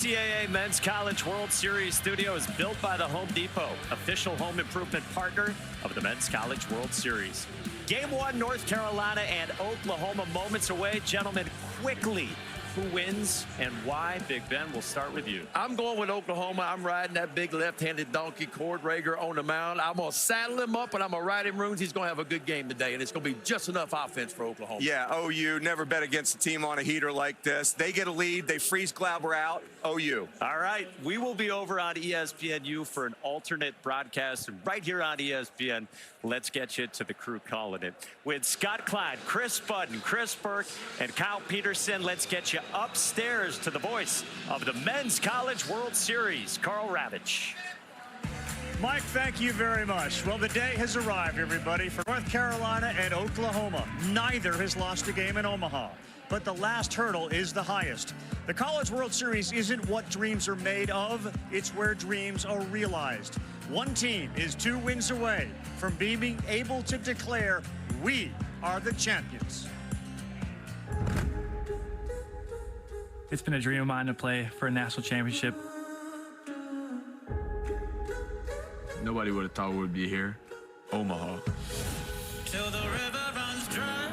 NCAA Men's College World Series studio is built by the Home Depot, official home improvement partner of the Men's College World Series. Game 1, North Carolina and Oklahoma moments away. Gentlemen, quickly, who wins and why? Big Ben, we'll start with you. I'm going with Oklahoma. I'm riding that big left-handed donkey, Cordrager, on the mound. I'm going to saddle him up, and I'm going to ride him runes. He's going to have a good game today, and it's going to be just enough offense for Oklahoma. Yeah, OU, never bet against a team on a heater like this. They get a lead. They freeze Glauber out. OU. All right, we will be over on ESPNU for an alternate broadcast. And right here on ESPN, let's get you to the crew calling it. With Scott Klein, Chris Budden, Chris Burke, and Kyle Peterson, let's get you upstairs to the voice of the Men's College World Series, Carl Ravitch. Mike, thank you very much. Well, the day has arrived, everybody, for North Carolina and Oklahoma. Neither has lost a game in Omaha, but the last hurdle is the highest. The College World Series isn't what dreams are made of, it's where dreams are realized. One team is 2 wins away from being able to declare, we are the champions. It's been a dream of mine to play for a national championship. Nobody would have thought we would be here. Omaha. Till the river runs dry.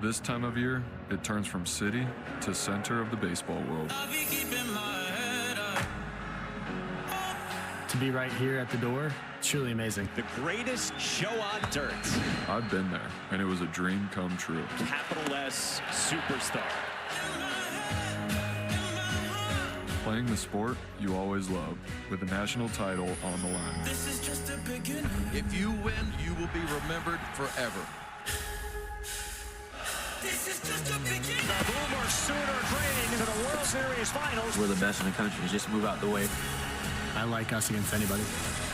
This time of year, it turns from city to center of the baseball world. I'll be keeping my head up. To be right here at the door, truly amazing. The greatest show on dirt. I've been there, and it was a dream come true. Capital S superstar. Playing the sport you always loved, with a national title on the line. This is just a beginning. If you win, you will be remembered forever. This is just a beginning. The Boomer Sooner train to the World Series Finals. We're the best in the country. Just move out the way. I like us against anybody.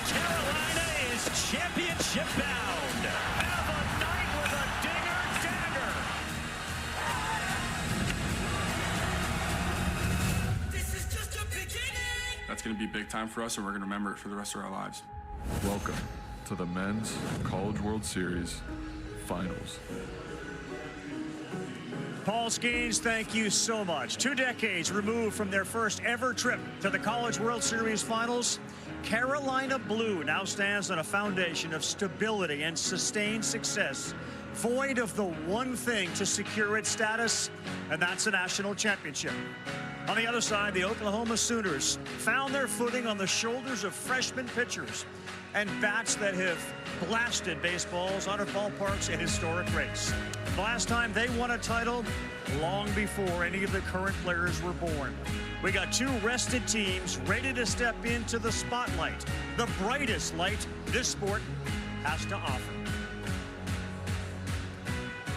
Carolina is championship bound. Have a night with a dinger dagger. This is just a beginning. That's going to be big time for us, and we're going to remember it for the rest of our lives. Welcome to the Men's College World Series Finals. Paul Skeens, thank you so much. 2 decades removed from their first ever trip to the College World Series Finals, Carolina Blue now stands on a foundation of stability and sustained success, void of the one thing to secure its status, and that's a national championship. On the other side, the Oklahoma Sooners found their footing on the shoulders of freshman pitchers and bats that have blasted baseballs out of ballparks in historic race. The last time they won a title, long before any of the current players were born. We got 2 rested teams ready to step into the spotlight, the brightest light this sport has to offer.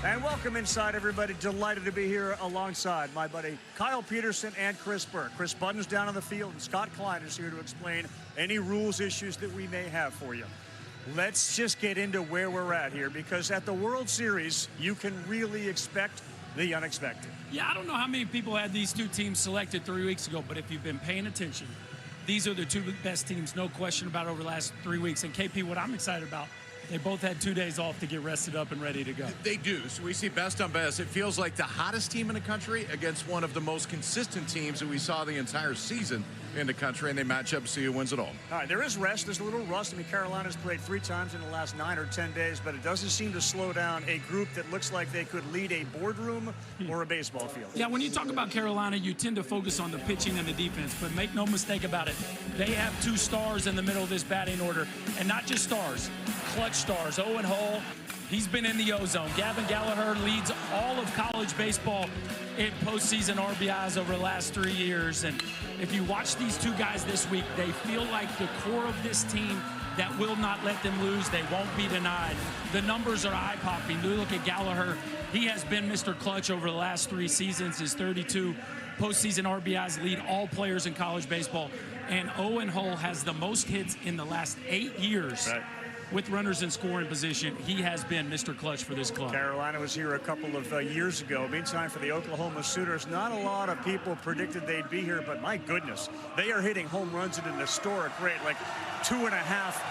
And welcome inside, everybody. Delighted to be here alongside my buddy Kyle Peterson and Chris Burke. Chris Budden's down on the field, and Scott Klein is here to explain any rules issues that we may have for you. Let's just get into where we're at here, because at the World Series, you can really expect the unexpected. Yeah, I don't know how many people had these 2 teams selected 3 weeks ago, but if you've been paying attention, these are the 2 best teams, no question about it, over the last 3 weeks. And KP, what I'm excited about, they both had 2 days off to get rested up and ready to go. They do. So we see best on best. It feels like the hottest team in the country against one of the most consistent teams that we saw the entire season in the country, and they match up, see who wins it all. All right, there is rest. There's a little rust. I mean, Carolina's played 3 times in the last 9 or 10 days, but it doesn't seem to slow down a group that looks like they could lead a boardroom or a baseball field. Yeah, when you talk about Carolina, you tend to focus on the pitching and the defense, but make no mistake about it, they have 2 stars in the middle of this batting order, and not just stars, clutch stars. Owen Hall, he's been in the O-zone. Gavin Gallagher leads all of college baseball in postseason RBIs over the last 3 years. And if you watch these 2 guys this week, they feel like the core of this team that will not let them lose. They won't be denied. The numbers are eye-popping. You look at Gallagher. He has been Mr. Clutch over the last 3 seasons. His 32 postseason RBIs lead all players in college baseball. And Owen Hull has the most hits in the last 8 years. Right. with runners in scoring position, he has been Mr. Clutch for this club. Carolina was here a couple of years ago. Meantime, for the Oklahoma Sooners, not a lot of people predicted they'd be here, but my goodness, they are hitting home runs at an historic rate, like 2.5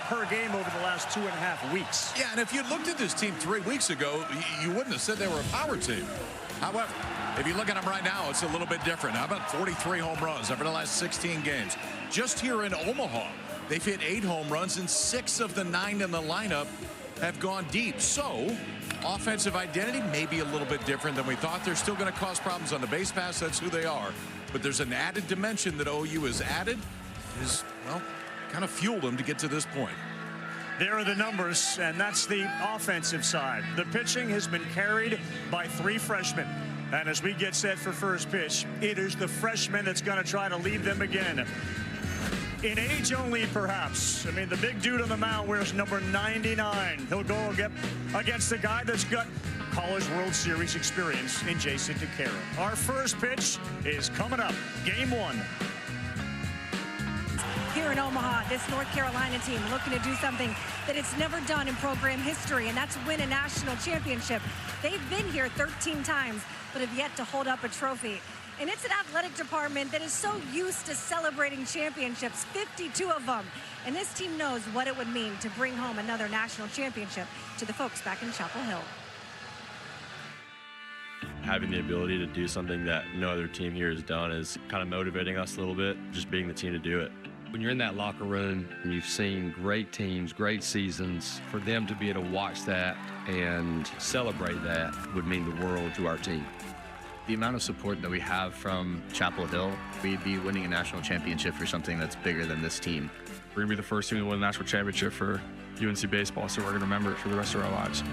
per game over the last 2.5 weeks. Yeah, and if you looked at this team 3 weeks ago, you wouldn't have said they were a power team. However, if you look at them right now, it's a little bit different. How about 43 home runs over the last 16 games? Just here in Omaha, they've hit 8 home runs, and 6 of the 9 in the lineup have gone deep. So, offensive identity may be a little bit different than we thought. They're still going to cause problems on the base pass. That's who they are. But there's an added dimension that OU has added. Is, well, kind of fueled them to get to this point. There are the numbers, and that's the offensive side. The pitching has been carried by 3 freshmen. And as we get set for first pitch, it is the freshman that's going to try to lead them again. In age only, perhaps. I mean, the big dude on the mound wears number 99. He'll go against the guy that's got College World Series experience in Jason DeCaro. Our first pitch is coming up. Game 1. Here in Omaha, this North Carolina team looking to do something that it's never done in program history, and that's win a national championship. They've been here 13 times, but have yet to hold up a trophy. And it's an athletic department that is so used to celebrating championships, 52 of them. And this team knows what it would mean to bring home another national championship to the folks back in Chapel Hill. Having the ability to do something that no other team here has done is kind of motivating us a little bit, just being the team to do it. When you're in that locker room and you've seen great teams, great seasons, for them to be able to watch that and celebrate that would mean the world to our team. The amount of support that we have from Chapel Hill, we'd be winning a national championship for something that's bigger than this team. We're going to be the first team to win a national championship for UNC baseball, so we're going to remember it for the rest of our lives.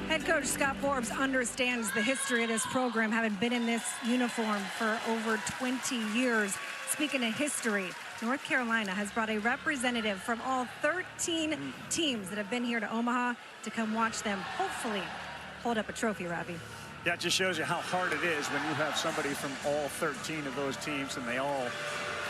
Head coach Scott Forbes understands the history of this program, having been in this uniform for over 20 years. Speaking of history, North Carolina has brought a representative from all 13 teams that have been here to Omaha to come watch them hopefully hold up a trophy, Robbie. That just shows you how hard it is when you have somebody from all 13 of those teams and they all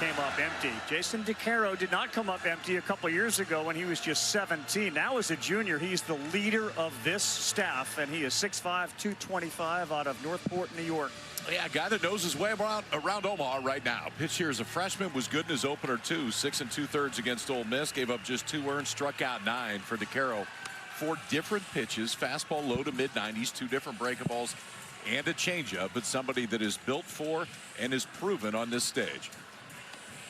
came up empty. Jason DeCaro did not come up empty a couple years ago when he was just 17. Now as a junior, he's the leader of this staff, and he is 6'5", 225 out of Northport, New York. Yeah, a guy that knows his way around Omaha right now. Pitched here as a freshman, was good in his opener too. 6 2/3 against Ole Miss, gave up just 2 earned, struck out 9 for DeCaro. 4 different pitches, fastball low to mid-90s, 2 different breakables, and a changeup. But somebody that is built for and is proven on this stage.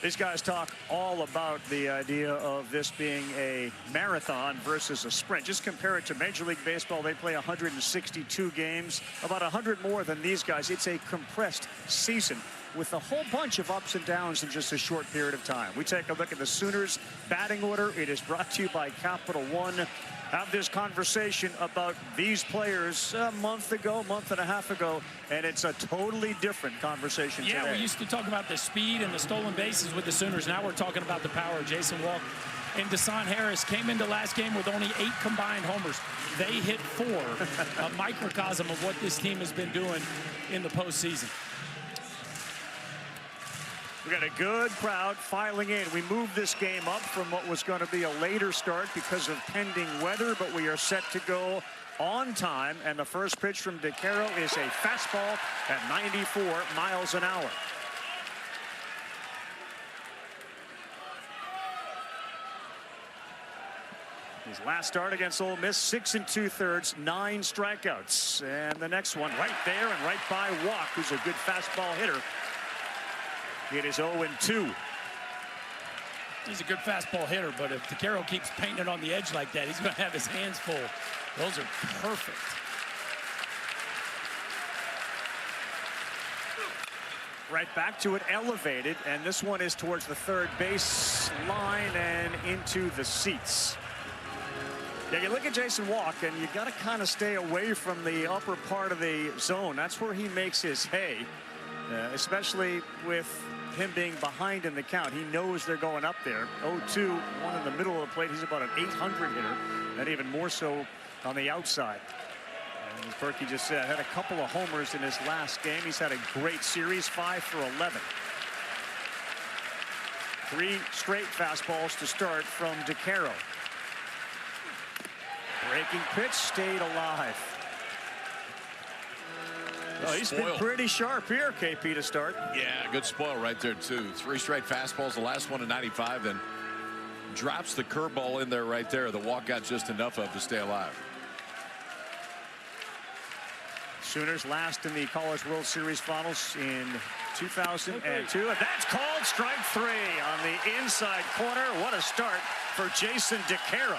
These guys talk all about the idea of this being a marathon versus a sprint. Just compare it to Major League Baseball. They play 162 games, about 100 more than these guys. It's a compressed season with a whole bunch of ups and downs in just a short period of time. We take a look at the Sooners batting order. It is brought to you by Capital One. Have this conversation about these players a month and a half ago, and it's a totally different conversation today. Yeah, we used to talk about the speed and the stolen bases with the Sooners. Now we're talking about the power. Jason Walk and Deshaun Harris came into last game with only 8 combined homers. They hit 4, a microcosm of what this team has been doing in the postseason. We got a good crowd filing in. We moved this game up from what was going to be a later start because of pending weather, but we are set to go on time. And the first pitch from DeCaro is a fastball at 94 miles an hour. His last start against Ole Miss, 6 2/3, 9 strikeouts. And the next one right there and right by Walk, who's a good fastball hitter. It is 0-2. He's a good fastball hitter, but if DeCaro keeps painting it on the edge like that, he's going to have his hands full. Those are perfect. Right back to it, elevated, and this one is towards the third base line and into the seats. Yeah, you look at Jason Walk, and you got to kind of stay away from the upper part of the zone. That's where he makes his hay, especially with him being behind in the count. He knows they're going up there. 0-2, one in the middle of the plate. He's about an 800 hitter, and even more so on the outside. And as Berkey just said, had a couple of homers in his last game. He's had a great series, 5 for 11. 3 straight fastballs to start from DeCaro. Breaking pitch stayed alive. Oh, he's been pretty sharp here, KP, to start. Yeah, good spoil right there, too. 3 straight fastballs, the last one at 95, then drops the curveball in there right there. The walk got just enough of to stay alive. Sooners last in the College World Series Finals in 2002. And that's called strike 3 on the inside corner. What a start for Jason DeCaro.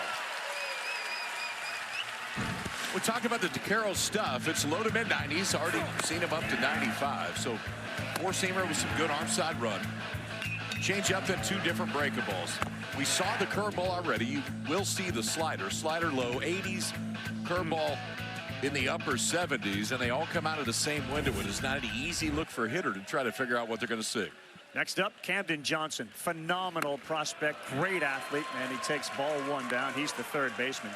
We talked about the DeCaro stuff. It's low to mid 90s. Already seen him up to 95. So 4-seamer with some good arm side run. Change up then 2 different breakables. We saw the curveball already. You will see the slider. Slider low 80s, curveball in the upper 70s, and they all come out of the same window. It is not an easy look for a hitter to try to figure out what they're going to see. Next up, Camden Johnson. Phenomenal prospect, great athlete, and he takes ball 1 down. He's the third baseman.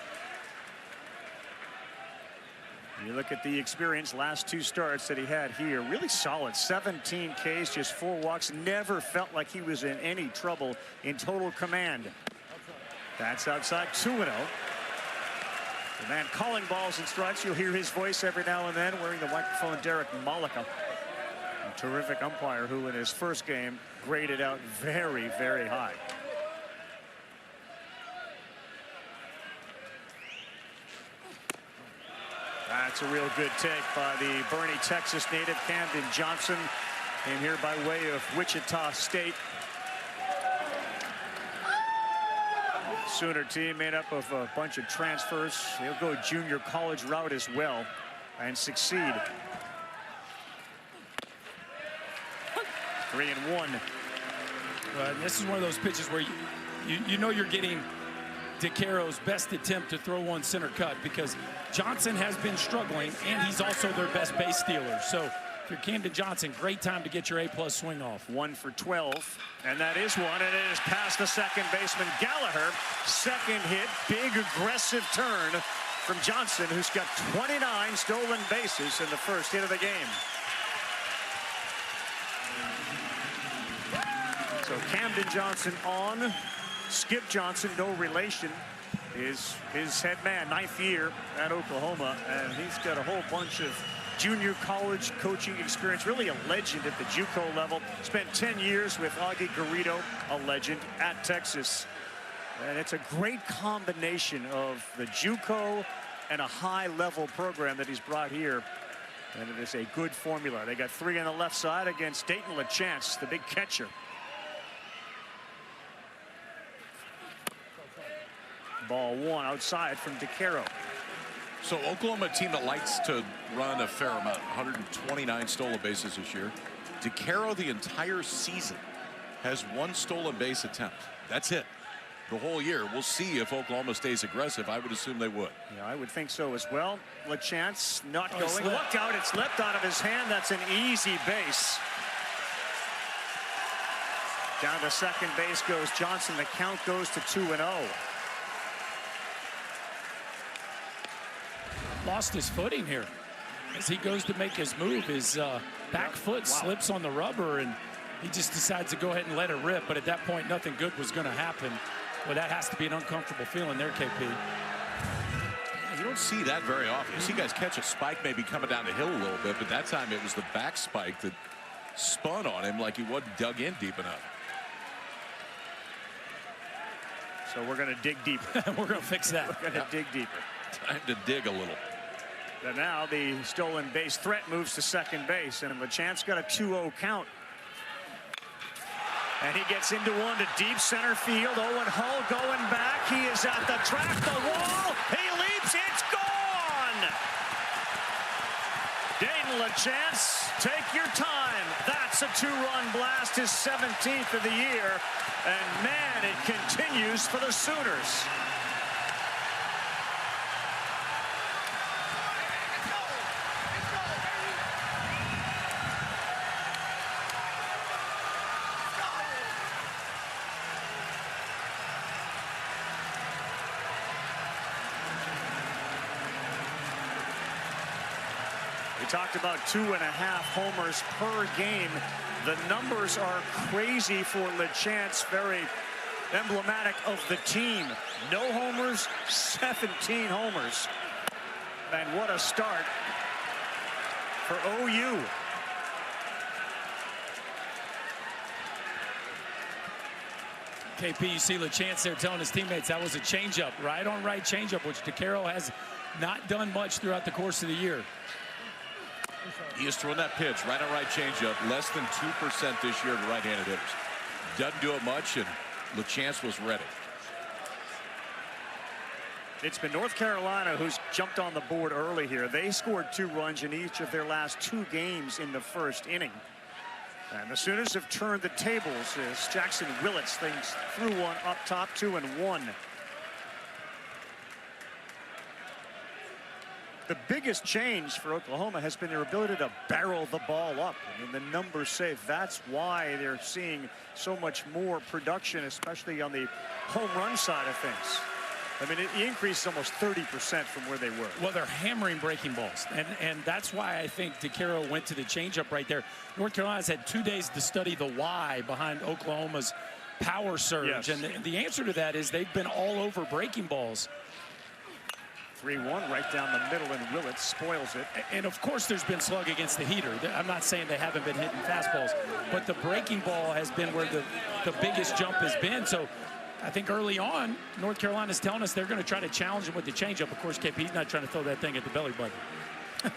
You look at the experience, last 2 starts that he had here, really solid. 17 Ks, just 4 walks. Never felt like he was in any trouble in total command. That's outside, 2-0. The man calling balls and strikes. You'll hear his voice every now and then, wearing the microphone, Derek Malika. A terrific umpire who in his first game graded out very, very high. That's a real good take by the Bernie, Texas native Camden Johnson. Came here by way of Wichita State. Sooner team made up of a bunch of transfers. He'll go junior college route as well and succeed. 3-1. This is one of those pitches where you know you're getting DeCaro's best attempt to throw one center cut, because Johnson has been struggling and he's also their best base stealer. So if you're Camden Johnson, great time to get your A+ swing off. 1 for 12, and that is one, and it is past the second baseman Gallagher. Second hit, big aggressive turn from Johnson, who's got 29 stolen bases in the first hit of the game. So Camden Johnson on. Skip Johnson, no relation, is his head man, 9th year at Oklahoma, and he's got a whole bunch of junior college coaching experience. Really a legend at the JUCO level. Spent 10 years with Augie Garrido, a legend at Texas. And it's a great combination of the JUCO and a high-level program that he's brought here. And it is a good formula. They got 3 on the left side against Dayton LaChance, the big catcher. Ball 1 outside from DeCaro. So Oklahoma, a team that likes to run a fair amount, 129 stolen bases this year. DeCaro the entire season has 1 stolen base attempt. That's it. The whole year. We'll see if Oklahoma stays aggressive. I would assume they would. Yeah, I would think so as well. LaChance not going. Look out, it slipped out of his hand. That's an easy base. Down to second base goes Johnson. The count goes to 2-0. Lost his footing here as he goes to make his move. His back foot slips on the rubber, and he just decides to go ahead and let it rip. But at that point, nothing good was going to happen. Well, that has to be an uncomfortable feeling there, KP. Yeah, you don't see that very often. You see guys catch a spike maybe coming down the hill a little bit, but that time it was the back spike that spun on him like he wasn't dug in deep enough. So we're going to dig deeper. We're going to fix that. We're going to dig deeper. Time to dig a little. And now the stolen base threat moves to second base, and LaChance got a 2-0 count. And he gets into one to deep center field. Owen Hull going back. He is at the track, the wall. He leaps. It's gone. Dayton LaChance, take your time. That's a 2-run blast, his 17th of the year. And man, it continues for the Sooners. talked about 2.5 homers per game. The numbers are crazy for LeChance, very emblematic of the team. No homers, 17 homers. And what a start for OU. KP, you see LeChance there telling his teammates that was a changeup, right on right changeup, which DeCaro has not done much throughout the course of the year. He is throwing that pitch right on right changeup, less than 2% this year to right-handed hitters. Doesn't do it much, and LeChance was ready. It's been North Carolina who's jumped on the board early here. They scored 2 runs in each of their last 2 games in the first inning. And the Sooners have turned the tables as Jackson Willits things threw one up top, 2-1. The biggest change for Oklahoma has been their ability to barrel the ball up. I mean, the numbers say that's why they're seeing so much more production, especially on the home run side of things. I mean, it increased almost 30% from where they were. Well, they're hammering breaking balls, and that's why I think DeCaro went to the changeup right there. North Carolina's had 2 days to study the why behind Oklahoma's power surge, yes. And the answer to that is they've been all over breaking balls. 3-1 right down the middle, and Willits spoils it. And of course there's been slug against the heater. I'm not saying they haven't been hitting fastballs, but the breaking ball has been where the biggest jump has been. So I think early on, North Carolina's telling us they're going to try to challenge him with the changeup. Of course, KP's not trying to throw that thing at the belly button.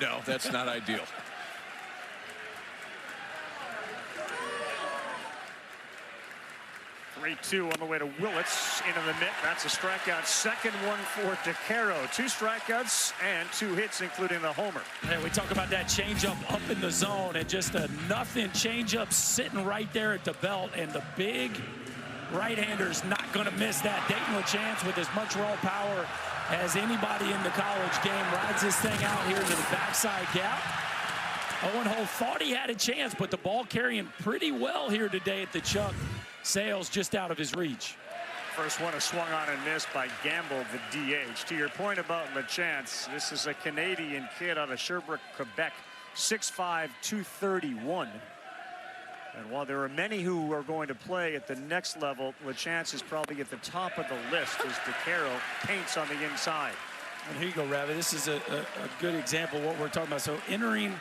No, that's not ideal. 3-2 on the way to Willits into the mitt. That's a strikeout. Second one for DeCaro. 2 strikeouts and 2 hits, including the homer. And we talk about that changeup up in the zone, and just a nothing changeup sitting right there at the belt, and the big right-hander's not going to miss that. Dayton LeChance with as much raw power as anybody in the college game rides this thing out here to the backside gap. Owen Hull thought he had a chance, but the ball carrying pretty well here today at the Chuck. Sales just out of his reach. First one is swung on and missed by Gamble, the DH. To your point about LeChance, this is a Canadian kid out of Sherbrooke, Quebec, 6'5", 231. And while there are many who are going to play at the next level, LeChance is probably at the top of the list as DeCaro paints on the inside. And here you go, Ravi. This is a good example of what we're talking about. So entering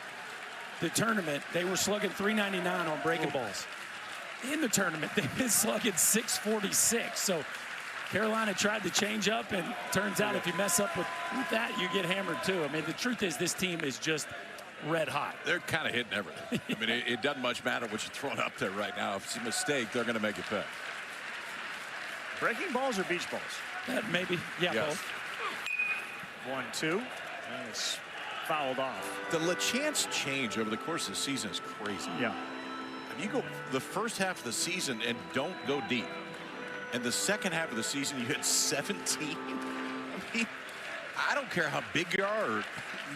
the tournament, they were slugging .399 on breaking balls. In the tournament, they've been slugging .646. So Carolina tried to change up, and turns out if you mess up with that, you get hammered too. I mean, the truth is this team is just red hot. They're kind of hitting everything. I mean, it doesn't much matter what you're throwing up there right now. If it's a mistake, they're going to make it pay. Breaking balls or beach balls? Maybe, yeah, yes. both. 1-2, and it's fouled off. The LeChance change over the course of the season is crazy. Yeah. You go the first half of the season and don't go deep, and the second half of the season you hit 17. I mean, I don't care how big you are.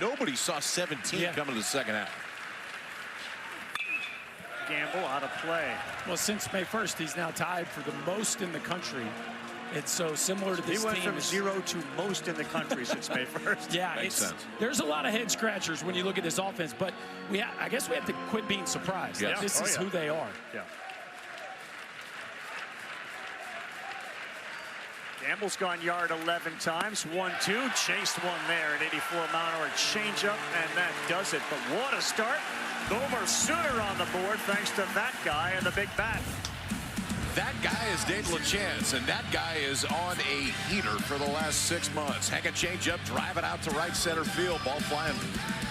Nobody saw 17 coming to the second half. Gamble out of play. Well, since May 1st, he's now tied for the most in the country. It's so similar to this team. He went team. from 0 to most in the country since May 1st. Yeah, Makes sense. There's a lot of head scratchers when you look at this offense, but I guess we have to quit being surprised. Yes. This is who they are. Yeah. Gamble's gone yard 11 times. 1-2, chased one there, an 84-mile-an-hour changeup, and that does it. But what a start. Homer Sooner on the board thanks to that guy and the big bat. That guy is Dayton LeChance, and that guy is on a heater for the last 6 months. Hang a changeup, drive it out to right center field. Ball flying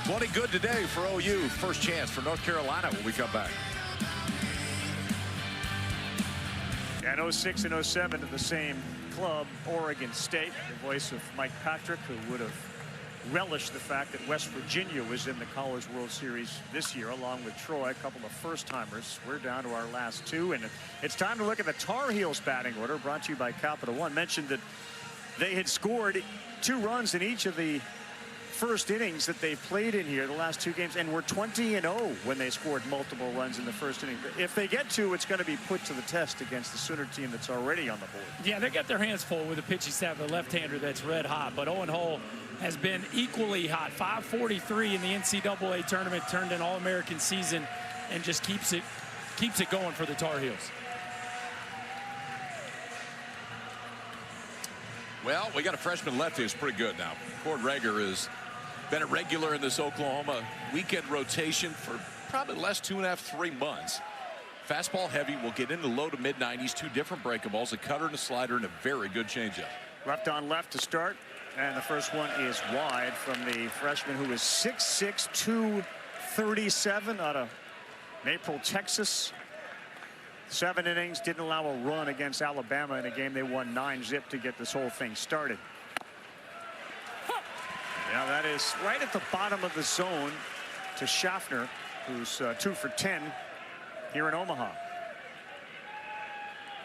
plenty good today for OU. First chance for North Carolina when we come back. And 06 and 07 to the same club, Oregon State. The voice of Mike Patrick, who would have relished the fact that West Virginia was in the College World Series this year, along with Troy, a couple of first-timers. We're down to our last 2, and it's time to look at the Tar Heels batting order, brought to you by Capital One. Mentioned that they had scored 2 runs in each of the first innings that they played in here, the last 2 games, and were 20-0 when they scored multiple runs in the first inning. If they get to, it's going to be put to the test against the Sooner team that's already on the board. Yeah, they got their hands full with a pitching staff, a left-hander that's red hot. But Owen Hull has been equally hot. 543 in the NCAA tournament, turned an All-American season, and just keeps it going for the Tar Heels. Well, we got a freshman lefty who's pretty good now. Cord Rager has been a regular in this Oklahoma weekend rotation for probably the last 2.5, 3 months. Fastball heavy, will get into low to mid-90s, 2 different breakables, a cutter and a slider, and a very good changeup. Left on left to start, and the first one is wide from the freshman who is 6'6", 237 out of Maple, Texas. 7 innings, didn't allow a run against Alabama in a game they won 9-zip to get this whole thing started. Yeah, that is right at the bottom of the zone to Schaffner, who's 2 for 10 here in Omaha.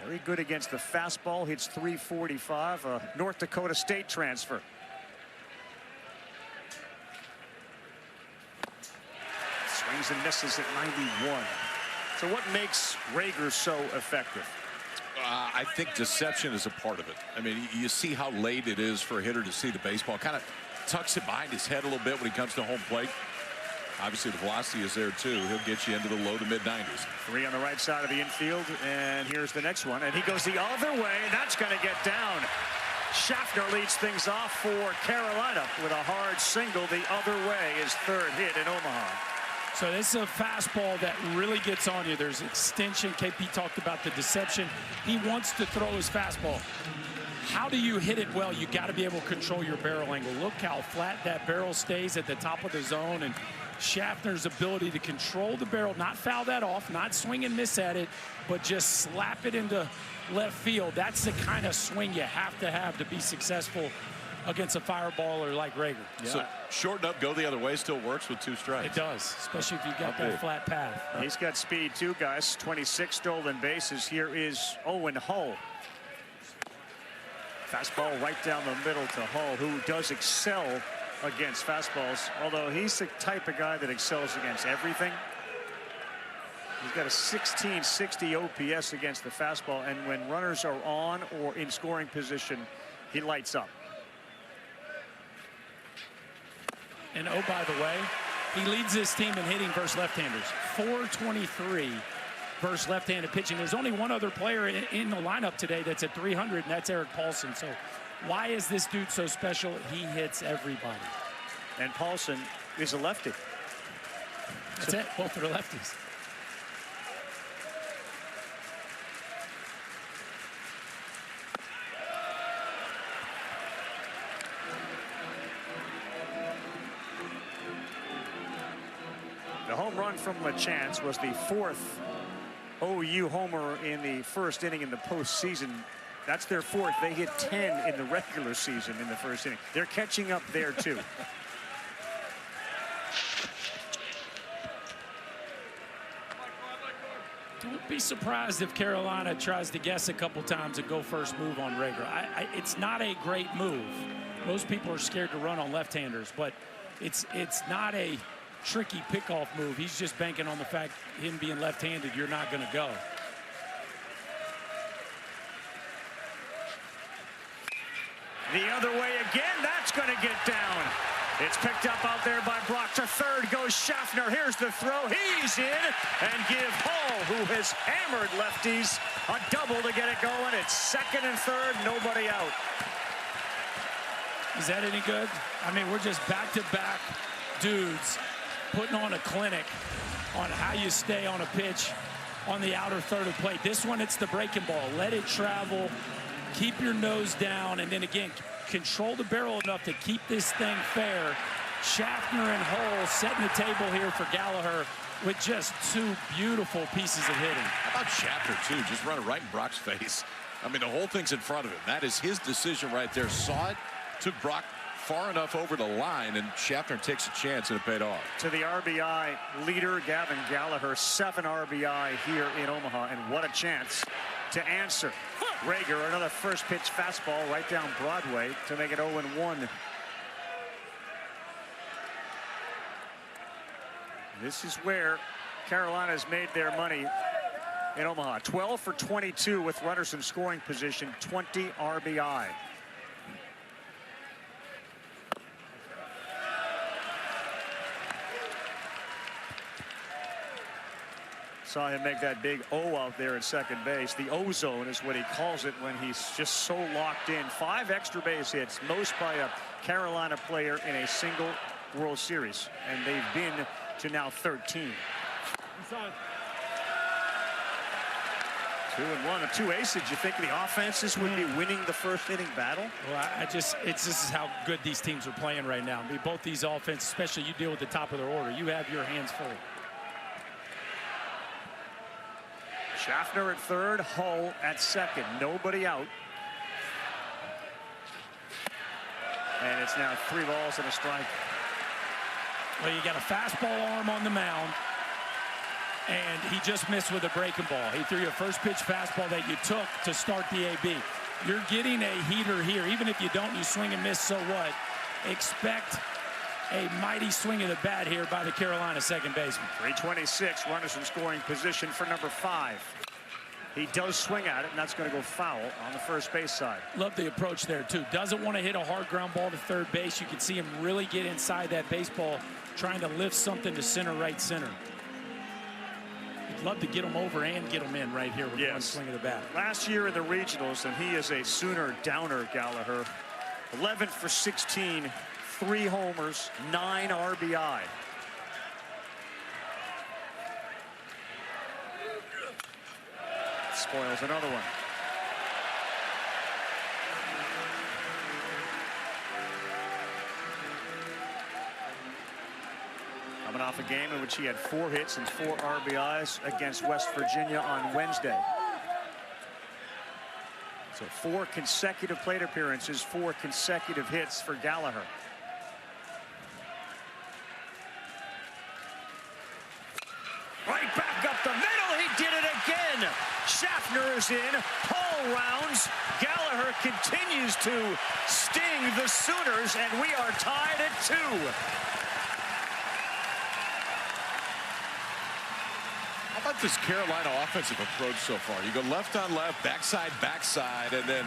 Very good against the fastball, hits 345, a North Dakota State transfer. Swings and misses at 91. So what makes Rager so effective? I think deception is a part of it. I mean, you see how late it is for a hitter to see the baseball. Kind of tucks it behind his head a little bit when he comes to home plate. Obviously, the velocity is there, too. He'll get you into the low to mid-90s. 3 on the right side of the infield, and here's the next one. And he goes the other way, and that's going to get down. Schaffner leads things off for Carolina with a hard single the other way, his 3rd hit in Omaha. So this is a fastball that really gets on you. There's extension. KP talked about the deception. He wants to throw his fastball. How do you hit it well? You got to be able to control your barrel angle. Look how flat that barrel stays at the top of the zone, and Schaffner's ability to control the barrel, not foul that off, not swing and miss at it, but just slap it into left field. That's the kind of swing you have to be successful against a fireballer like Rager. Yeah. So shorten up, go the other way, still works with 2 strikes. It does, especially if you got that flat path. He's got speed too, guys. 26 stolen bases. Here is Owen Hull. Fastball right down the middle to Hull, who does excel against fastballs, although he's the type of guy that excels against everything. He's got a 1660 OPS against the fastball, and when runners are on or in scoring position, he lights up. And oh, by the way, he leads this team in hitting versus left-handers. 423 versus left-handed pitching. There's only one other player in the lineup today that's at 300, and that's Eric Paulson. So why is this dude so special? He hits everybody. And Paulson is a lefty. That's it. Both are lefties. The home run from LaChance was the 4th OU homer in the 1st inning in the postseason. That's their 4th. They hit 10 in the regular season in the 1st inning. They're catching up there, too. Don't be surprised if Carolina tries to guess a couple times and go first move on Rager. It's not a great move. Most people are scared to run on left-handers, but it's not a tricky pickoff move. He's just banking on the fact him being left-handed, you're not going to go. The other way again, that's going to get down. It's picked up out there by Brock. To third goes Schaffner. Here's the throw. He's in, and give Hull, who has hammered lefties, a double to get it going. It's 2nd and 3rd, nobody out. Is that any good? I mean, we're just back-to-back dudes putting on a clinic on how you stay on a pitch on the outer third of plate. This one, it's the breaking ball. Let it travel, keep your nose down, and then again, control the barrel enough to keep this thing fair. Schaffner and Hull setting the table here for Gallagher with just 2 beautiful pieces of hitting. How about Schaffner, too? Just running right in Brock's face. I mean, the whole thing's in front of him. That is his decision right there. Saw it, took Brock far enough over the line, and Schaffner takes a chance, and it paid off. To the RBI leader, Gavin Gallagher, 7 RBI here in Omaha, and what a chance to answer. Rager, another first pitch fastball right down Broadway to make it 0-1. This is where Carolina's made their money in Omaha. 12 for 22 with runners in scoring position, 20 RBI. Saw him make that big O out there at second base. The O zone is what he calls it when he's just so locked in. 5 extra base hits, most by a Carolina player in a single World Series. And they've been to now 13. 2-1 of 2 aces. You think the offenses would be winning the first inning battle? Well, this is how good these teams are playing right now. I mean, both these offenses, especially you deal with the top of their order. You have your hands full. Schaffner at third, Hull at second. Nobody out. And it's now 3 balls and a strike. Well, you got a fastball arm on the mound, and he just missed with a breaking ball. He threw you a first pitch fastball that you took to start the AB. You're getting a heater here. Even if you don't, you swing and miss, so what? Expect a mighty swing of the bat here by the Carolina second baseman. 326, runners in scoring position for number 5. He does swing at it, and that's going to go foul on the first base side. Love the approach there, too. Doesn't want to hit a hard ground ball to third base. You can see him really get inside that baseball, trying to lift something to center, right center. He'd love to get him over and get him in right here with one swing of the bat. Last year in the regionals, and he is a Sooner downer, Gallagher. 11 for 16, 3 homers, 9 RBI. Spoils another one. Coming off a game in which he had 4 hits and 4 RBIs against West Virginia on Wednesday. So 4 consecutive plate appearances, 4 consecutive hits for Gallagher. Right back up the middle. He did it again. Schaffner is in. Paul rounds. Gallagher continues to sting the Sooners, and we are tied at 2. How about this Carolina offensive approach so far? You go left on left, backside, and then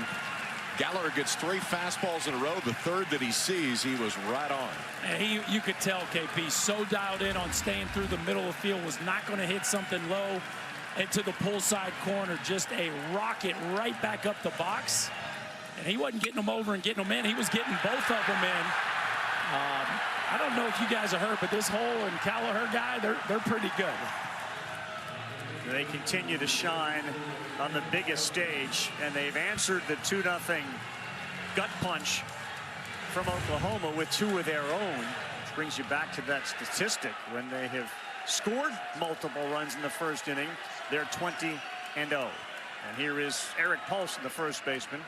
Gallagher gets 3 fastballs in a row. The third that he sees, he was right on. And you could tell, KP, so dialed in on staying through the middle of the field, was not going to hit something low into the pull side corner. Just a rocket right back up the box. And he wasn't getting them over and getting them in. He was getting both of them in. I don't know if you guys have heard, but this Hull and Gallagher guy, they're pretty good. They continue to shine on the biggest stage, and they've answered the 2-0 gut punch from Oklahoma with 2 of their own, which brings you back to that statistic. When they have scored multiple runs in the first inning, they're 20-0. And here is Eric Paulson, the first baseman.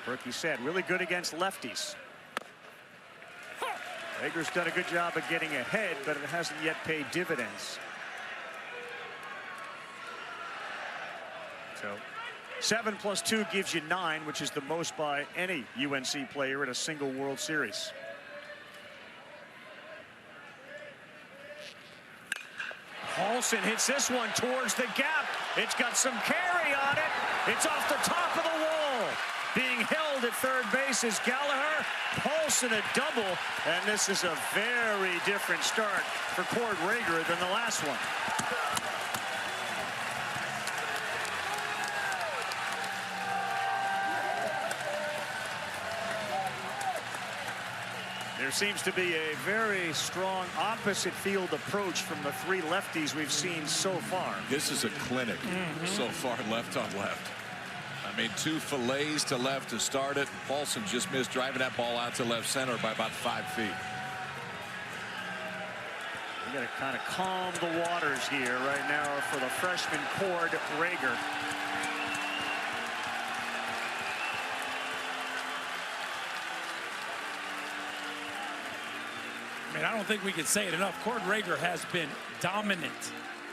Berkey said, really good against lefties. Rager's done a good job of getting ahead, but it hasn't yet paid dividends. So 7 + 2 gives you 9, which is the most by any UNC player in a single World Series. Paulson hits this one towards the gap. It's got some carry on it. It's off the top of the wall. Being held at third base is Gallagher. Paulson a double, and this is a very different start for Cord Rager than the last one. There seems to be a very strong opposite field approach from the 3 lefties we've seen so far. This is a clinic so far, left on left. I mean, 2 fillets to left to start it. Paulson just missed driving that ball out to left center by about 5 feet. We got to kind of calm the waters here right now for the freshman Cord Rager. I mean, I don't think we can say it enough. Cord Rager has been dominant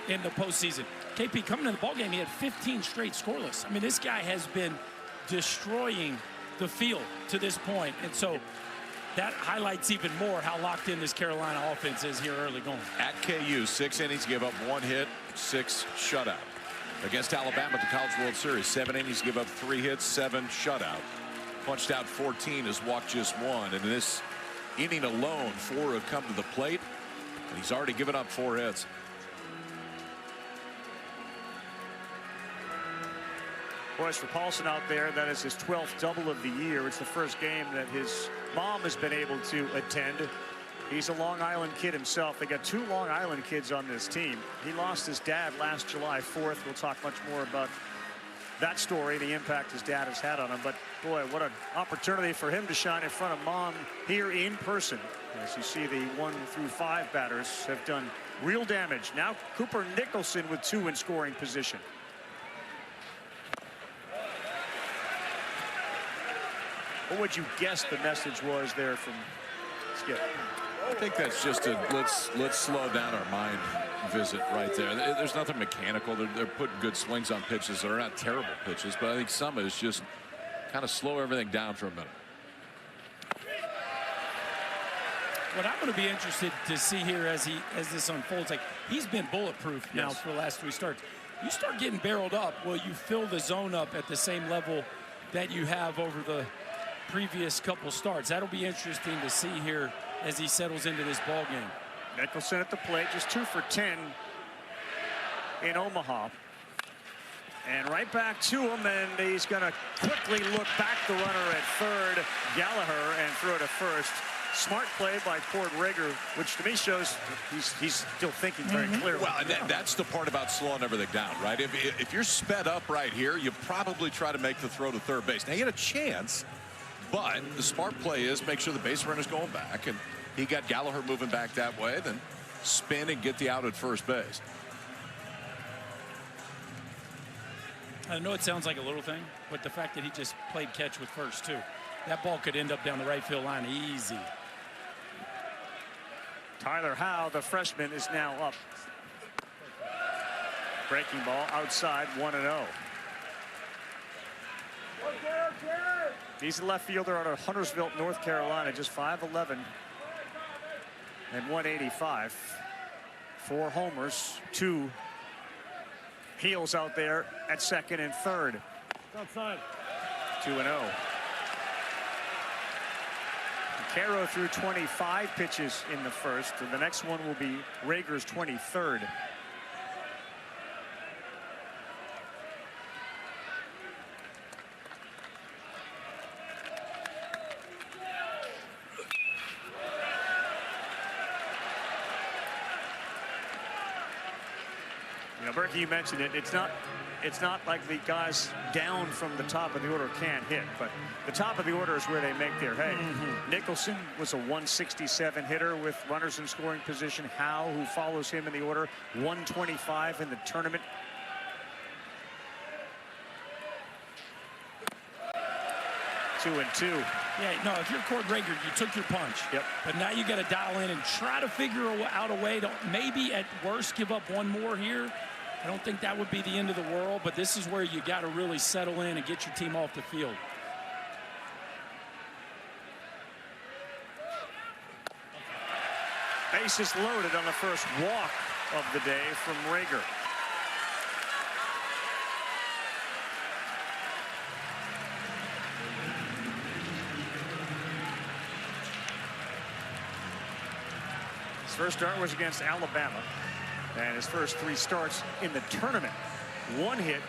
in the postseason. KP, coming to the ballgame, he had 15 straight scoreless. I mean, this guy has been destroying the field to this point. And so that highlights even more how locked in this Carolina offense is here early going. At KU, 6 innings, give up 1 hit, 6 shutout. Against Alabama at the College World Series, 7 innings, give up 3 hits, 7 shutout. Punched out 14, has walked just 1. And in this inning alone, 4 have come to the plate, and he's already given up 4 hits. Boys, for Paulson out there, that is his 12th double of the year. It's the first game that his mom has been able to attend. He's a Long Island kid himself. They got 2 Long Island kids on this team. He lost his dad last July 4th. We'll talk much more about that story, the impact his dad has had on him. But boy, what an opportunity for him to shine in front of mom here in person. As you see, the 1 through 5 batters have done real damage. Now Cooper Nicholson with 2 in scoring position. What would you guess the message was there from Skip? I think that's just a let's slow down our mind visit right there. There's nothing mechanical. They're putting good swings on pitches. They're not terrible pitches, but I think some is just kind of slow everything down for a minute. What I'm going to be interested to see here as this unfolds, like he's been bulletproof now for the last 3 starts. You start getting barreled up, well, you fill the zone up at the same level that you have over the previous couple starts. That'll be interesting to see here as he settles into this ball game. Nicholson at the plate, just 2 for 10 in Omaha. And right back to him, and he's going to quickly look back the runner at third, Gallagher, and throw to first. Smart play by Cord Rager, which to me shows he's still thinking very clearly. Well, and that's the part about slowing everything down, right? If you're sped up right here, you probably try to make the throw to third base. Now, you had a chance, but the smart play is make sure the base runner's going back, and he got Gallagher moving back that way, then spin and get the out at first base. I know it sounds like a little thing, but the fact that he just played catch with first, too. That ball could end up down the right field line easy. Tyler Howe, the freshman, is now up. Breaking ball outside, 1-0. He's a left fielder out of Huntersville, North Carolina, just 5'11" and 185. 4 homers, 2 heels out there at second and third. Outside. 2-0. Caro threw 25 pitches in the first, and the next one will be Rager's 23rd. You know, Berkey, you mentioned it. It's not like the guys down from the top of the order can't hit, but the top of the order is where they make their hay. Nicholson was a 167 hitter with runners in scoring position. Howe, who follows him in the order, 125 in the tournament. Two and two. Yeah, no, if you're Cord Rager, you took your punch. Yep. But now you got to dial in and try to figure out a way to maybe at worst give up one more here. I don't think that would be the end of the world, but this is where you got to really settle in and get your team off the field. Bases loaded on the first walk of the day from Rager. His first start was against Alabama. And his first 3 starts in the tournament. 1 hit,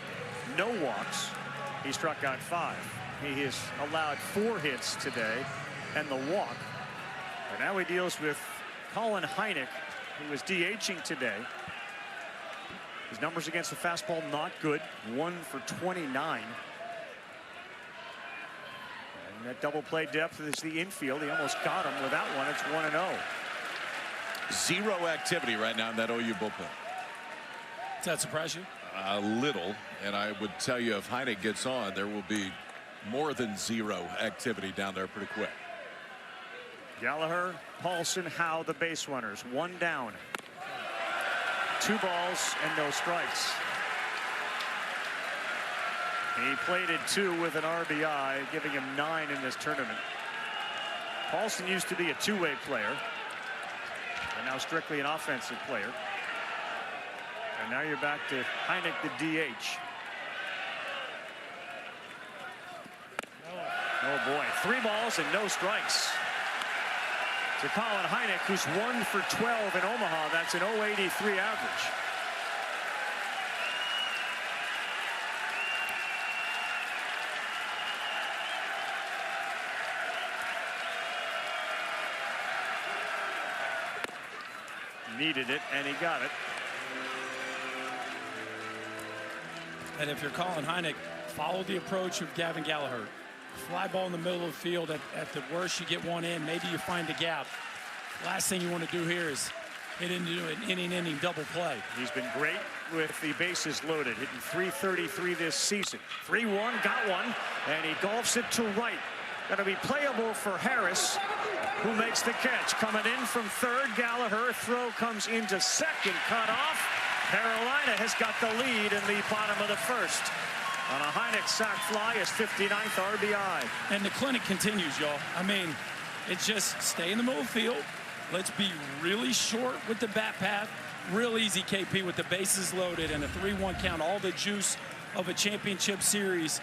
no walks. He struck out 5. He has allowed 4 hits today and the walk. And now he deals with Colin Hynek, who was DHing today. His numbers against the fastball not good. 1 for 29. And that double play depth is the infield. He almost got him with that one. It's 1-0. 0 activity right now in that OU bullpen. Does that surprise you? A little, and I would tell you if Hynek gets on, there will be more than 0 activity down there pretty quick. Gallagher, Paulson, Howe, the base runners. 1 down. 2 balls and no strikes. He plated 2 with an RBI, giving him 9 in this tournament. Paulson used to be a two-way player, and now strictly an offensive player. And now you're back to Heineck, the DH. Oh boy, 3 balls and no strikes to Colin Heineck, who's 1 for 12 in Omaha. That's an 0.83 average. Needed it, and he got it. And if you're Colin Heineck, follow the approach of Gavin Gallagher. Fly ball in the middle of the field. At the worst, you get one in. Maybe you find a gap. Last thing you want to do here is hit into an inning double play. He's been great with the bases loaded, hitting .333 this season. 3-1, got one, and he golfs it to right. Going to be playable for Harris, who makes the catch. Coming in from third, Gallagher. Throw comes into second, cut off. Carolina has got the lead in the bottom of the first. On a Heineck sac fly, his 59th RBI. And the clinic continues, y'all. I mean, it's just stay in the middle of the field. Let's be really short with the bat path. Real easy, KP, with the bases loaded and a 3-1 count. All the juice of a championship series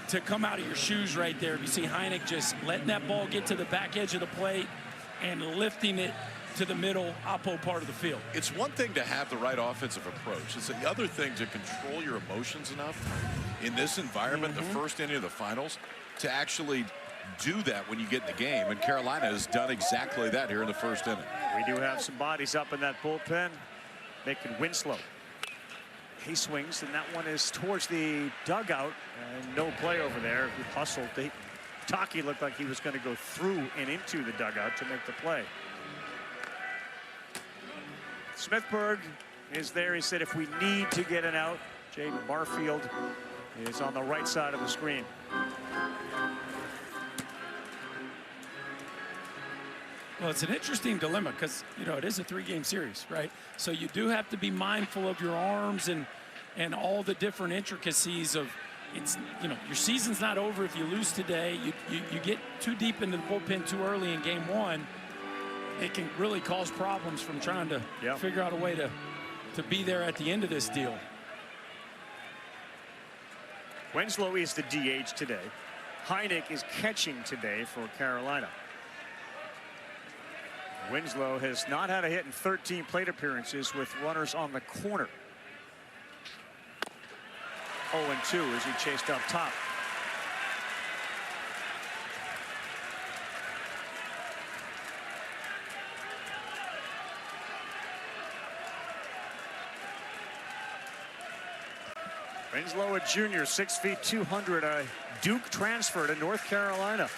to come out of your shoes right there. You see Heineck just letting that ball get to the back edge of the plate and lifting it to the middle, oppo part of the field. It's one thing to have the right offensive approach. It's the other thing to control your emotions enough in this environment, the first inning of the finals, to actually do that when you get in the game. And Carolina has done exactly that here in the first inning. We do have some bodies up in that bullpen, making Winslow. He swings, and that one is towards the dugout, and no play over there. He hustled. Taki looked like he was going to go through and into the dugout to make the play. Smithburg is there. He said if we need to get an out, Jaden Barfield is on the right side of the screen. Well, it's an interesting dilemma because, you know, it is a 3-game series, right? So you do have to be mindful of your arms and all the different intricacies of it's, you know, your season's not over if you lose today. You get too deep into the bullpen too early in game 1. It can really cause problems from trying to figure out a way to be there at the end of this deal. Winslow is the DH today. Heineck is catching today for Carolina. Winslow has not had a hit in 13 plate appearances with runners on the corner. 0-2 as he chased up top. Winslow, a junior, 6 feet 200, a Duke transfer to North Carolina.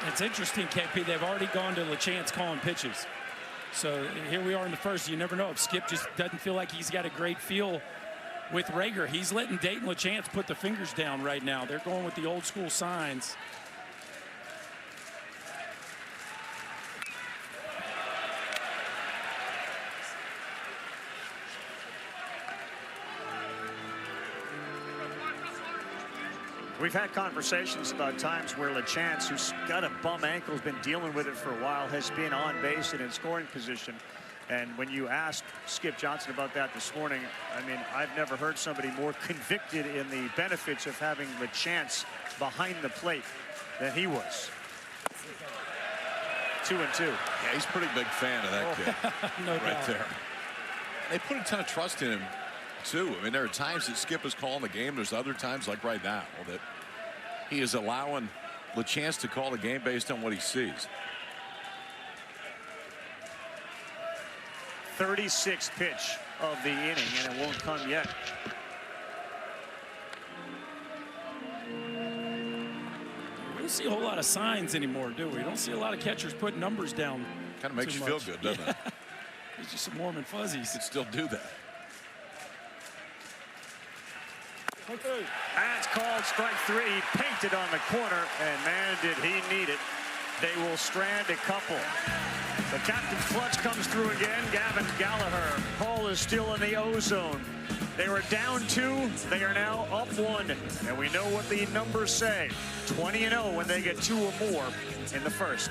It's interesting, KP. They've already gone to LeChance calling pitches. So here we are in the first. You never know if Skip just doesn't feel like he's got a great feel with Rager. He's letting Dayton LeChance put the fingers down right now. They're going with the old school signs. We've had conversations about times where LeChance, who's got a bum ankle, has been dealing with it for a while, has been on base and in scoring position. And when you asked Skip Johnson about that this morning, I mean, I've never heard somebody more convicted in the benefits of having LeChance behind the plate than he was. 2-2. Yeah, he's a pretty big fan of that kid. No right doubt. there. They put a ton of trust in him, too. I mean, there are times that Skip is calling the game. There's other times, like right now, that he is allowing LeChance to call the game based on what he sees. 36th pitch of the inning, and it won't come yet. We don't see a whole lot of signs anymore, do we? We don't see a lot of catchers put numbers down. Kind of makes you feel good, doesn't it? It's just some warm and fuzzies. You could still do that. That's called strike 3. He painted on the corner, and man, did he need it. They will strand a couple. The captain clutch comes through again. Gavin Gallagher. Hall is still in the O zone. They were down 2. They are now up 1. And we know what the numbers say. 20-0 when they get 2 or more in the first.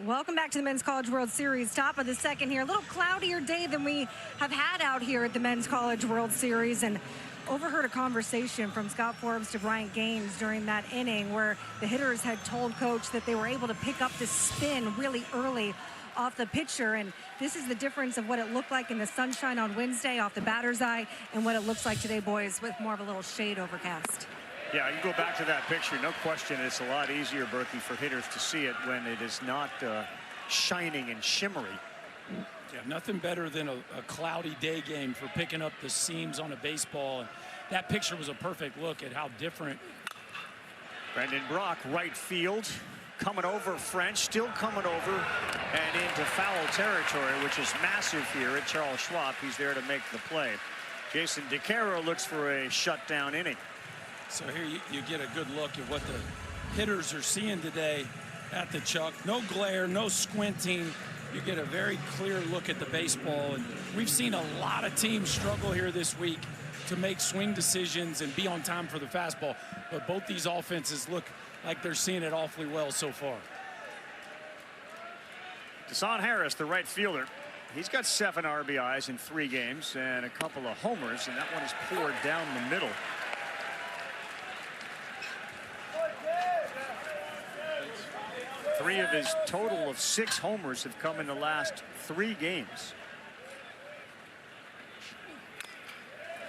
Welcome back to the Men's College World Series. Top of the second here. A little cloudier day than we have had out here at the Men's College World Series. And overheard a conversation from Scott Forbes to Bryant Gaines during that inning where the hitters had told coach that they were able to pick up the spin really early off the pitcher. And this is the difference of what it looked like in the sunshine on Wednesday off the batter's eye and what it looks like today, boys, with more of a little shade overcast. Yeah, you go back to that picture, no question. It's a lot easier, Berkey, for hitters to see it when it is not shining and shimmery. Yeah, nothing better than a cloudy day game for picking up the seams on a baseball. And that picture was a perfect look at how different. Brendan Brock, right field, coming over French, still coming over and into foul territory, which is massive here at Charles Schwab. He's there to make the play. Jason DeCaro looks for a shutdown inning. So here you get a good look at what the hitters are seeing today at the Chuck. No glare, no squinting. You get a very clear look at the baseball. And we've seen a lot of teams struggle here this week to make swing decisions and be on time for the fastball. But both these offenses look like they're seeing it awfully well so far. Desan Harris, the right fielder. He's got 7 RBIs in 3 games and a couple of homers, and that one is poured down the middle. Three of his total of 6 homers have come in the last 3 games.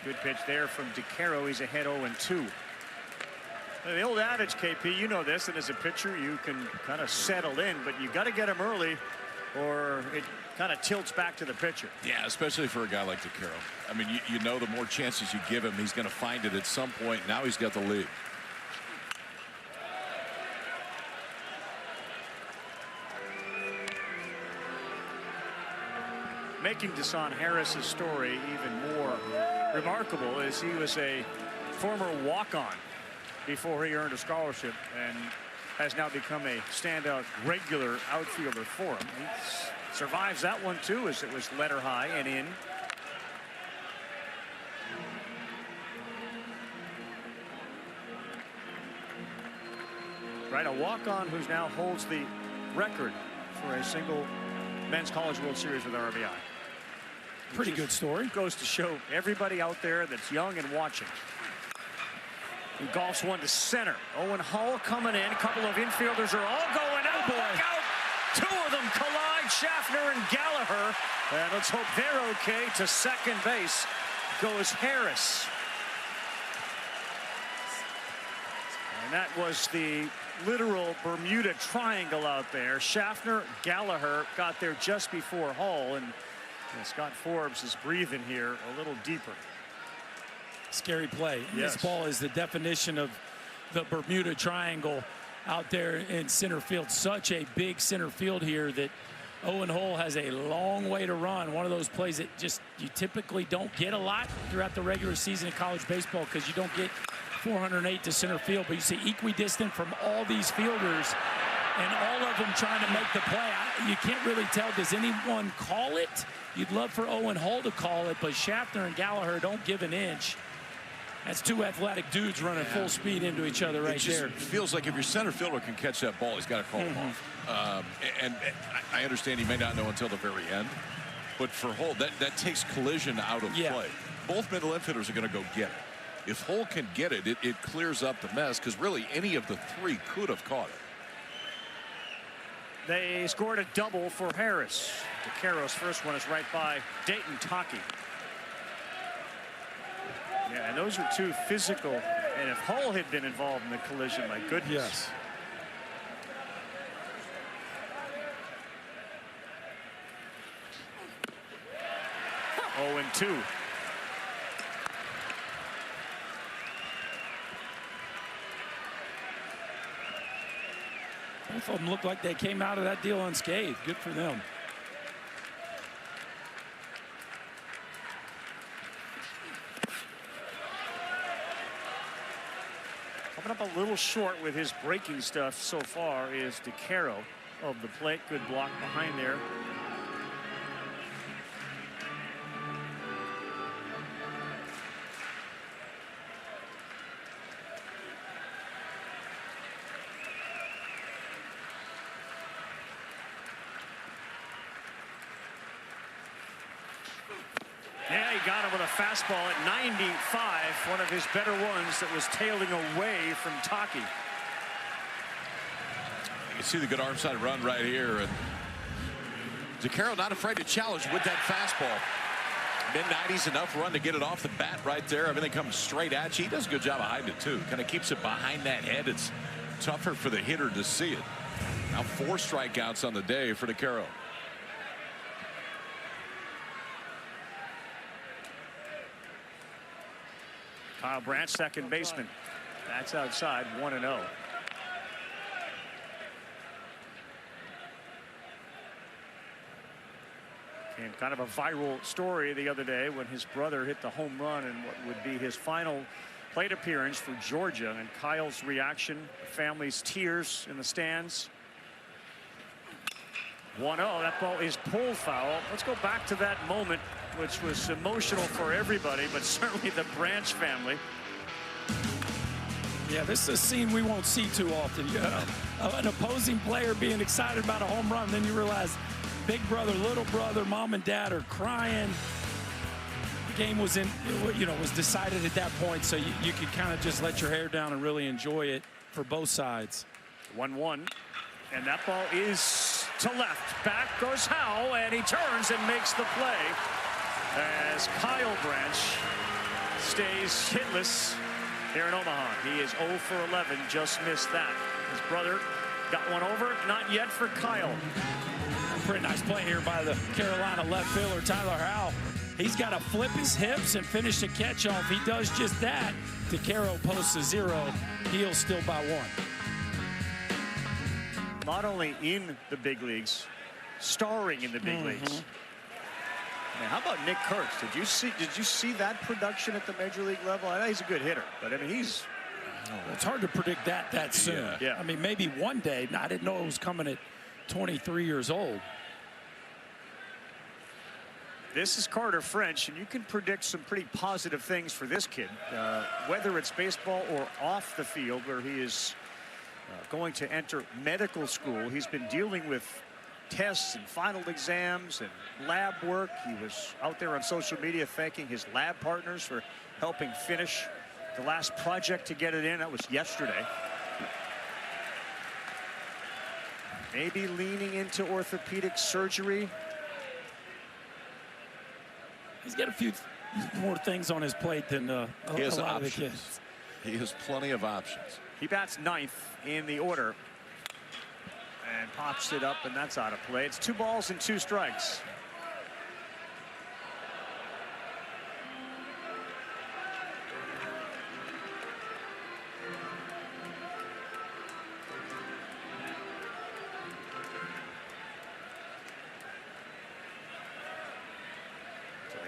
Good pitch there from DeCaro. He's ahead 0-2. The old adage, KP, you know this, and as a pitcher you can kind of settle in, but you got to get him early or it kind of tilts back to the pitcher. Yeah, especially for a guy like DeCaro. I mean, you know the more chances you give him, he's going to find it at some point. Now he's got the lead. Making Desan Harris's story even more remarkable is he was a former walk-on before he earned a scholarship and has now become a standout regular outfielder for him. He survives that one too, as it was letter high and in. Right, a walk-on who's now holds the record for a single Men's College World Series with RBI. Pretty good story. Goes to show everybody out there that's young and watching. He golfs one to center. Owen Hall coming in. A couple of infielders are all going out. Oh boy. Look out. 2 of them collide, Schaffner and Gallagher. And let's hope they're okay. To second base goes Harris. And that was the literal Bermuda Triangle out there. Schaffner, Gallagher got there just before Hall, and Scott Forbes is breathing here a little deeper. Scary play. Yes. This ball is the definition of the Bermuda Triangle out there in center field. Such a big center field here that Owen Hall has a long way to run. One of those plays that just you typically don't get a lot throughout the regular season in college baseball because you don't get 408 to center field, but you see equidistant from all these fielders and all of them trying to make the play. You can't really tell. Does anyone call it? You'd love for Owen Hall to call it, but Schaffner and Gallagher don't give an inch. That's 2 athletic dudes running full speed into each other right there. It feels like if your center fielder can catch that ball, he's got to call him off. And I understand he may not know until the very end, but for Hall, that takes collision out of play. Both middle infielders are going to go get it. If Hall can get it, it clears up the mess because really any of the 3 could have caught it. They scored a double for Harris. DeCaro's first one is right by Dayton Taki. Yeah, and those are 2 physical. And if Hall had been involved in the collision, my goodness. Yes. Oh, and 2. Both of them look like they came out of that deal unscathed. Good for them. Coming up a little short with his breaking stuff so far is DeCaro. of the plate. Good block behind there. Yeah, he got him with a fastball at 95, one of his better ones that was tailing away from Taki. You can see the good arm side run right here. And Zucchero not afraid to challenge with that fastball. Mid-90s, enough run to get it off the bat right there. Everything comes straight at you. He does a good job of hiding it, too. Kind of keeps it behind that head. It's tougher for the hitter to see it. Now 4 strikeouts on the day for Zucchero. Kyle Brandt, second baseman. That's outside, 1-0. And kind of a viral story the other day when his brother hit the home run in what would be his final plate appearance for Georgia. And Kyle's reaction, the family's tears in the stands. 1-0. That ball is pulled foul. Let's go back to that moment, which was emotional for everybody, but certainly the Branch family. Yeah, this is a scene we won't see too often. An opposing player being excited about a home run, then you realize big brother, little brother, mom and dad are crying. The game was was decided at that point, so you could kind of just let your hair down and really enjoy it for both sides. 1-1, and that ball is to left. Back goes Howell, and he turns and makes the play as Kyle Branch stays hitless here in Omaha. He is 0 for 11, just missed that. His brother got one over, not yet for Kyle. Pretty nice play here by the Carolina left fielder, Tyler Howell. He's got to flip his hips and finish the catch off. He does just that. DeCaro posts a 0. He'll still by 1. Not only in the big leagues, starring in the big leagues. Man, how about Nick Kurtz? Did you see that production at the major league level? I know he's a good hitter, but I mean he's. It's hard to predict that soon. Yeah. I mean, maybe one day. I didn't know it was coming at 23 years old. This is Carter French, and you can predict some pretty positive things for this kid, whether it's baseball or off the field, where he is going to enter medical school. He's been dealing with tests and final exams and lab work. He was out there on social media thanking his lab partners for helping finish the last project to get it in. That was yesterday. Maybe leaning into orthopedic surgery. He's got a few more things on his plate than a lot of the kids. He has plenty of options. He bats 9th in the order and pops it up, and that's out of play. It's 2 balls and 2 strikes.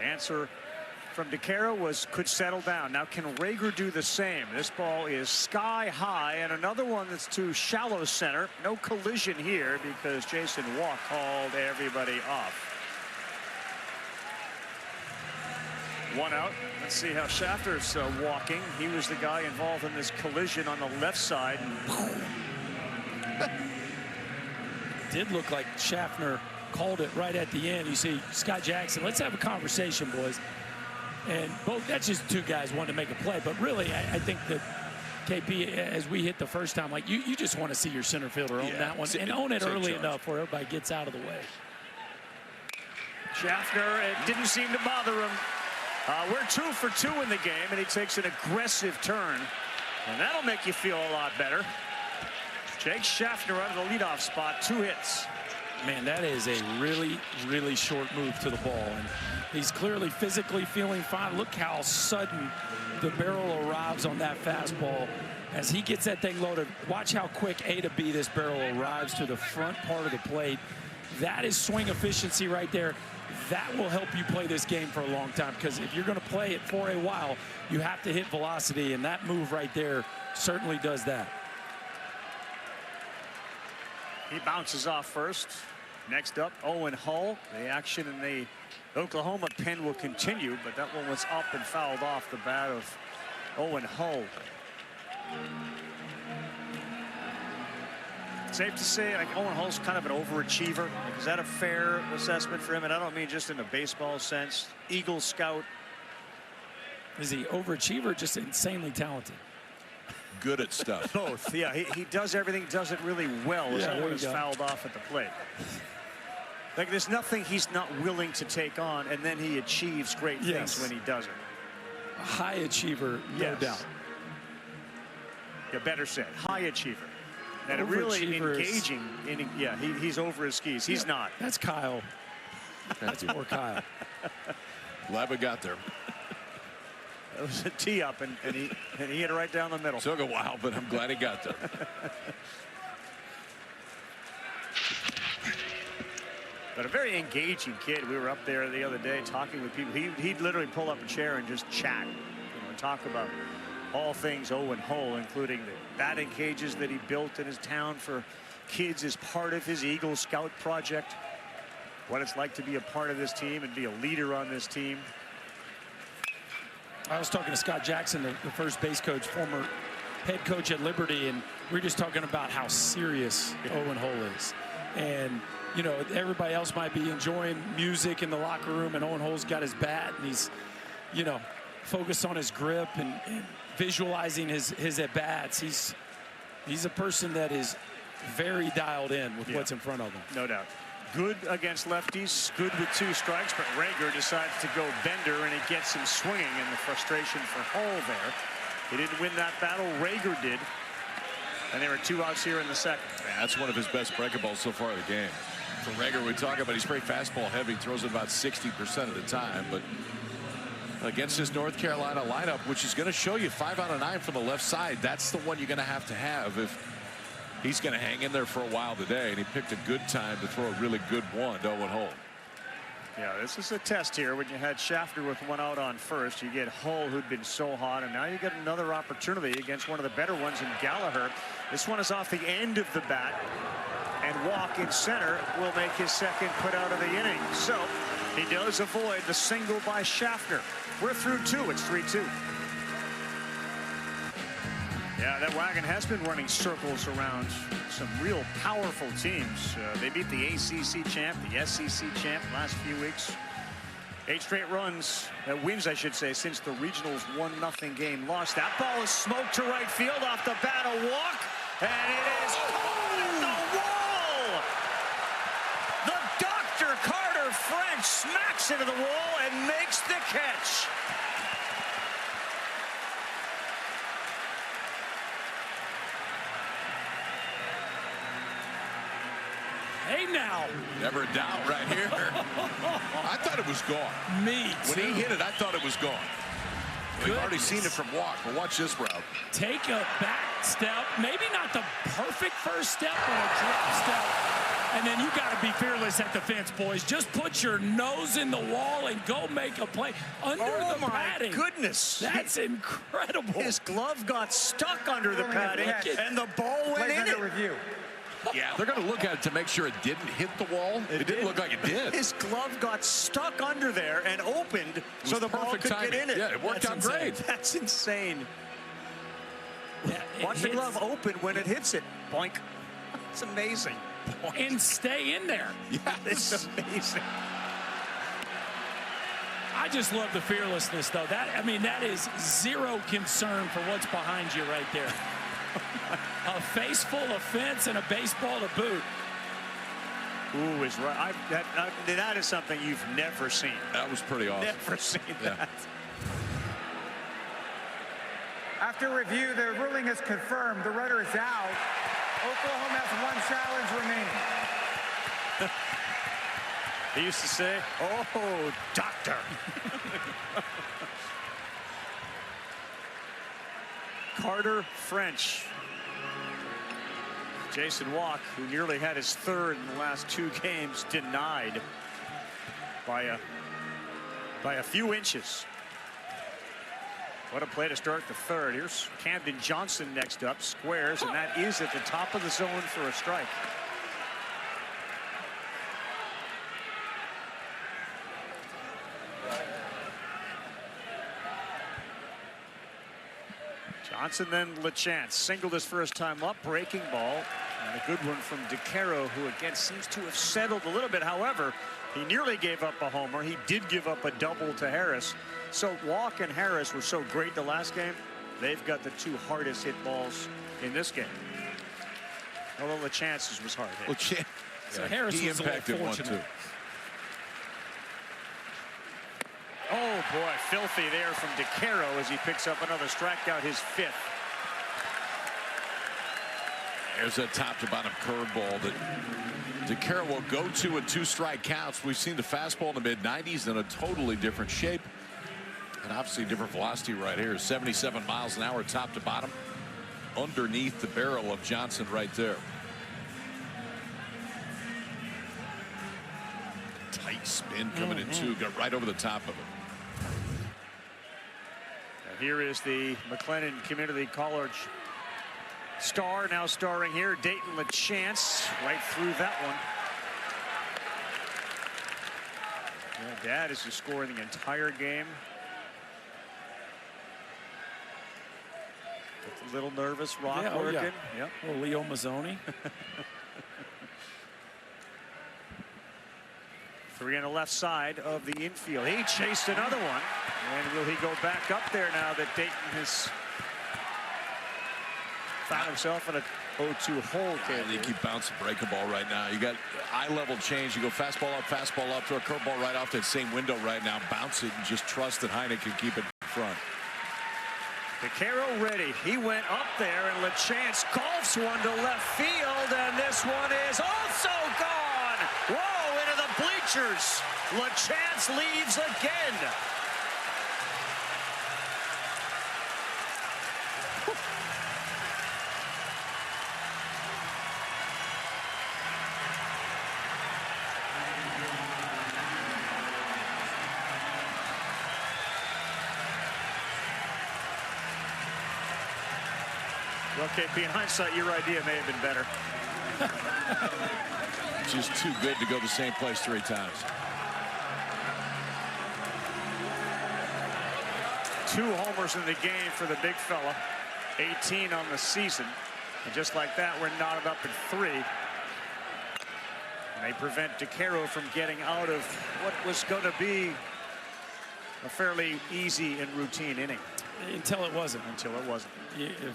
Answer from DeCaro was could settle down. Now can Rager do the same? This ball is sky high, and another one that's to shallow center. No collision here because Jason Walk called everybody off. 1 out. Let's see how Schafter's walking. He was the guy involved in this collision on the left side. Did look like Schaffner called it right at the end. You see Scott Jackson. Let's have a conversation, boys. And both, that's just 2 guys wanting to make a play. But really, I think that KP, as we hit the first time, like you just want to see your center fielder own that one and own it early enough where everybody gets out of the way. Schaffner, it didn't seem to bother him. We're 2 for 2 in the game, and he takes an aggressive turn. And that'll make you feel a lot better. Jake Schaffner out of the leadoff spot, 2 hits. Man, that is a really, really short move to the ball. And he's clearly physically feeling fine. Look how sudden the barrel arrives on that fastball. As he gets that thing loaded, watch how quick A to B this barrel arrives to the front part of the plate. That is swing efficiency right there. That will help you play this game for a long time, because if you're going to play it for a while, you have to hit velocity, and that move right there certainly does that. He bounces off first. Next up, Owen Hull. The action in the Oklahoma pen will continue, but that one was up and fouled off the bat of Owen Hull. Safe to say, like, Owen Hull's kind of an overachiever. Like, is that a fair assessment for him? And I don't mean just in a baseball sense. Eagle Scout. Is he overachiever, just insanely talented? Good at stuff. Both, yeah. He does everything, does it really well. Yeah, As one is fouled off at the plate. Like, there's nothing he's not willing to take on, and then he achieves great things when he does it. A high achiever, no doubt. Yeah, better said, high achiever. And a really engaging, he's over his skis. He's not. That's Kyle. That's more Kyle. Glad we got there. It was a tee up, and he hit it right down the middle. Took a while, but I'm glad he got there. But a very engaging kid. We were up there the other day talking with people. He'd literally pull up a chair and just chat, and talk about all things Owen Hull, including the batting cages that he built in his town for kids as part of his Eagle Scout project. What it's like to be a part of this team and be a leader on this team. I was talking to Scott Jackson, the first base coach, former head coach at Liberty, and we were just talking about how serious Owen Hull is. And, you know, everybody else might be enjoying music in the locker room, and Owen Hull's got his bat, and he's, you know, focused on his grip and visualizing his at-bats. He's a person that is very dialed in with what's in front of him. No doubt. Good against lefties, good with 2 strikes, but Rager decides to go bender, and it gets him swinging, and the frustration for Hull there. He didn't win that battle, Rager did. And there were 2 outs here in the second. Man, that's one of his best breaking balls so far in the game. For Rager, we talk about he's very fastball heavy, throws it about 60% of the time, but against this North Carolina lineup, which is going to show you 5 out of 9 from the left side, that's the one you're going to have if he's going to hang in there for a while today. And he picked a good time to throw a really good one to Owen Hull. Yeah, this is a test here. When you had Schaffner with 1 out on first, you get Hull, who'd been so hot, and now you get another opportunity against one of the better ones in Gallagher. This one is off the end of the bat, and Walk in center will make his second put out of the inning. So he does avoid the single by Schaffner. We're through 2. It's 3-2. Yeah, that wagon has been running circles around some real powerful teams. They beat the ACC champ, the SEC champ last few weeks. 8 straight wins, I should say, since the regionals 1-0 game lost. That ball is smoked to right field off the bat of Walk, and it is at the wall. The Dr. Carter French smacks into the wall and makes the catch. Hey now. Never a doubt right here. I thought it was gone. Me too. When he hit it, I thought it was gone. We've already seen it from Walk, but watch this route. Take a back step, maybe not the perfect first step, but a drop step. And then you got to be fearless at the fence, boys. Just put your nose in the wall and go make a play under the padding. Oh, my goodness. That's incredible. His glove got stuck under the padding, and the ball went in it. Review. Yeah, they're going to look at it to make sure it didn't hit the wall. It didn't look like it did. His glove got stuck under there and opened so the ball could get in it. Yeah, it worked out great. That's insane. Yeah, watch the glove open when it hits it. Boink. It's amazing. Boink. And stay in there. Yeah, it's amazing. I just love the fearlessness, though. That is zero concern for what's behind you right there. A face full of fence and a baseball to boot. Ooh, is right. That is something you've never seen. That was pretty awesome. Never seen that. After review, the ruling is confirmed. The runner is out. Oklahoma has 1 challenge remaining. He used to say, "Oh, doctor." Carter French. Jason Walk, who nearly had his 3rd in the last 2 games, denied by a few inches. What a play to start the 3rd. Here's Camden Johnson next up, squares, and that is at the top of the zone for a strike. Johnson, then LaChance. Singled his first time up, breaking ball. And a good one from DeCaro, who again seems to have settled a little bit. However, he nearly gave up a homer. He did give up a double to Harris. So Walk and Harris were so great the last game. They've got the 2 hardest hit balls in this game. Although LaChance's was hard hit. So Harris he was impacted one too. Oh boy, filthy there from DeCaro as he picks up another strikeout, his 5th. There's a top to bottom curveball that DeCaro will go to in 2 strike counts. We've seen the fastball in the mid-90s in a totally different shape. And obviously different velocity right here. 77 miles an hour top to bottom. Underneath the barrel of Johnson right there. Tight spin coming in 2. Got right over the top of it. Here is the McLennan Community College star, now starring here, Dayton LaChance, right through that one. Yeah, Dad is just scoring the entire game. A little nervous, rock working. Yep. Well, Leo Mazzoni. 3 on the left side of the infield. He chased another one. And will he go back up there now that Dayton has found himself in a 0-2 hole? They keep bouncing breaking ball right now. You got eye level change. You go fastball up to a curveball right off that same window right now. Bounce it and just trust that Heine can keep it in front. DeCaro ready. He went up there, and LaChance golfs one to left field, and this one is also gone. Whoa, into the bleachers. LaChance leaves again. Well, KP, in hindsight, your idea may have been better. Just too good to go the same place 3 times. 2 homers in the game for the big fella. 18 on the season. And just like that, we're knotted up at 3. And they prevent DeCaro from getting out of what was going to be a fairly easy and routine inning. Until it wasn't.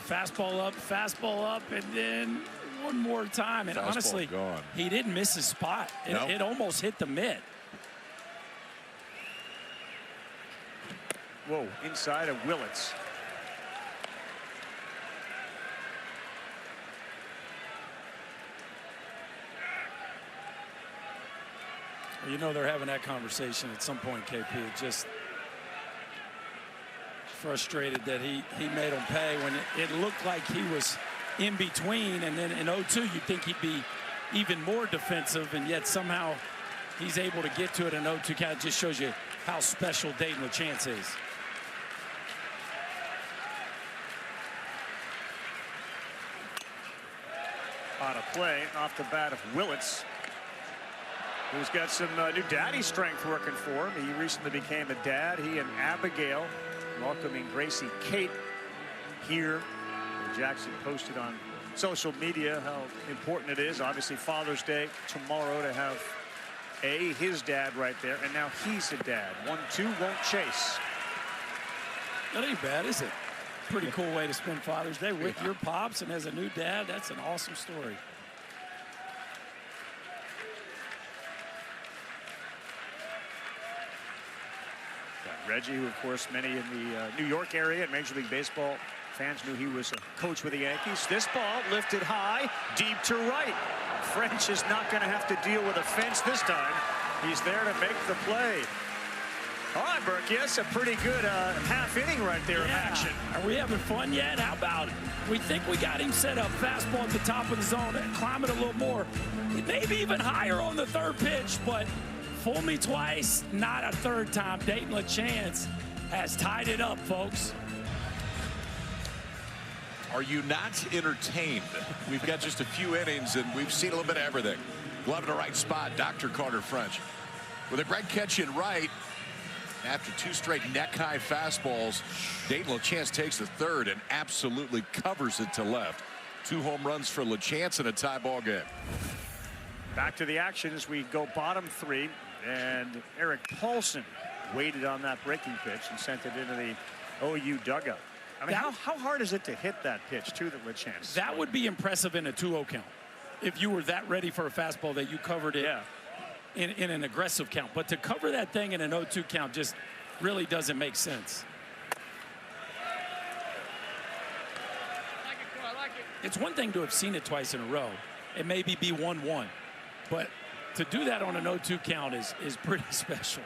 Fastball up, and then one more time. And fastball honestly, gone. He didn't miss his spot. It almost hit the mitt. Whoa, inside of Willits. You know they're having that conversation at some point, KP. It just frustrated that he made him pay when it looked like he was in between, and then in 0-2 you'd think he'd be even more defensive, and yet somehow he's able to get to it in 0-2. Kind of just shows you how special Dayton LaChance is. On a play off the bat of Willits, who's got some new daddy strength working for him. He recently became a dad. He and Abigail welcoming Gracie Kate here. Jackson posted on social media how important it is. Obviously Father's Day tomorrow to have his dad right there, and now he's a dad. 1-2 won't chase. That ain't bad, is it? Pretty cool way to spend Father's Day with your pops and as a new dad. That's an awesome story. Reggie, who of course many in the New York area and Major League Baseball fans knew he was a coach with the Yankees. This ball lifted high, deep to right. French is not going to have to deal with a fence this time. He's there to make the play. All right, Burke, yes, a pretty good half inning right there of action. Are we having fun yet? How about it? We think we got him set up. Fastball at the top of the zone and climb it a little more. Maybe even higher on the 3rd pitch, but fool me twice, not a 3rd time. Dayton LaChance has tied it up, folks. Are you not entertained? We've got just a few innings, and we've seen a little bit of everything. Glove in the right spot, Dr. Carter French. With a great catch in right, After 2 straight neck-high fastballs, Dayton LaChance takes the third and absolutely covers it to left. 2 home runs for LaChance in a tie ball game. Back to the action as we go bottom 3, and Eric Paulson waited on that breaking pitch and sent it into the OU dugout. I mean, how hard is it to hit that pitch to the LaChance? That would be impressive in a 2-0 count. If you were that ready for a fastball that you covered it in an aggressive count. But to cover that thing in an 0-2 count just really doesn't make sense. It's one thing to have seen it twice in a row and maybe be 1-1. But to do that on an 0-2 count is pretty special.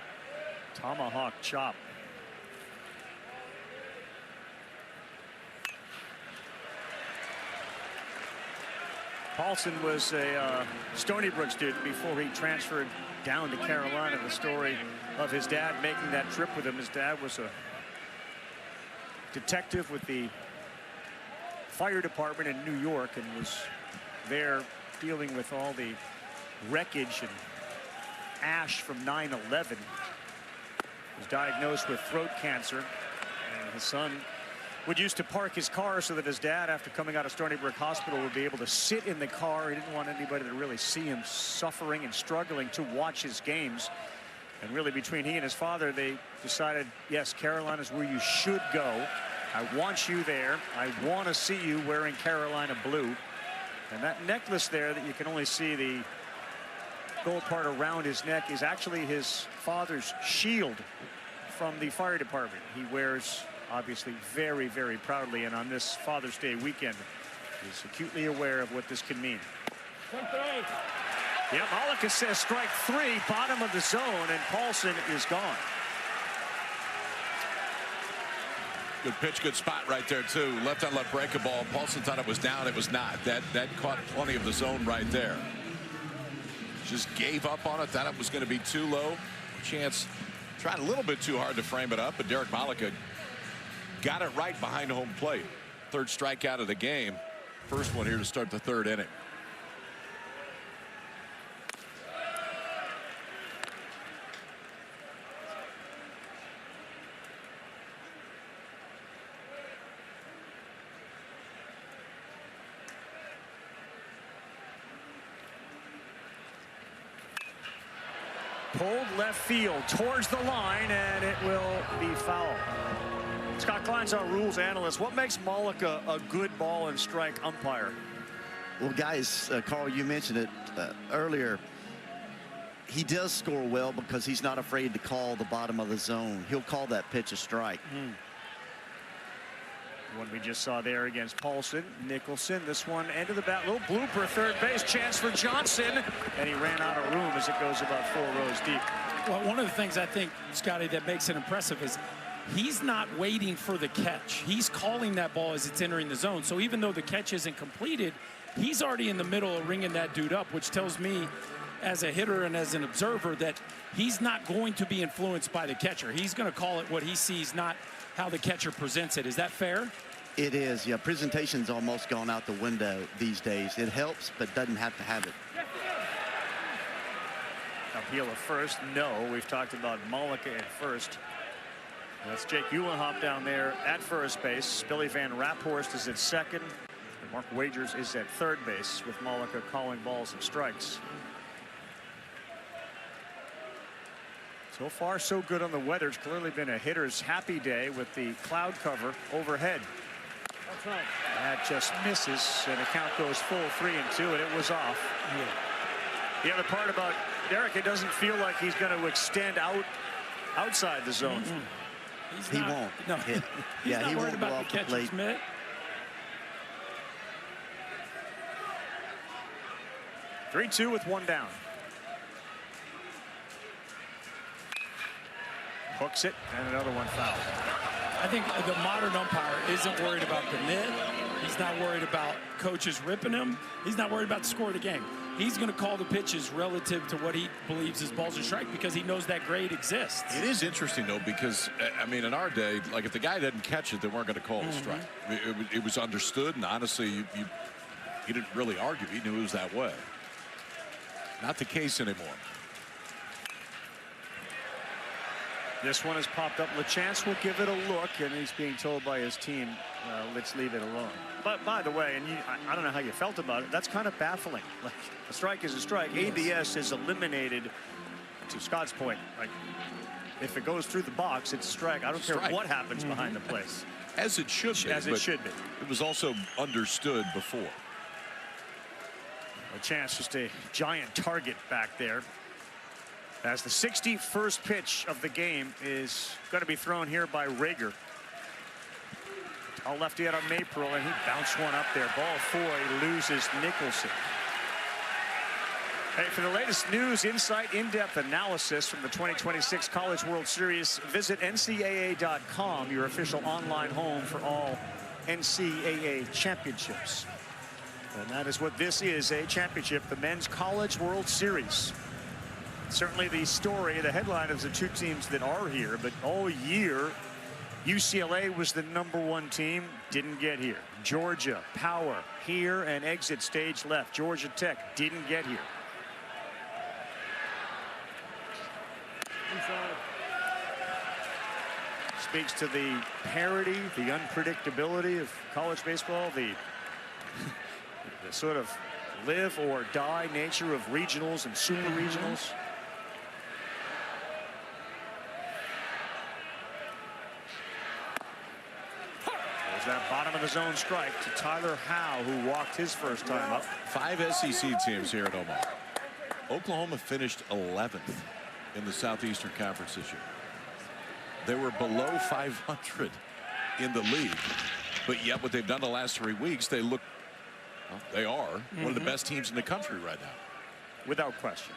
Tomahawk chop. Paulson was a Stony Brook student before he transferred down to Carolina. The story of his dad making that trip with him. His dad was a detective with the fire department in New York and was there dealing with all the wreckage and ash from 9/11. Was diagnosed with throat cancer, and his son would used to park his car so that his dad, after coming out of Stony Brook Hospital, would be able to sit in the car. He didn't want anybody to really see him suffering and struggling to watch his games. And really, between he and his father, they decided, yes, Carolina's where you should go. I want you there. I want to see you wearing Carolina blue. And that necklace there that you can only see the gold part around his neck is actually his father's shield from the fire department. He wears, obviously, very, very proudly, and on this Father's Day weekend, he's acutely aware of what this can mean. Yeah, Malika says strike 3, bottom of the zone, and Paulson is gone. Good pitch, good spot right there, too. Left on left break a ball. Paulson thought it was down. It was not. That caught plenty of the zone right there. Just gave up on it. Thought it was going to be too low. Chance tried a little bit too hard to frame it up, but Derek Malika got it right behind home plate. 3rd strikeout of the game. First one here to start the 3rd inning. Pulled left field towards the line, and it will be foul. Scott Klein's our rules analyst. What makes Malika a good ball and strike umpire? Well, guys, Carl, you mentioned it earlier. He does score well because he's not afraid to call the bottom of the zone. He'll call that pitch a strike. One we just saw there against Paulson. Nicholson, this one end of the bat, little blooper, third base, chance for Johnson, and he ran out of room as it goes about 4 rows deep. Well, one of the things I think, Scotty, that makes it impressive is he's not waiting for the catch. He's calling that ball as it's entering the zone. So even though the catch isn't completed, he's already in the middle of ringing that dude up, which tells me as a hitter and as an observer that he's not going to be influenced by the catcher. He's going to call it what he sees, not how the catcher presents it. Is that fair? It is. Yeah, presentation's almost gone out the window these days. It helps, but doesn't have to have it. Appeal at first, no. We've talked about Malika at first. That's Jake Uhlenhop down there at first base. Billy Van Raphorst is at second. And Mark Wagers is at third base with Malika calling balls and strikes. So far, so good on the weather. It's clearly been a hitter's happy day with the cloud cover overhead. That just misses, and the count goes full 3-2, and it was off. The other part about Derek, it doesn't feel like he's going to extend outside the zone. He won't. No, yeah, he won't go about off the the plate. catcher's mitt. Three-two with one down. Hooks it, and another one foul. I think the modern umpire isn't worried about the mitt. He's not worried about coaches ripping him. He's not worried about the score of the game. He's going to call the pitches relative to what he believes his balls are strike because he knows that grade exists. It is interesting, though, because, I mean, in our day, like if the guy didn't catch it, they weren't going to call it a strike. It was understood, and honestly, you didn't really argue. He knew it was that way. Not the case anymore. This one has popped up. LeChance will give it a look, and he's being told by his team, let's leave it alone. But by the way, and I don't know how you felt about it, that's kind of baffling. Like, a strike is a strike. Yes. ABS is eliminated, to Scott's point. Like, if it goes through the box, it's a strike. I don't care what happens behind the place. As it should be. As it should be. It was also understood before. LeChance, just a giant target back there. As the 61st pitch of the game is going to be thrown here by Rager. All lefty out of Maypro, and he bounced one up there. Ball 4, he loses Nicholson. Hey, for the latest news, insight, in-depth analysis from the 2026 College World Series, visit NCAA.com, your official online home for all NCAA championships. And that is what this is, a championship, the Men's College World Series. Certainly the story, the headline of the two teams that are here, but all year, UCLA was the #1 team, didn't get here. Georgia, power, here and exit stage left. Georgia Tech didn't get here. Speaks to the parity, the unpredictability of college baseball, the sort of live or die nature of regionals and super regionals. There's that bottom of the zone strike to Tyler Howe, who walked his first time up. 5 SEC teams here at Omaha. Oklahoma finished 11th in the Southeastern Conference this year. They were below 500 in the league, but yet what they've done the last 3 weeks, they look, well, they are one of the best teams in the country right now. Without question.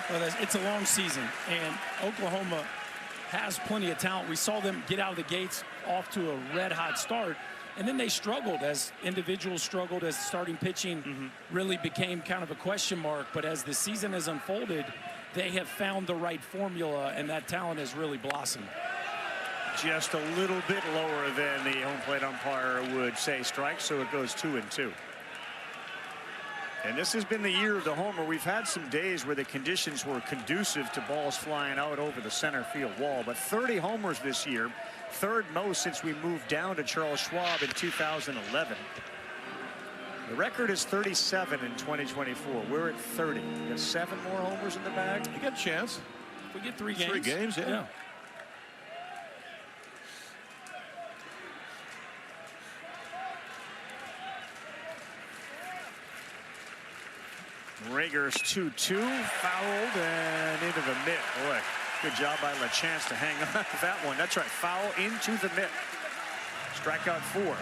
Well, it's a long season, and Oklahoma has plenty of talent. We saw them get out of the gates off to a red-hot start, and then they struggled as individuals struggled, as starting pitching really became kind of a question mark. But as the season has unfolded, they have found the right formula, and that talent has really blossomed. Just a little bit lower than the home plate umpire would say strike, so it goes 2-2. And this has been the year of the homer. We've had some days where the conditions were conducive to balls flying out over the center field wall, but 30 homers this year, third most since we moved down to Charles Schwab in 2011. The record is 37 in 2024. We're at 30. We got 7 more homers in the bag. You got a chance. If we get 3 games. 3 games, yeah. Rager's 2-2, fouled and into the mitt. Boy, good job by LeChance to hang on to that one. That's right, foul into the mitt. Strikeout 4.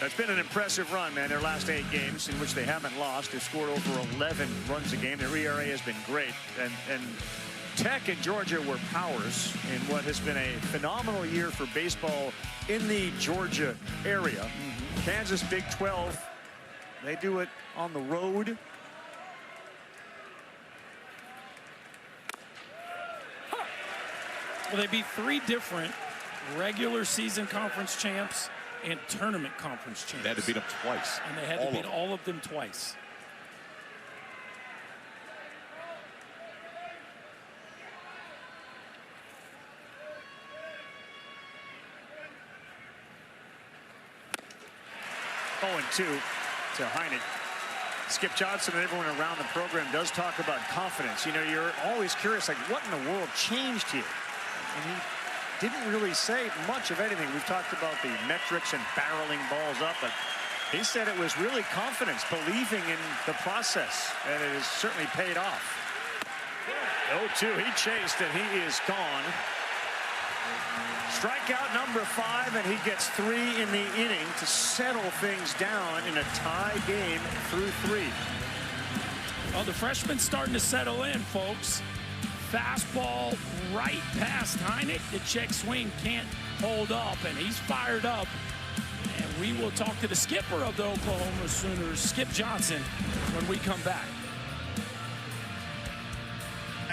That's been an impressive run, man. Their last 8 games in which they haven't lost. They've scored over 11 runs a game. Their ERA has been great. And Tech and Georgia were powers in what has been a phenomenal year for baseball in the Georgia area. Kansas, Big 12. They do it on the road. Well, they beat 3 different regular season conference champs and tournament conference champs. They had to beat them twice. And they had to beat all of them twice. And 2 to Heine. Skip Johnson and everyone around the program does talk about confidence. You know, you're always curious, like, what in the world changed here? And he didn't really say much of anything. We've talked about the metrics and barreling balls up, but he said it was really confidence, believing in the process, and it has certainly paid off. 0-2, he chased, and he is gone. Strikeout number 5, and he gets 3 in the inning to settle things down in a tie game through 3. Well, the freshman's starting to settle in, folks. Fastball right past Heine. The check swing can't hold up, and he's fired up. And we will talk to the skipper of the Oklahoma Sooners, Skip Johnson, when we come back.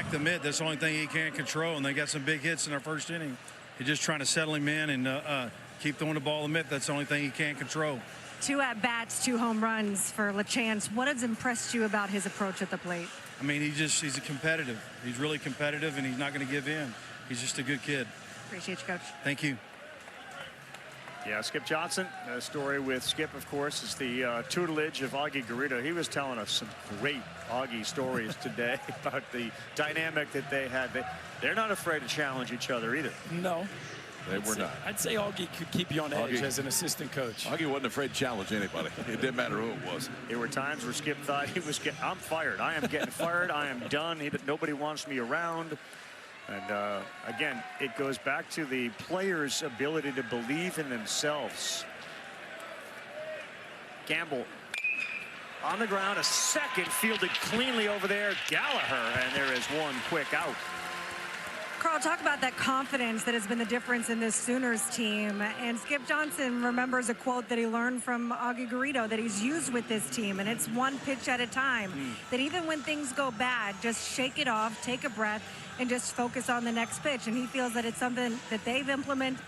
attack the mid. That's the only thing he can't control, and they got some big hits in our first inning. He's just trying to settle him in and keep throwing the ball in the mid. That's the only thing he can't control. 2 at-bats, 2 home runs for LaChance. What has impressed you about his approach at the plate? I mean, he's a competitive. He's really competitive, and he's not going to give in. He's just a good kid. Appreciate you, Coach. Thank you. Yeah, Skip Johnson. The story with Skip, of course, is the tutelage of Augie Garrido. He was telling us some great Augie stories today about the dynamic that they had. They're not afraid to challenge each other either. No. They were not. I'd say Augie could keep you on edge as an assistant coach. Augie wasn't afraid to challenge anybody. It didn't matter who it was. There were times where Skip thought he was I'm fired. I am getting fired. I am done. Nobody wants me around. And again, it goes back to the players' ability to believe in themselves. Gamble on the ground, a second, fielded cleanly over there. Gallagher, and there is one quick out. Carl, talk about that confidence that has been the difference in this Sooners team. And Skip Johnson remembers a quote that he learned from Augie Garrido that he's used with this team, and it's one pitch at a time. That even when things go bad, just shake it off, take a breath, and just focus on the next pitch. And he feels that it's something that they've implemented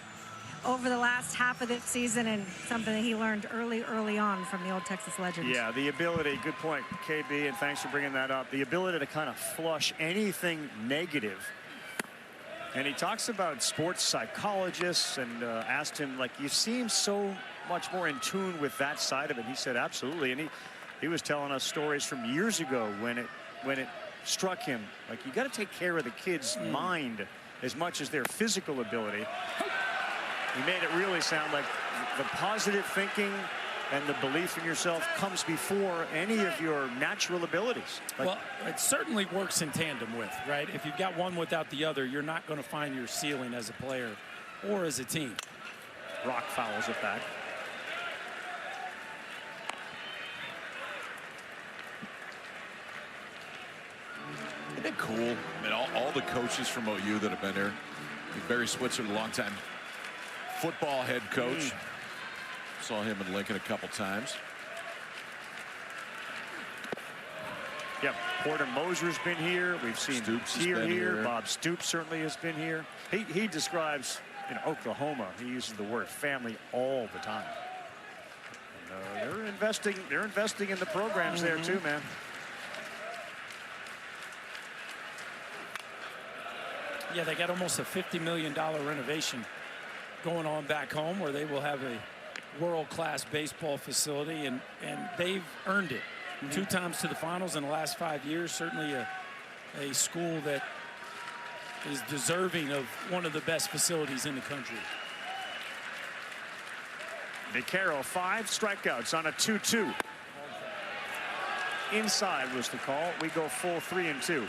over the last half of this season, and something that he learned early on from the old Texas legend. Yeah, the ability, good point, KB, and thanks for bringing that up. The ability to kind of flush anything negative. And he talks about sports psychologists and asked him, like, you seem so much more in tune with that side of it. He said, absolutely. And he was telling us stories from years ago when it struck him. Like, you got to take care of the kid's mind as much as their physical ability. He made it really sound like the positive thinking and the belief in yourself comes before any of your natural abilities. Well, it certainly works in tandem with, right? If you've got one without the other, you're not going to find your ceiling as a player or as a team. Rock fouls it back. Isn't it cool? I mean, all the coaches from OU that have been here. Barry Switzer, the longtime football head coach. Saw him in Lincoln a couple times. Yep, Porter Moser's been here. We've seen Stoops here. Bob Stoops certainly has been here. He describes in Oklahoma. He uses the word family all the time. And, they're investing in the programs there too, man. Yeah, they got almost a $50 million renovation going on back home, where they will have a world-class baseball facility, and they've earned it. 2 times to the finals in the last 5 years. Certainly a school that is deserving of one of the best facilities in the country. DeCaro, 5 strikeouts on a 2-2. Inside was the call. We go full 3-2.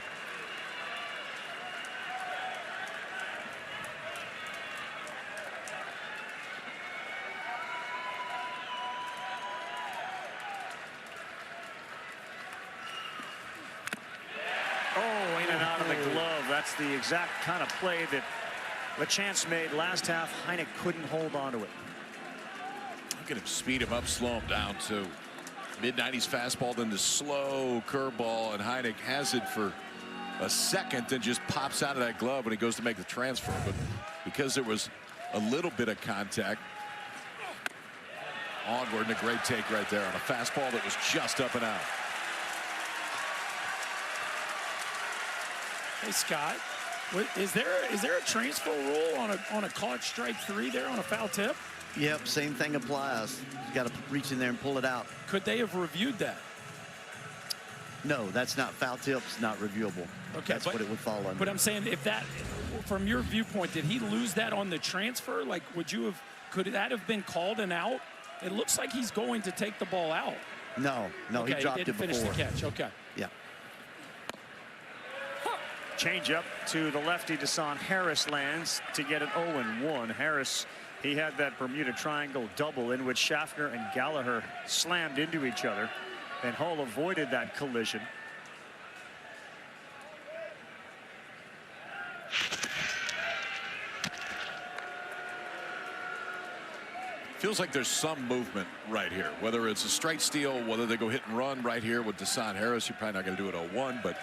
That's the exact kind of play that LaChance made last half. Heineck couldn't hold on to it. Look at him speed him up, slow him down too. Mid-90s fastball, then the slow curveball, and Heineck has it for a second, then just pops out of that glove when he goes to make the transfer. But because there was a little bit of contact, onward, and a great take right there on a fastball that was just up and out. Hey, Scott, is there a transfer rule on a caught strike 3 there on a foul tip? Yep, same thing applies. You got to reach in there and pull it out. Could they have reviewed that? No, that's not foul tips, not reviewable. Okay, that's what it would fall under. But I'm saying, if that, from your viewpoint, did he lose that on the transfer? Like, could that have been called an out? It looks like he's going to take the ball out. No, okay, he dropped it before. Finish the catch. Okay. Yeah. Change up to the lefty. Desan Harris lands to get an 0-1. Harris, he had that Bermuda Triangle double in which Schaffner and Gallagher slammed into each other, and Hull avoided that collision. Feels like there's some movement right here, whether it's a straight steal, whether they go hit and run right here with Desan Harris. You're probably not going to do it 0-1, but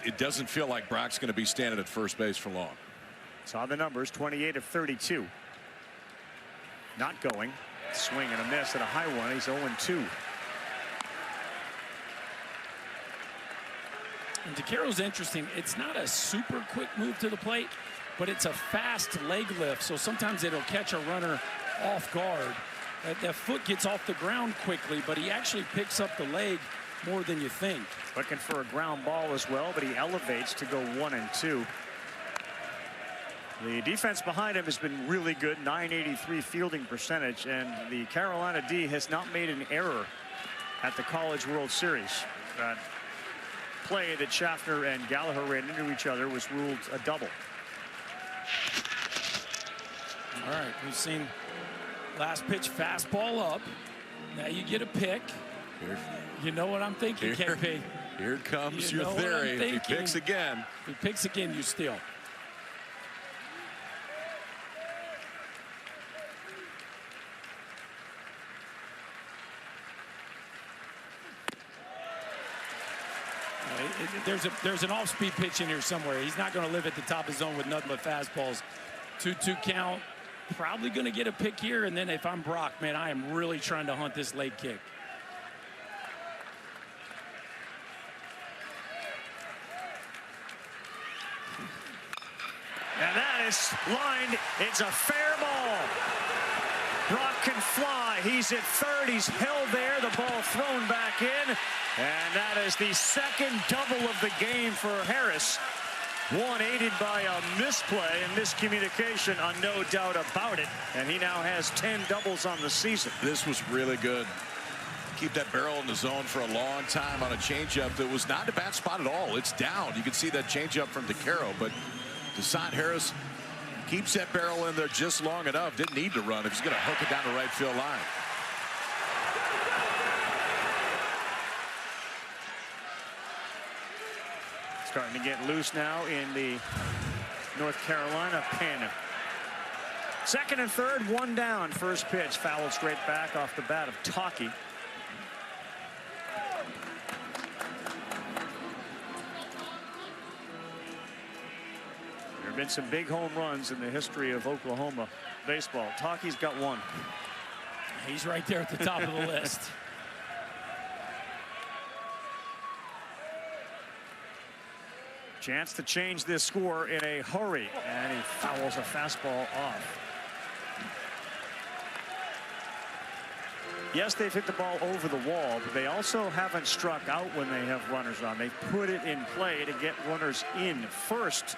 it doesn't feel like Brock's going to be standing at first base for long. Saw the numbers, 28 of 32. Not going. Swing and a miss at a high one. He's 0-2. And DeCarro's interesting. It's not a super quick move to the plate, but it's a fast leg lift. So sometimes it'll catch a runner off guard. That foot gets off the ground quickly, but he actually picks up the leg more than you think. Looking for a ground ball as well, but he elevates to go 1-2. The defense behind him has been really good, 983 fielding percentage, and the Carolina D has not made an error at the College World Series. That play that Schaffner and Gallagher ran into each other was ruled a double. All right, we've seen last pitch fastball up. Now you get a pick. You know what I'm thinking, KP. Here comes You your know what I'm theory. If he thinking. picks again. If he picks again, you steal. There's an off-speed pitch in here somewhere. He's not going to live at the top of the zone with nothing but fastballs. 2-2 count. Probably going to get a pick here, and then if I'm Brock, man, I am really trying to hunt this leg kick. And that is lined. It's a fair ball. Brock can fly. He's at third. He's held there. The ball thrown back in. And that is the second double of the game for Harris. One aided by a misplay and miscommunication, no doubt about it. And he now has 10 doubles on the season. This was really good. Keep that barrel in the zone for a long time on a changeup that was not in a bad spot at all. It's down. You can see that changeup from DeCarro, but Deshaun Harris keeps that barrel in there just long enough. Didn't need to run if he's going to hook it down the right field line. Starting to get loose now in the North Carolina pen. Second and third, one down. First pitch fouled straight back off the bat of Talkie. There have been some big home runs in the history of Oklahoma baseball. Talkie's got one. He's right there at the top of the list. Chance to change this score in a hurry, and he fouls a fastball off. Yes, they've hit the ball over the wall, but they also haven't struck out when they have runners on. They put it in play to get runners in. First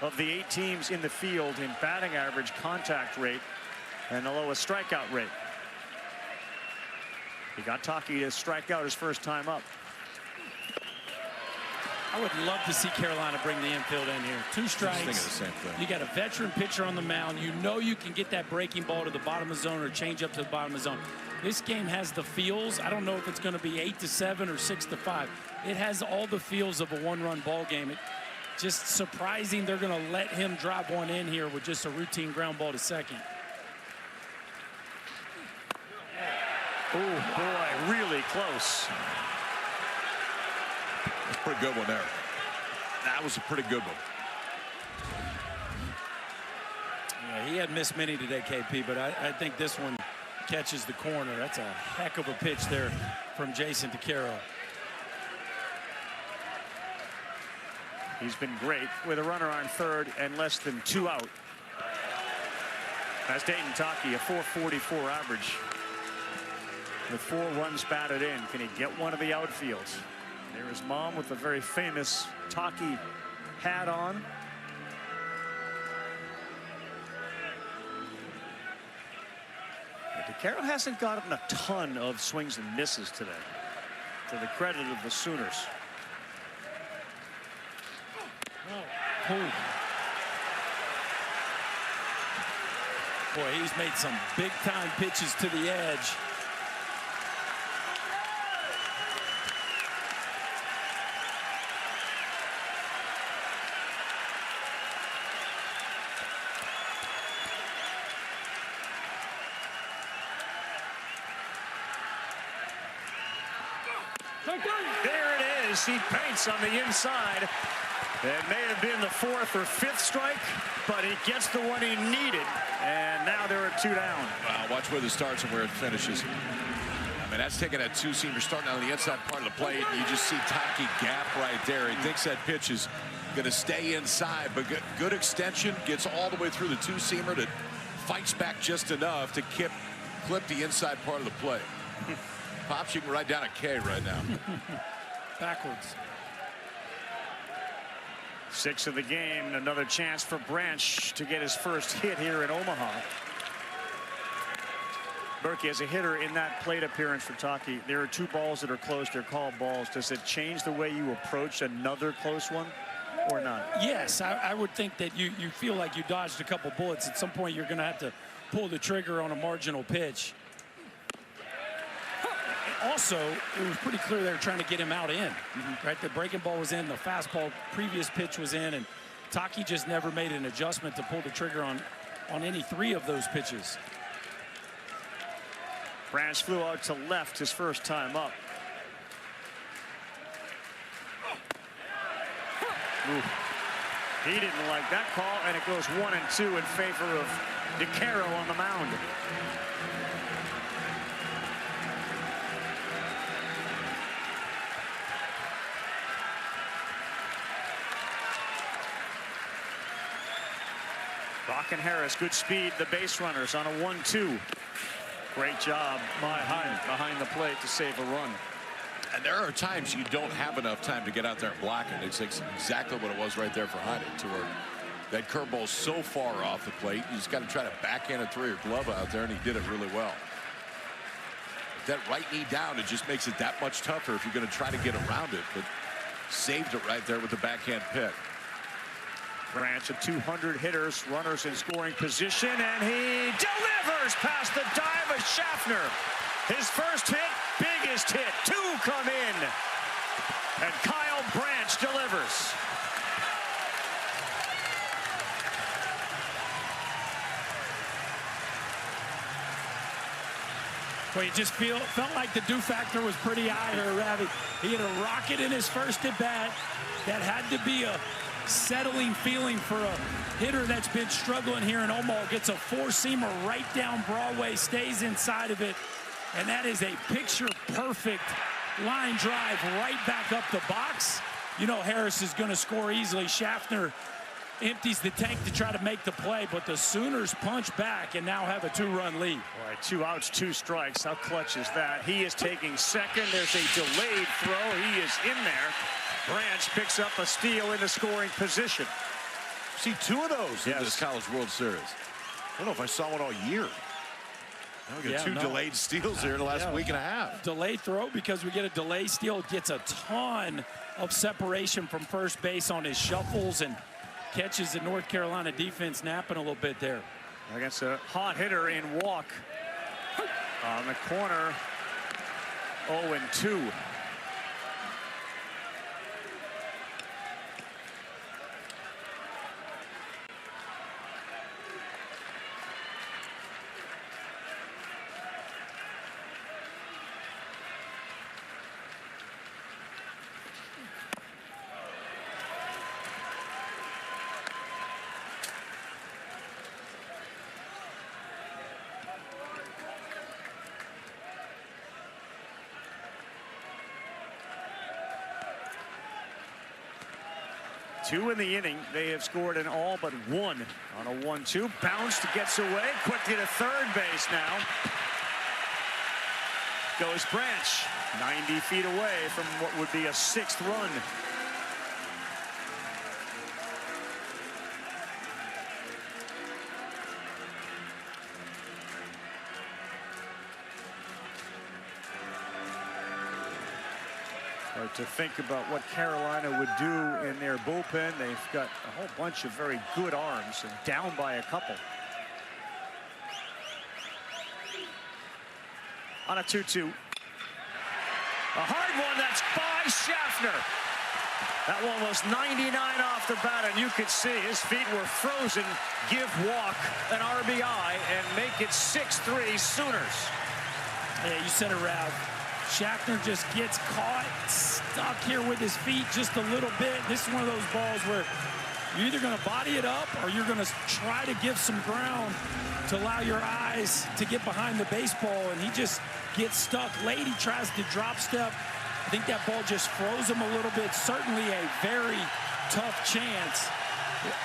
of the 8 teams in the field in batting average, contact rate, and the lowest strikeout rate. He got Talkie to strike out his first time up. I would love to see Carolina bring the infield in here. 2 strikes. Thinking the same thing. You got a veteran pitcher on the mound. You know you can get that breaking ball to the bottom of the zone or change up to the bottom of the zone. This game has the feels. I don't know if it's going to be 8-7 or 6-5. It has all the feels of a one-run ball game. Just surprising they're going to let him drop one in here with just a routine ground ball to second. Oh boy, really close. That's a pretty good one there. That was a pretty good one. Yeah, he had missed many today, KP, but I think this one catches the corner. That's a heck of a pitch there from Jason DeCarro. He's been great with a runner on third and less than 2 out. That's Dayton Talkie, a .444 average. With 4 runs batted in, can he get one of the outfields? There is Mom with the very famous Talkie hat on. DeCarro hasn't gotten a ton of swings and misses today, to the credit of the Sooners. Boy, he's made some big-time pitches to the edge. There it as he paints on the inside. It may have been the 4th or 5th strike, but he gets the one he needed. And now there are 2 down. Wow, watch where this starts and where it finishes. I mean, that's taking that 2-seamer starting on the inside part of the plate. You just see Taki gap right there. He thinks that pitch is going to stay inside, but good extension, gets all the way through the 2-seamer that fights back just enough to clip the inside part of the plate. Pops, you can write down a K right now. Backwards. 6th of the game, another chance for Branch to get his first hit here in Omaha. Berkey, as a hitter in that plate appearance for Taki, there are 2 balls that are close. They're called balls. Does it change the way you approach another close one or not? Yes, I would think that you feel like you dodged a couple bullets. At some point, you're going to have to pull the trigger on a marginal pitch. Also, it was pretty clear they were trying to get him out in. Right, the breaking ball was in, the fastball previous pitch was in, and Taki just never made an adjustment to pull the trigger on any 3 of those pitches. Branch flew out to left his first time up. Ooh. He didn't like that call, and it goes 1-2 in favor of DeCaro on the mound. Bach and Harris, good speed, the base runners on a 1-2. Great job by Hyde behind the plate to save a run. And there are times you don't have enough time to get out there and block it. It's exactly what it was right there for Hyde, to where that curveball's so far off the plate, you just got to try to backhand it through your glove out there, and he did it really well. That right knee down, it just makes it that much tougher if you're going to try to get around it, but saved it right there with the backhand pick. Branch of 200 hitters, runners in scoring position, and he delivers past the dive of Schaffner. His first hit, biggest hit. 2 come in, and Kyle Branch delivers. Well, you just felt like the do factor was pretty high here, Ravi. He had a rocket in his first at bat. That had to be a settling feeling for a hitter that's been struggling here in Omaha. Gets a 4-seamer right down Broadway, stays inside of it, and that is a picture-perfect line drive right back up the box. You know Harris is going to score easily. Schaffner empties the tank to try to make the play, but the Sooners punch back and now have a 2-run lead. All right, 2 outs, 2 strikes. How clutch is that? He is taking second. There's a delayed throw. He is in there. Branch picks up a steal in the scoring position. See 2 of those in this College World Series. I don't know if I saw one all year. Now we got 2 delayed steals here in the last week and a half. Delayed throw because we get a delayed steal. Gets a ton of separation from first base on his shuffles and catches the North Carolina defense napping a little bit there. Against a hot hitter in Walk on the corner. 0-2. Two in the inning. They have scored in all but 1 on a 1-2. Bounced, gets away. Quickly to third base now. Goes Branch. 90 feet away from what would be a 6th run. To think about what Carolina would do in their bullpen. They've got a whole bunch of very good arms and down by a couple. On a 2-2. A hard one, that's by Schaffner. That one was 99 off the bat, and you could see his feet were frozen. Give Walk an RBI and make it 6-3 Sooners. Yeah, you said it, Ralph. Schaffner just gets caught, stuck here with his feet just a little bit. This is one of those balls where you're either going to body it up or you're going to try to give some ground to allow your eyes to get behind the baseball, and he just gets stuck late. He tries to drop step. I think that ball just froze him a little bit. Certainly a very tough chance.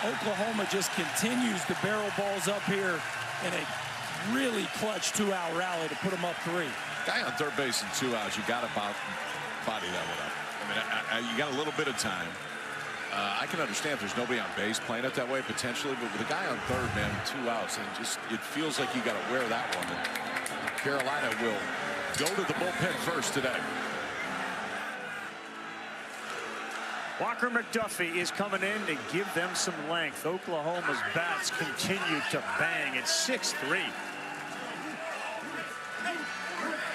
Oklahoma just continues to barrel balls up here in a really clutch 2-out rally to put them up 3. Guy on third base in 2 outs, you got to body that one up. I mean, you got a little bit of time. I can understand if there's nobody on base playing it that way potentially, but with a guy on third, man, 2 outs, and it feels like you got to wear that one. And Carolina will go to the bullpen first today. Walker McDuffie is coming in to give them some length. Oklahoma's bats continue to bang. It's 6-3.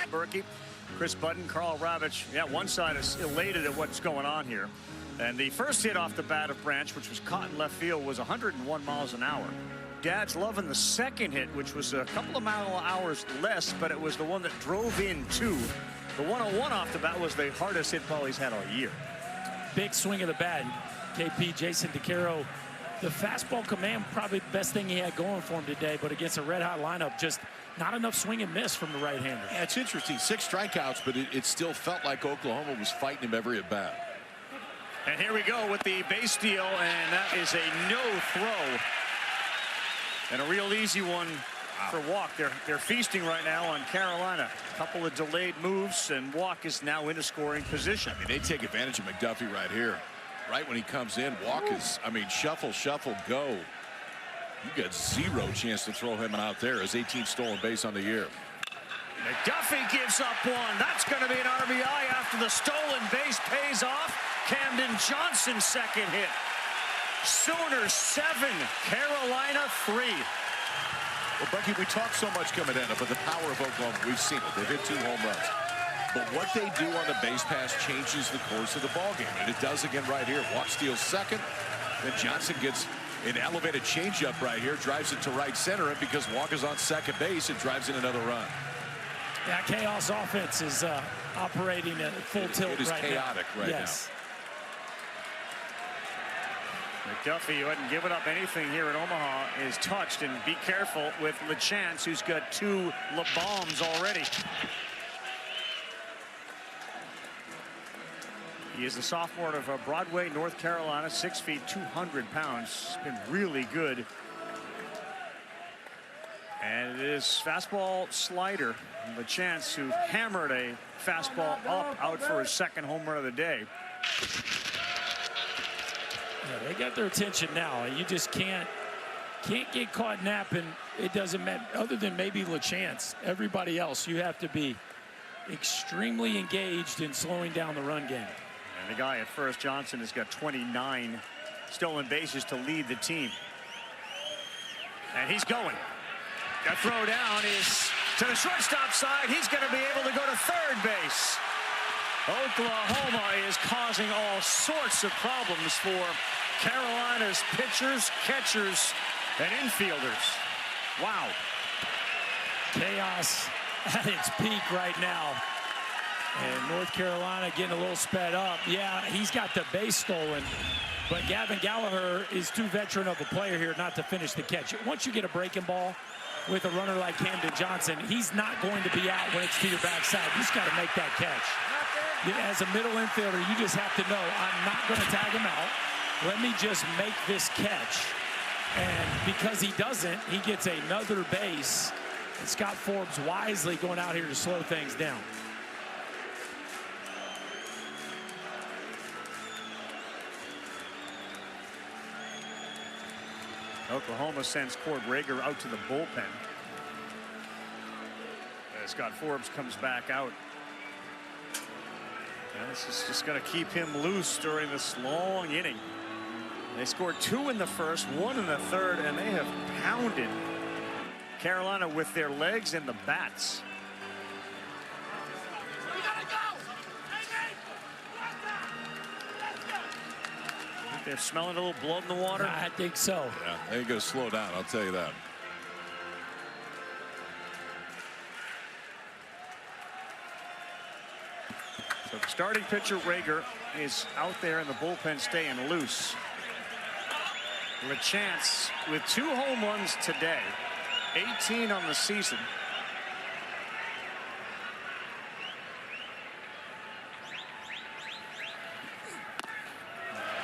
Berkey, Chris Budden, Carl Ravitch. Yeah, one side is elated at what's going on here. And the first hit off the bat of Branch, which was caught in left field, was 101 miles an hour. Dad's loving the second hit, which was a couple of hours less, but it was the one that drove in 2. The 101 off the bat was the hardest hit ball he's had all year. Big swing of the bat. KP, Jason DeCaro, the fastball command, probably the best thing he had going for him today, but against a red-hot lineup, just not enough swing and miss from the right-hander. Yeah, it's interesting. 6 strikeouts, but it still felt like Oklahoma was fighting him every at-bat. And here we go with the base steal, and that is a no throw. And a real easy one for Walk. They're feasting right now on Carolina. A couple of delayed moves, and Walk is now in a scoring position. I mean, they take advantage of McDuffie right here. Right when he comes in, Walk is, I mean, shuffle, go. You got 0 chance to throw him out there. His 18th stolen base on the year. McDuffie gives up one. That's going to be an RBI after the stolen base pays off. Camden Johnson's second hit. Sooners 7, Carolina 3. Well, Bucky, we talk so much coming in about the power of Oklahoma. We've seen it. They've hit 2 home runs. But what they do on the base pass changes the course of the ballgame. And it does again right here. Walk steals second. Then Johnson gets an elevated changeup right here. Drives it to right center. And because Walk is on second base, it drives in another run. Yeah, chaos offense is operating at full tilt right now. It is chaotic right now. McDuffie, who hadn't given up anything here in Omaha, is touched, and be careful with LaChance, who's got 2 bombs already. He is the sophomore of Broadway, North Carolina, 6 feet, 200 pounds. Been really good. And it is fastball slider. LaChance, who hammered a fastball up, out for his second home run of the day. Yeah, they got their attention now. You just can't get caught napping. It doesn't matter, other than maybe LaChance. Everybody else, you have to be extremely engaged in slowing down the run game. And the guy at first, Johnson, has got 29 stolen bases to lead the team. And he's going. That throw down is to the shortstop side. He's going to be able to go to third base. Oklahoma is causing all sorts of problems for Carolina's pitchers, catchers, and infielders. Wow. Chaos at its peak right now. And North Carolina getting a little sped up. Yeah, he's got the base stolen, but Gavin Gallagher is too veteran of a player here not to finish the catch. Once you get a breaking ball with a runner like Camden Johnson, he's not going to be out when it's to your backside. You just got to make that catch. As a middle infielder, you just have to know, I'm not going to tag him out. Let me just make this catch. And because he doesn't, he gets another base. And Scott Forbes wisely going out here to slow things down. Oklahoma sends Cord Rager out to the bullpen. As Scott Forbes comes back out. And this is just going to keep him loose during this long inning. They scored 2 in the first, 1 in the third, and they have pounded Carolina with their legs and the bats. They're smelling a little blood in the water. I think so. Yeah, they ain't gonna slow down, I'll tell you that. Starting pitcher Rager is out there in the bullpen staying loose. LeChance with 2 home runs today, 18 on the season.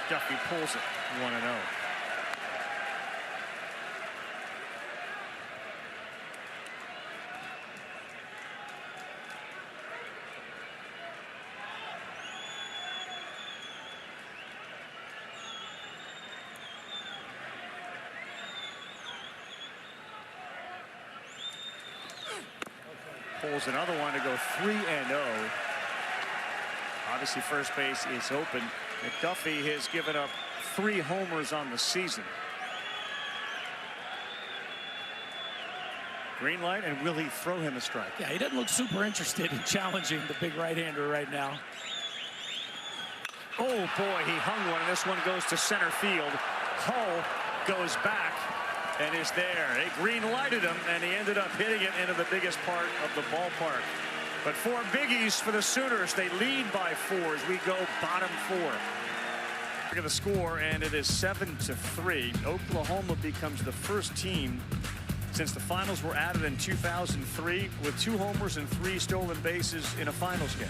Duffy pulls it 1-0. Pulls another one to go 3-0. Obviously, first base is open. McDuffie has given up 3 homers on the season. Green light, and will he throw him a strike? Yeah, he doesn't look super interested in challenging the big right-hander right now. Oh, boy, he hung one, and this one goes to center field. Hull goes back and is there. They green-lighted him, and he ended up hitting it into the biggest part of the ballpark. But 4 biggies for the Sooners. They lead by 4 as we go bottom 4. Look at the score, and it is 7-3. Oklahoma becomes the first team since the finals were added in 2003 with 2 homers and 3 stolen bases in a finals game.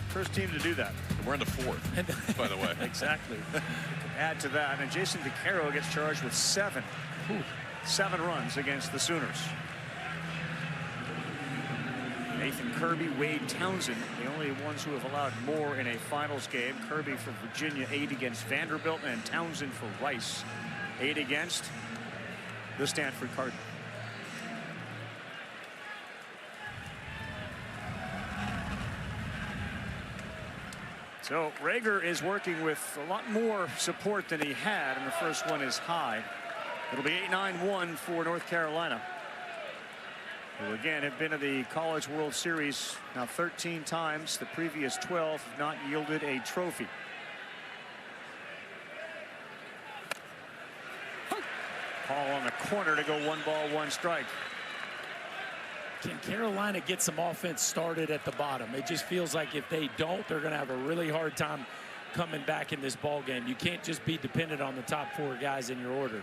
First team to do that. We're in the 4th, by the way. Exactly. Add to that, and Jason DeCaro gets charged with 7. 7 runs against the Sooners. Nathan Kirby, Wade Townsend, the only ones who have allowed more in a finals game. Kirby for Virginia, 8 against Vanderbilt, and Townsend for Rice, 8 against the Stanford Cardinals. So Rager is working with a lot more support than he had, and the first one is high. It'll be 8-9-1 for North Carolina, who again have been to the College World Series now 13 times. The previous 12 have not yielded a trophy. Paul on the corner to go 1 ball, 1 strike. Can Carolina get some offense started at the bottom? It just feels like if they don't, they're going to have a really hard time coming back in this ball game. You can't just be dependent on the top 4 guys in your order.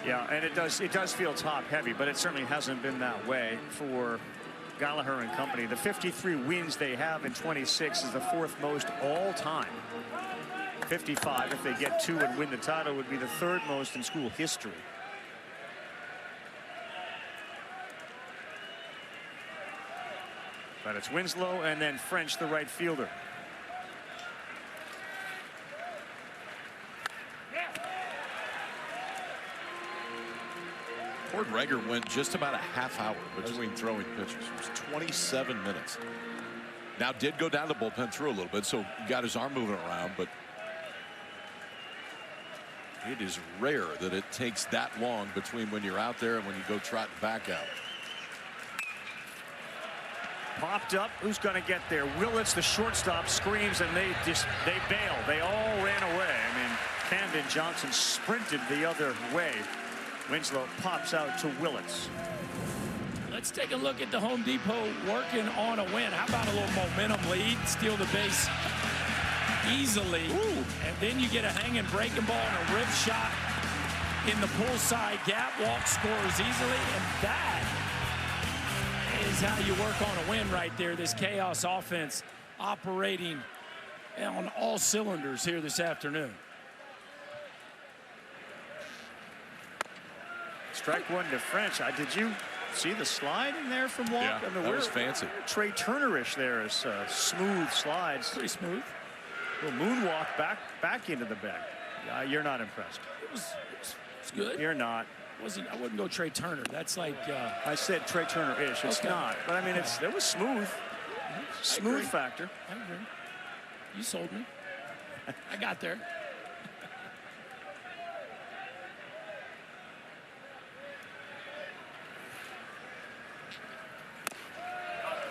Yeah, and it does feel top heavy, but it certainly hasn't been that way for Gallagher and company. The 53 wins they have in 26 is the 4th most all time. 55, if they get 2 and win the title, would be the 3rd most in school history. But it's Winslow and then French, the right fielder. Cord Rager went just about a half hour between throwing pitches. It was 27 minutes. Now did go down the bullpen through a little bit, so got his arm moving around, but it is rare that it takes that long between when you're out there and when you go trotting back out. Popped up. Who's going to get there? Willits, the shortstop, screams, and they bail. They all ran away. I mean, Camden Johnson sprinted the other way. Winslow pops out to Willits. Let's take a look at the Home Depot working on a win. How about a little momentum lead, steal the base easily, and then you get a hanging breaking ball and a rip shot in the pull side gap. Walk scores easily, and that is how you work on a win right there. This chaos offense operating on all cylinders here this afternoon. Strike 1 to French. Did you see the slide in there from Walk? Yeah, I mean, that was fancy. Trey Turner-ish there is smooth slides. Pretty smooth. Little moonwalk back into the bag. You're not impressed. It was good. You're not. I wouldn't go Trey Turner. That's like I said Trey Turner-ish. It's not. But I mean, it was smooth. Smooth factor. I agree. You sold me. I got there.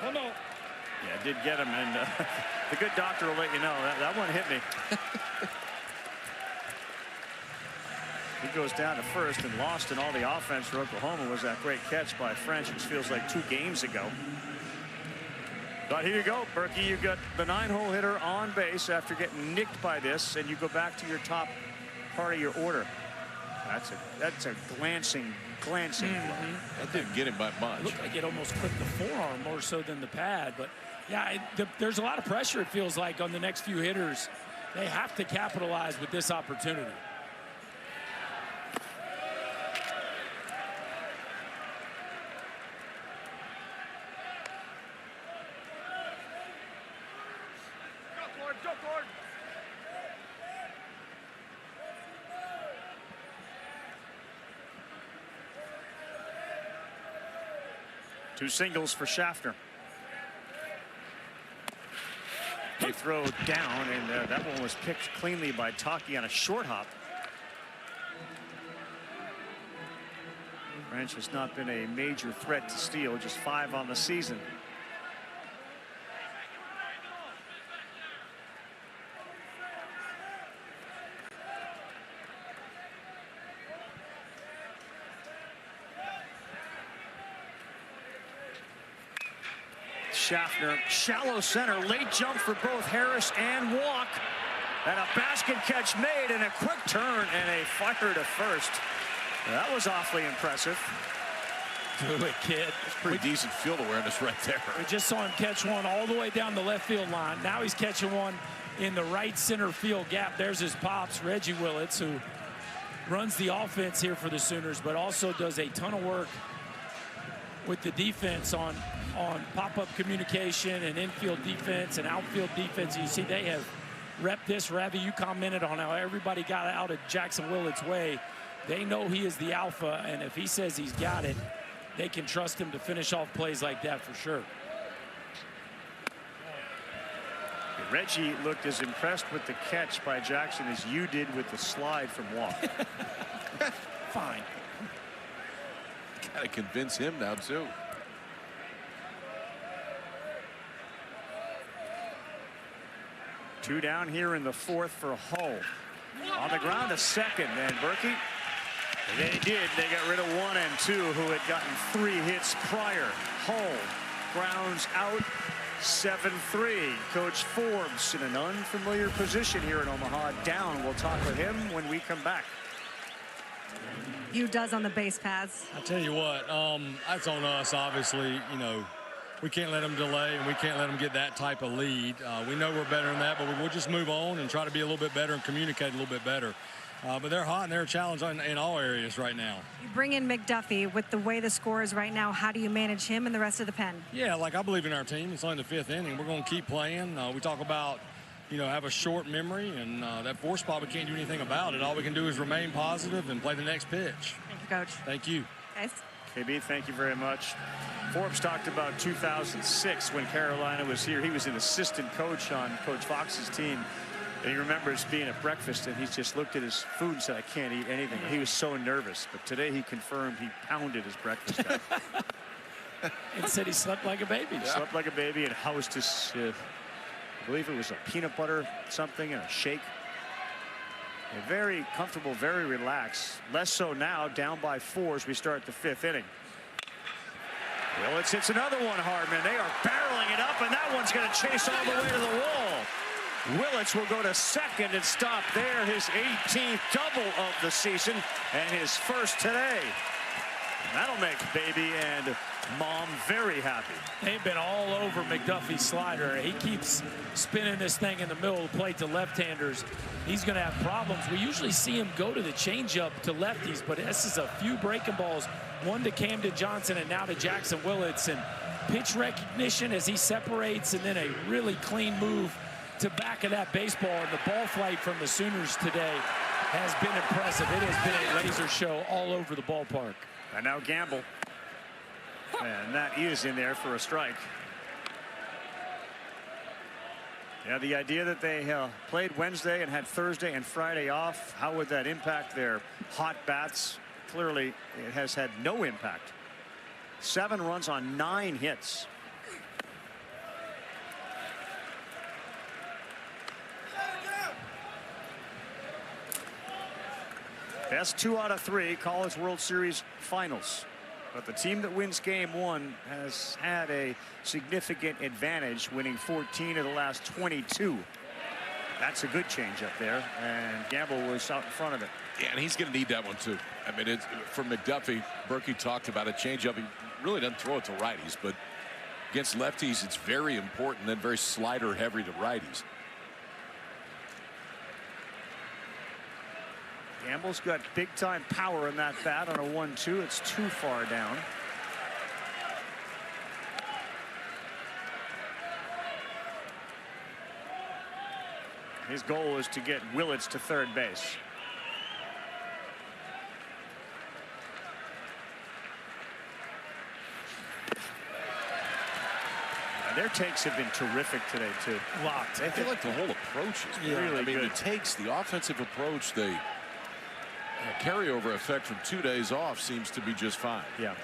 Oh, no. Yeah, it did get him, and the good doctor will let you know that one hit me. He goes down to first, and lost in all the offense for Oklahoma was that great catch by French, which feels like 2 games ago. But here you go, Berkey. You got the 9-hole hitter on base after getting nicked by this, and you go back to your top part of your order. That's a glancing blow. That didn't get him by much. Looked like it almost clipped the forearm more so than the pad. But yeah, there's a lot of pressure, it feels like, on the next few hitters. They have to capitalize with this opportunity. Two singles for Schaffner. They throw down, and that one was picked cleanly by Taki on a short hop. French has not been a major threat to steal, just 5 on the season. Schaffner, shallow center, late jump for both Harris and Walk. And a basket catch made, and a quick turn, and a fire to first. That was awfully impressive. Do it, kid. That's pretty decent field awareness right there. We just saw him catch one all the way down the left field line. Now he's catching one in the right center field gap. There's his pops, Reggie Willits, who runs the offense here for the Sooners, but also does a ton of work with the defense on pop-up communication and infield defense and outfield defense. You see they have repped this. Ravi, you commented on how everybody got out of Jackson Willett's way. They know he is the alpha, and if he says he's got it, they can trust him to finish off plays like that for sure. Reggie looked as impressed with the catch by Jackson as you did with the slide from Walk. Fine. Gotta convince him now, too. Two down here in the 4th for Hull. On the ground to second, and Berkey. They did. They got rid of 1 and 2 who had gotten 3 hits prior. Hull grounds out 7-3. Coach Forbes in an unfamiliar position here in Omaha. Down. We'll talk with him when we come back. You does on the base paths. I tell you what, that's on us, obviously. You know, we can't let them delay, and we can't let them get that type of lead. We know we're better than that, but we'll just move on and try to be a little bit better and communicate a little bit better. But they're hot, and they're a challenge in all areas right now. You bring in McDuffie. With the way the score is right now, how do you manage him and the rest of the pen? Yeah, like I believe in our team. It's only the 5th inning. We're going to keep playing. We talk about, you know, have a short memory, and that 4 spot, we can't do anything about it. All we can do is remain positive and play the next pitch. Thank you, Coach. Thank you. Guys. KB, thank you very much. Forbes talked about 2006 when Carolina was here. He was an assistant coach on Coach Fox's team. And he remembers being at breakfast, and he just looked at his food and said, I can't eat anything. He was so nervous. But today he confirmed he pounded his breakfast out. And said he slept like a baby. Yeah. Slept like a baby and housed his, I believe it was a peanut butter something and a shake. And very comfortable, very relaxed. Less so now, down by 4 as we start the 5th inning. Willits hits another one hard, man. They are barreling it up, and that one's going to chase all the way to the wall. Willits will go to second and stop there. His 18th double of the season and his first today. That'll make baby and mom very happy. They've been all over McDuffie's slider. He keeps spinning this thing in the middle of the plate to left-handers. He's going to have problems. We usually see him go to the changeup to lefties, but this is a few breaking balls. One to Camden Johnson and now to Jackson Willits. And pitch recognition as he separates, and then a really clean move to back of that baseball. And the ball flight from the Sooners today has been impressive. It has been a laser show all over the ballpark. And now Gamble. And that is in there for a strike. Yeah, the idea that they played Wednesday and had Thursday and Friday off, how would that impact their hot bats? Clearly, it has had no impact. 7 runs on 9 hits. Best 2 out of 3 College World Series finals. But the team that wins game 1 has had a significant advantage, winning 14 of the last 22. That's a good change up there, and Gamble was out in front of it. Yeah, and he's going to need that one too. I mean, it's for McDuffie. Berkey talked about a changeup. He really doesn't throw it to righties, but against lefties, it's very important and very slider heavy to righties. Gamble's got big-time power in that bat on a 1-2. It's too far down. His goal is to get Willits to third base. Their takes have been terrific today, too. Locked. I feel like the whole approach is really, I mean, the takes, the offensive approach, the carryover effect from 2 days off seems to be just fine. Yeah.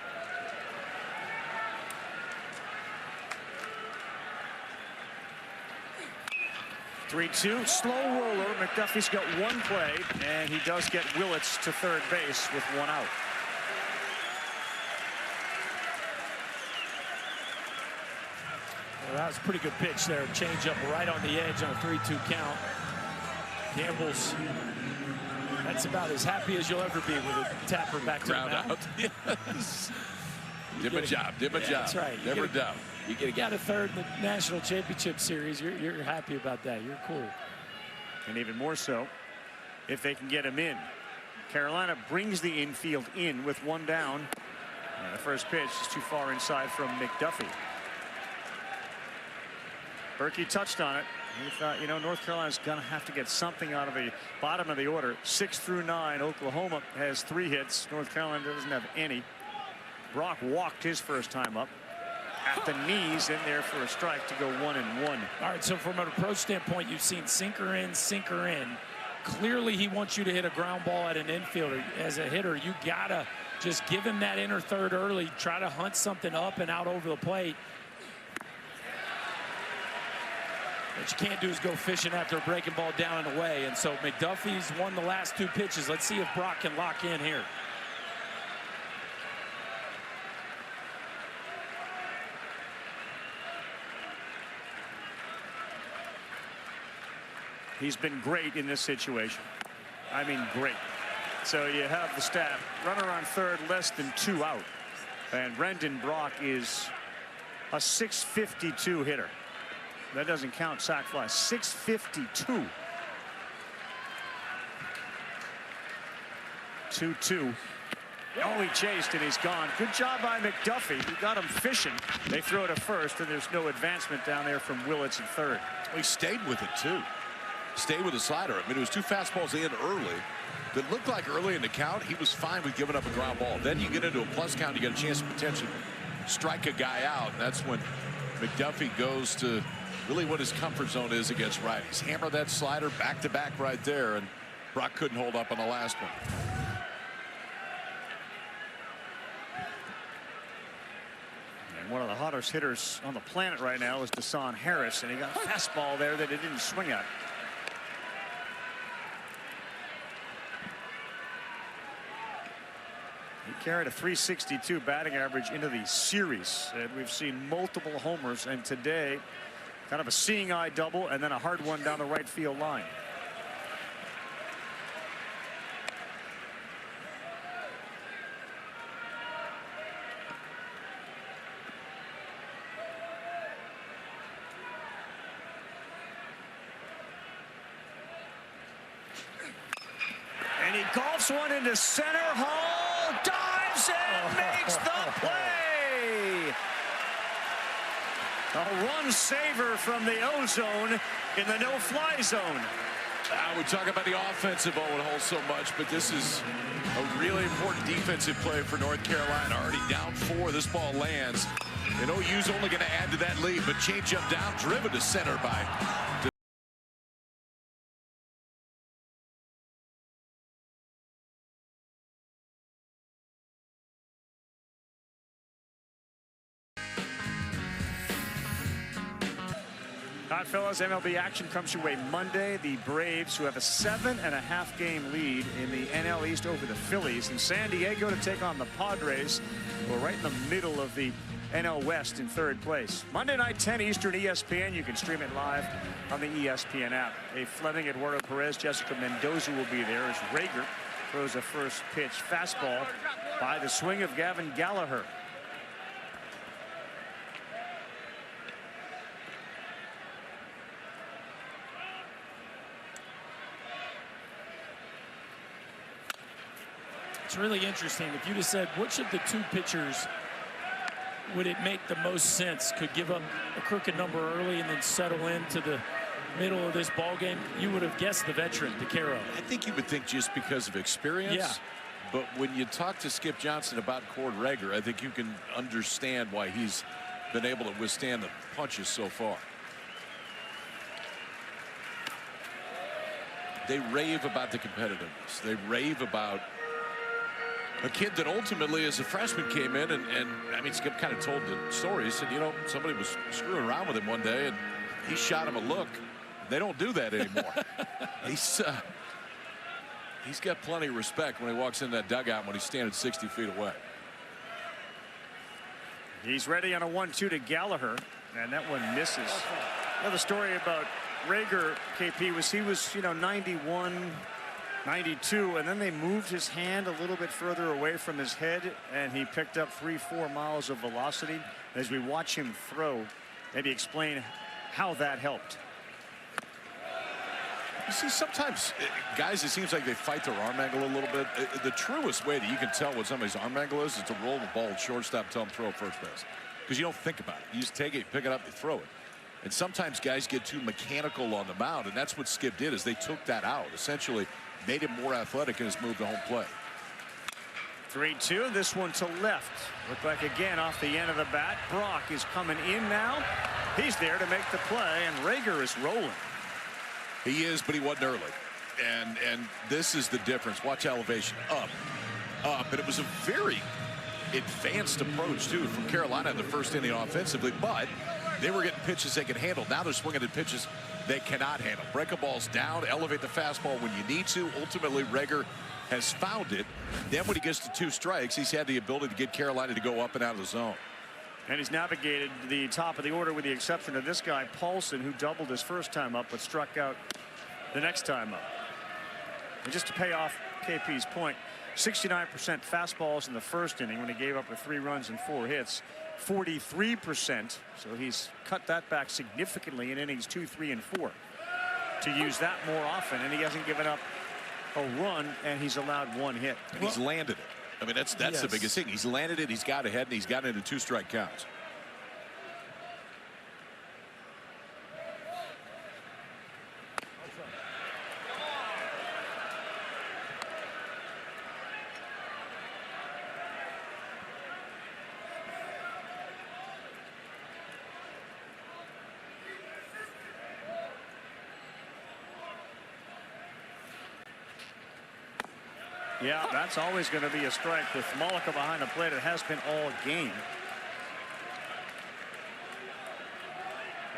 Three-two, slow roller. McDuffie's got one play, and he does get Willits to third base with one out. Well, that was a pretty good pitch there. Change up right on the edge on a 3-2 count. Gamble's, that's about as happy as you'll ever be with a tapper back to Ground the mound. out. Yes. Did my job. Did my job. That's right. Never doubt. You get a guy to third in the National Championship Series. You're happy about that. You're cool. And even more so if they can get him in. Carolina brings the infield in with one down. And the first pitch is too far inside from McDuffie. Berkey touched on it. He thought, you know, North Carolina's going to have to get something out of the bottom of the order. 6 through 9. Oklahoma has 3 hits. North Carolina doesn't have any. Brock walked his first time up at the knees, in there for a strike to go 1-1. All right, so from an approach standpoint, you've seen sinker in, sinker in. Clearly, he wants you to hit a ground ball at an infielder. As a hitter, you gotta just give him that inner third early. Try to hunt something up and out over the plate. What you can't do is go fishing after a breaking ball down and away. And so McDuffie's won the last 2 pitches. Let's see if Brock can lock in here. He's been great in this situation. I mean, great. So you have the stat, runner on third, less than 2 out. And Brendan Brock is a .652 hitter. That doesn't count sac flies. .652. 2-2. Oh, he chased and he's gone. Good job by McDuffie. He got him fishing. They throw to first, and there's no advancement down there from Willits in third. Well, he stayed with it, too. Stayed with the slider. I mean, it was 2 fastballs in early that looked like early in the count. He was fine with giving up a ground ball. Then you get into a plus count, you get a chance to potentially strike a guy out. And that's when McDuffie goes to really what his comfort zone is against righties. Hammer that slider back to back right there, and Brock couldn't hold up on the last one. And one of the hottest hitters on the planet right now is Deshaun Harris, and he got a fastball there that it didn't swing at. He carried a .362 batting average into the series, and we've seen multiple homers, and today kind of a seeing eye double and then a hard one down the right field line. And he golfs one into center. Hall dives and makes the play. A run saver from the O-zone in the no-fly zone. We talk about the offensive Owen Hall so much, but this is a really important defensive play for North Carolina. Already down 4. This ball lands. And OU's only going to add to that lead, but change up down, driven to center by. All right, fellas, MLB action comes your way Monday. The Braves, who have a 7.5-game lead in the NL East over the Phillies, in San Diego to take on the Padres, who are right in the middle of the NL West in third place. Monday night, 10 Eastern, ESPN. You can stream it live on the ESPN app. Dave Fleming, Eduardo Perez, Jessica Mendoza will be there as Rager throws a first pitch fastball by the swing of Gavin Gallagher. It's really interesting. If you just said, which of the two pitchers would it make the most sense, could give up a crooked number early and then settle into the middle of this ball game, you would have guessed the veteran, DeCaro. I think you would think just because of experience. Yeah. But when you talk to Skip Johnson about Cord Rager, I think you can understand why he's been able to withstand the punches so far. They rave about the competitiveness. They rave about a kid that ultimately, as a freshman, came in and I mean, Skip kind of told the story. He said, you know, somebody was screwing around with him one day and he shot him a look. They don't do that anymore. He's got plenty of respect when he walks in that dugout when he's standing 60 feet away. He's ready on a 1-2 to Gallagher, and that one misses. Another story about Rager, KP, was he was, you know, 91, 92, and then they moved his hand a little bit further away from his head, and he picked up 3-4 miles of velocity. As we watch him throw, maybe explain how that helped. You see, sometimes guys, it seems like they fight their arm angle a little bit. The truest way that you can tell what somebody's arm angle is to roll the ball at shortstop, tell them throw it first base. Because you don't think about it. You just take it, pick it up, you throw it. And sometimes guys get too mechanical on the mound, and that's what Skip did, is they took that out. Essentially made him more athletic in his move to home plate. 3-2, this one to left. Look like again off the end of the bat. Brock is coming in now. He's there to make the play, and Rager is rolling. He is, but he wasn't early. And this is the difference. Watch elevation. Up. And it was a very advanced approach, too, from Carolina in the first inning offensively. But they were getting pitches they could handle. Now they're swinging at pitches they cannot handle. Break a balls down, elevate the fastball when you need to. Ultimately, Rager has found it. Then when he gets to 2 strikes, he's had the ability to get Carolina to go up and out of the zone. And he's navigated the top of the order with the exception of this guy, Paulson, who doubled his first time up but struck out the next time up. And just to pay off KP's point, 69% fastballs in the first inning when he gave up with 3 runs and 4 hits. 43%, so he's cut that back significantly in innings 2, 3, and 4 to use that more often, and he hasn't given up a run, and he's allowed 1 hit. And he's landed it. I mean, that's yes. The biggest thing. He's landed it, he's got ahead, and he's gotten into 2 strike counts. Yeah, that's always going to be a strike with Malika behind the plate. It has been all game.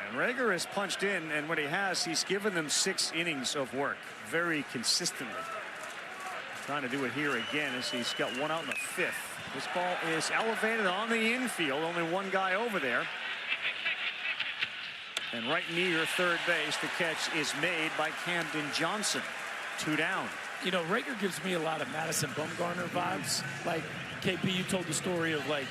And Rager has punched in, and when he has, he's given them 6 innings of work very consistently. Trying to do it here again as he's got 1 out in the 5th. This ball is elevated on the infield. Only 1 guy over there. And right near third base, the catch is made by Camden Johnson. 2 down. You know, Rager gives me a lot of Madison Bumgarner vibes. Like, KP, you told the story of, like,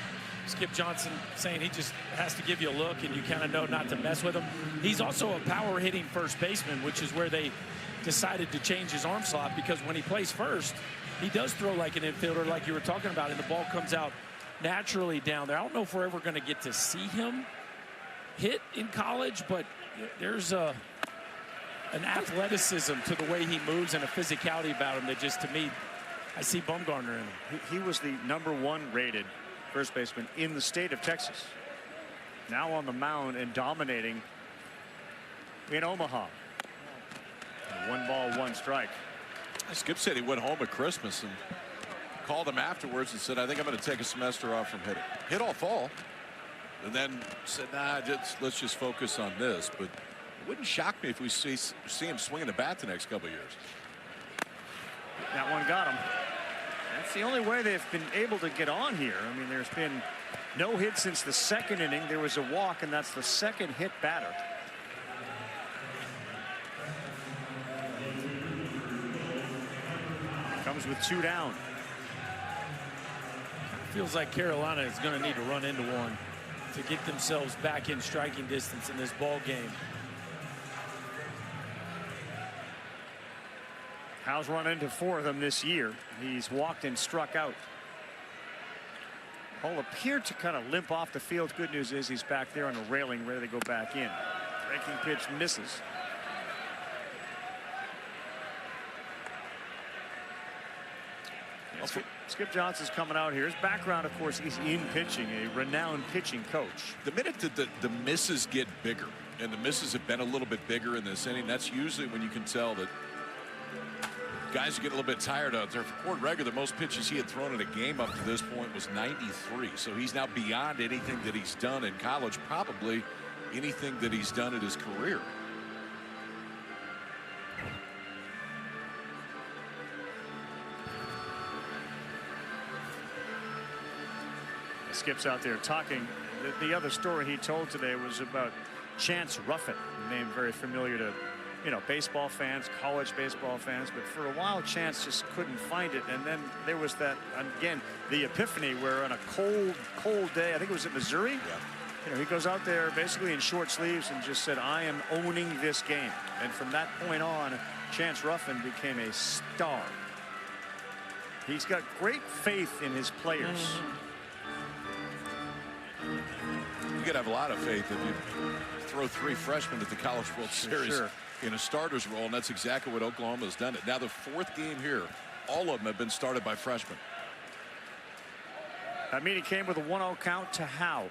Skip Johnson saying he just has to give you a look and you kind of know not to mess with him. He's also a power-hitting first baseman, which is where they decided to change his arm slot, because when he plays first, he does throw like an infielder, like you were talking about, and the ball comes out naturally down there. I don't know if we're ever going to get to see him hit in college, but there's an athleticism to the way he moves and a physicality about him that just, to me, I see Bumgarner in him. He was the #1 rated first baseman in the state of Texas. Now on the mound and dominating in Omaha. 1 ball, 1 strike. Skip said he went home at Christmas and called him afterwards and said, I think I'm going to take a semester off from hitting. Hit all fall. And then said, nah, let's just focus on this. But It wouldn't shock me if we see him swinging the bat the next couple of years. That one got him. That's the only way they've been able to get on here. I mean, there's been no hit since the second inning. There was a walk, and that's the second hit batter. Comes with 2 down. Feels like Carolina is going to need to run into one to get themselves back in striking distance in this ball game. Howe's run into 4 of them this year. He's walked and struck out. Hall appeared to kind of limp off the field. Good news is he's back there on a railing ready to go back in. Breaking pitch misses. Skip Johnson's coming out here. His background, of course, is in pitching, a renowned pitching coach. The minute that the misses get bigger, and the misses have been a little bit bigger in this inning, that's usually when you can tell that guys are getting a little bit tired out there. For Cord Rager, the most pitches he had thrown in a game up to this point was 93. So he's now beyond anything that he's done in college, probably anything that he's done in his career. Skip's out there talking. The other story he told today was about Chance Ruffin, a name very familiar to, you know, baseball fans, college baseball fans. But for a while, Chance just couldn't find it. And then there was that, again, the epiphany where on a cold day, I think it was in Missouri, you know, he goes out there basically in short sleeves and just said, I am owning this game. And from that point on, Chance Ruffin became a star. He's got great faith in his players. You got to have a lot of faith if you throw 3 freshmen at the College World Series in a starter's role, and that's exactly what Oklahoma has done. It now the 4th game here, all of them have been started by freshmen. That meeting came with a 1-0 count to Howe.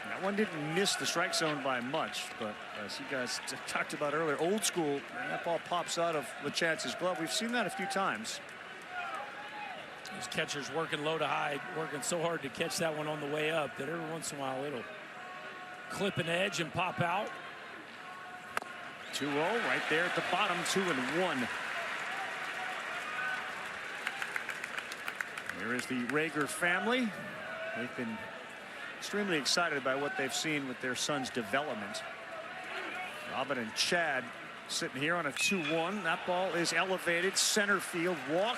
That one didn't miss the strike zone by much, but as you guys talked about earlier, old school, that ball pops out of LeChance's glove. We've seen that a few times. These catchers working low to high, working so hard to catch that one on the way up that every once in a while it'll clip an edge and pop out. 2-0 right there at the bottom, 2-1. Here is the Rager family. They've been extremely excited by what they've seen with their son's development. Robin and Chad sitting here on a 2-1. That ball is elevated center field. Walk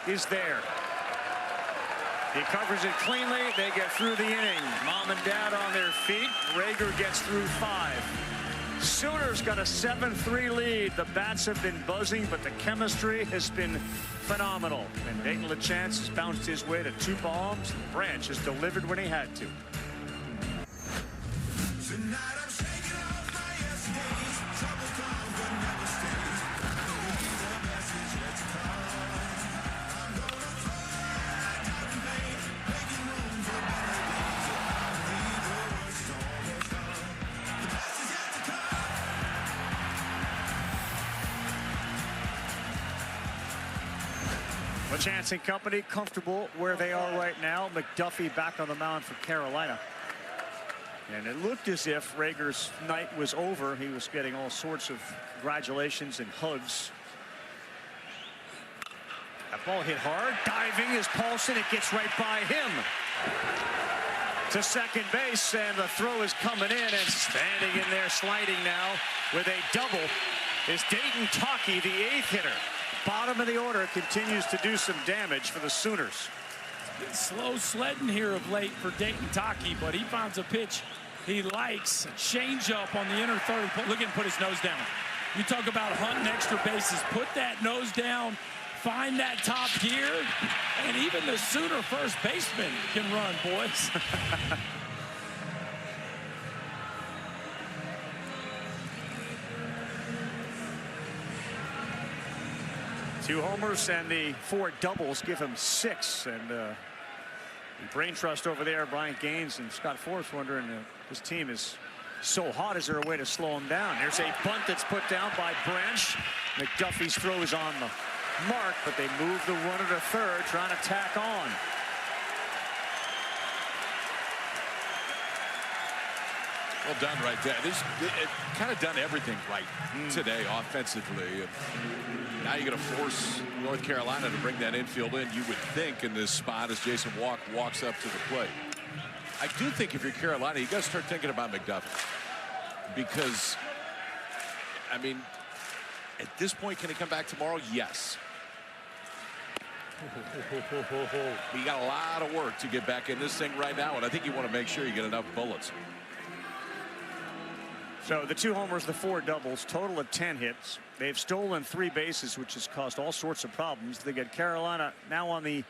is there. He covers it cleanly. They get through the inning. Mom and Dad on their feet. Rager gets through 5. Sooners got a 7-3 lead. The bats have been buzzing, but the chemistry has been phenomenal. And Dayton LeChance has bounced his way to 2 bombs. Branch has delivered when he had to. LeChance and company comfortable where they are right now. McDuffie back on the mound for Carolina. And it looked as if Rager's night was over. He was getting all sorts of congratulations and hugs. That ball hit hard. Diving is Paulson. It gets right by him to second base, and the throw is coming in, and standing in there sliding now with a double is Dayton Taki, the 8th hitter. Bottom of the order, continues to do some damage for the Sooners. Been slow sledding here of late for Dayton Taki, but he finds a pitch he likes. Change up on the inner third. Look at him put his nose down. You talk about hunting extra bases. Put that nose down, find that top gear, and even the Sooner first baseman can run, boys. 2 homers and the 4 doubles give him 6. And the brain trust over there, Brian Gaines and Scott Forbes wondering this team is so hot. Is there a way to slow him down? There's a bunt that's put down by Branch. McDuffie's throw is on the mark, but they move the runner to third, trying to tack on. Well done right there. This kind of done everything right today offensively. Now you're going to force North Carolina to bring that infield in, you would think, in this spot as Jason walks up to the plate. I do think if you're Carolina, you got to start thinking about McDuffie. Because, I mean, at this point, can he come back tomorrow? Yes. You got a lot of work to get back in this thing right now, and I think you want to make sure you get enough bullets. So the 2 homers, the 4 doubles, total of 10 hits. They've stolen 3 bases, which has caused all sorts of problems. They get Carolina now on the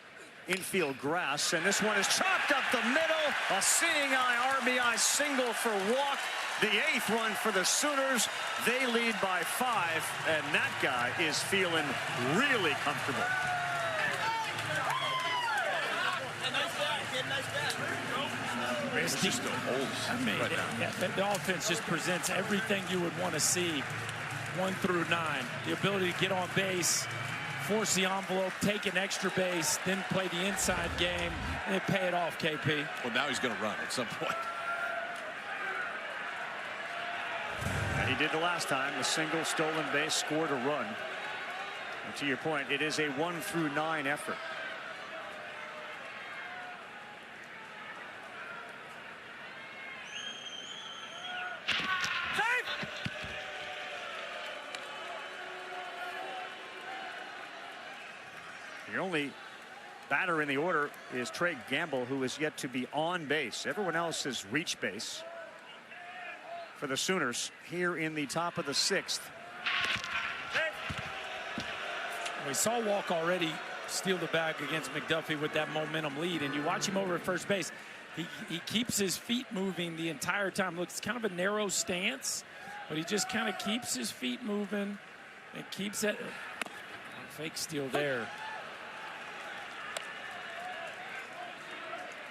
infield grass, and this one is chopped up the middle. A seeing eye RBI single for Walk. The 8th run for the Sooners. They lead by 5, and that guy is feeling really comfortable. It's just the holes. I mean, the offense just presents everything you would want to see 1 through 9. The ability to get on base, force the envelope, take an extra base, then play the inside game, and then pay it off, KP. Well, now he's going to run at some point. And he did the last time. The single, stolen base, scored a run. And to your point, it is a 1 through 9 effort. The only batter in the order is Trey Gamble, who is yet to be on base. Everyone else has reached base for the Sooners here in the top of the 6th. We saw Walk already steal the bag against McDuffie with that momentum lead, and you watch him over at first base. He keeps his feet moving the entire time. Looks kind of a narrow stance, but he just kind of keeps his feet moving and keeps that fake steal there.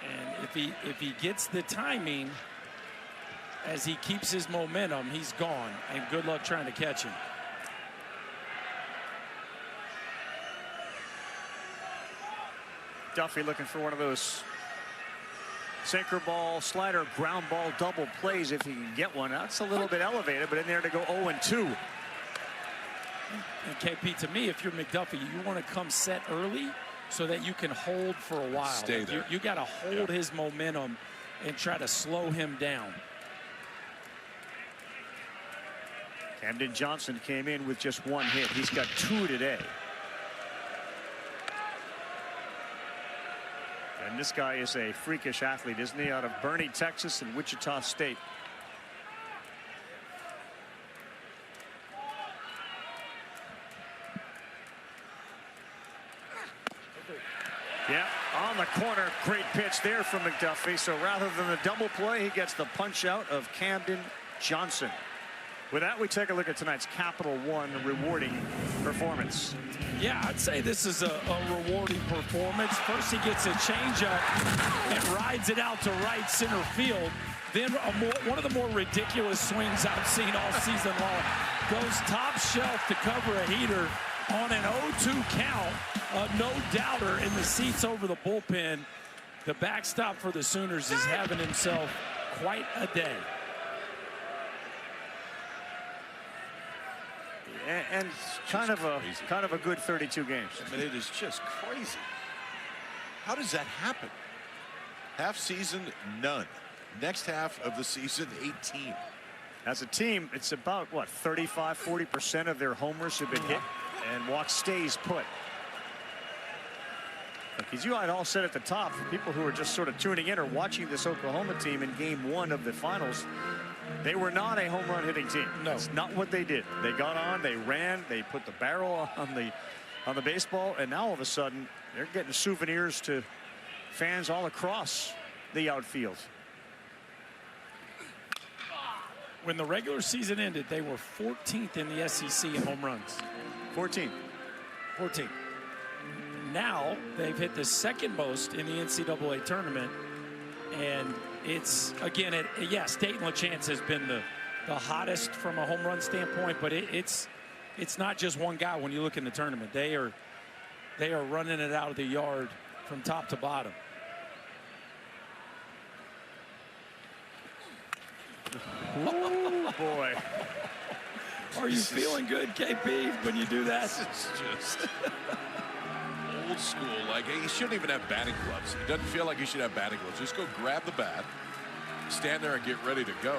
And if he gets the timing as he keeps his momentum, he's gone. And good luck trying to catch him. Duffy looking for one of those sinker ball, slider, ground ball, double plays if he can get one. That's a little bit elevated, but in there to go 0-2. And KP, to me, if you're McDuffie, you want to come set early so that you can hold for a while. Stay there. You got to hold his momentum and try to slow him down. Camden Johnson came in with just 1 hit. He's got 2 today. And this guy is a freakish athlete, isn't he? Out of Boerne, Texas and Wichita State. Yeah, on the corner, great pitch there from McDuffie. So rather than the double play, he gets the punch out of Camden Johnson. With that, we take a look at tonight's Capital One rewarding performance. Yeah, I'd say this is a rewarding performance. First, he gets a changeup and rides it out to right center field. Then one of the more ridiculous swings I've seen all season long. Goes top shelf to cover a heater on an 0-2 count. No doubter in the seats over the bullpen. The backstop for the Sooners is having himself quite a day. And kind of a good 32 games. I mean, it is just crazy. How does that happen? Half season, none. Next half of the season, 18. As a team, it's about, what, 35–40% of their homers have been hit, and Walk stays put. As you had all said at the top, for people who are just sort of tuning in or watching this Oklahoma team in Game 1 of the finals, they were not a home run hitting team. No. That's not what they did. They got on, they ran, they put the barrel on the baseball, and now all of a sudden they're getting souvenirs to fans all across the outfield. When the regular season ended, they were 14th in the SEC in home runs. 14. Now they've hit the second most in the NCAA tournament, and it's again, State and LaChance has been the hottest from a home run standpoint, but it's not just one guy. When you look in the tournament, they are running it out of the yard from top to bottom. Oh, boy. Are you feeling good, KP, when you do that? It's just old school. Like, he shouldn't even have batting gloves. It doesn't feel like he should have batting gloves. Just go grab the bat, stand there and get ready to go.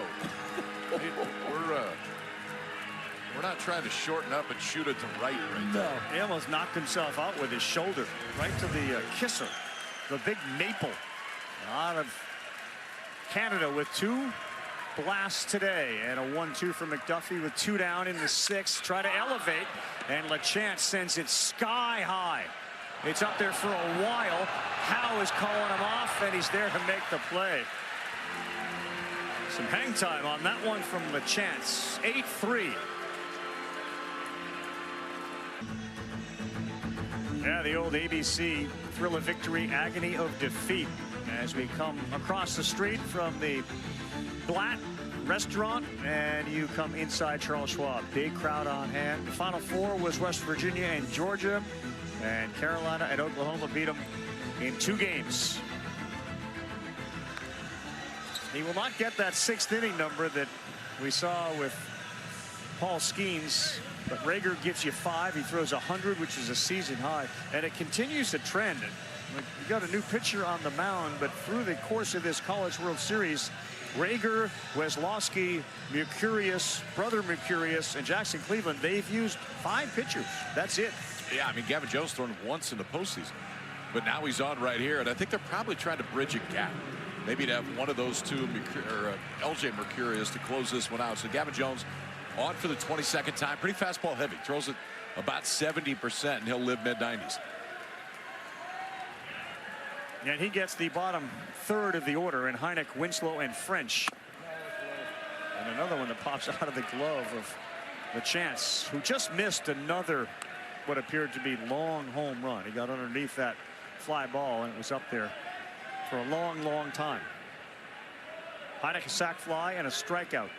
We're not trying to shorten up and shoot it to right No, he almost knocked himself out with his shoulder right to the kisser, the big maple out of Canada with 2 blasts today, and a 1-2 for McDuffie with 2 down in the 6th. Try to elevate, and LaChance sends it sky high. It's up there for a while. Howe is calling him off, and he's there to make the play. Some hang time on that one from LaChance. 8-3. Yeah, the old ABC thrill of victory, agony of defeat, as we come across the street from the Blatt restaurant and you come inside Charles Schwab. Big crowd on hand. The Final Four was West Virginia and Georgia, and Carolina and Oklahoma beat them in 2 games. He will not get that 6th inning number that we saw with Paul Skeens, but Rager gives you 5. He throws 100, which is a season high, and it continues to trend. You got a new pitcher on the mound, but through the course of this College World Series, Rager, Weslowski, Mercurius, brother Mercurius, and Jackson Cleveland, they've used 5 pitchers. That's it. Yeah, I mean, Gavin Jones thrown once in the postseason, but now he's on right here, and I think they're probably trying to bridge a gap. Maybe to have one of those 2, LJ Mercurius, to close this one out. So Gavin Jones on for the 22nd time. Pretty fastball heavy. Throws it about 70%, and he'll live mid-90s. And he gets the bottom 3rd of the order in Heineck, Winslow, and French. And another one that pops out of the glove of LaChance, who just missed another what appeared to be long home run. He got underneath that fly ball, and it was up there for a long, long time. Heineck, a sac fly and a strikeout.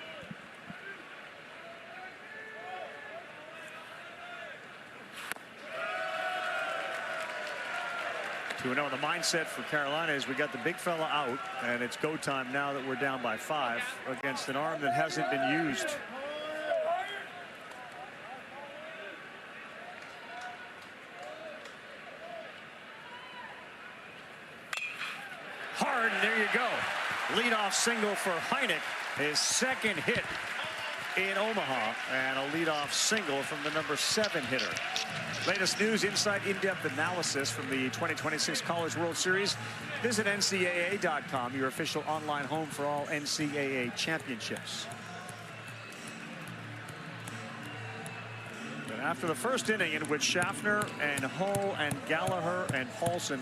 The mindset for Carolina is we got the big fella out, and it's go time now that we're down by 5 against an arm that hasn't been used. Hard, and there you go. Leadoff single for Heineck, his 2nd hit in Omaha, and a leadoff single from the number 7 hitter. Latest news, insight, in-depth analysis from the 2026 College World Series. Visit NCAA.com, your official online home for all NCAA championships. And after the first inning, in which Schaffner and Hull and Gallagher and Paulson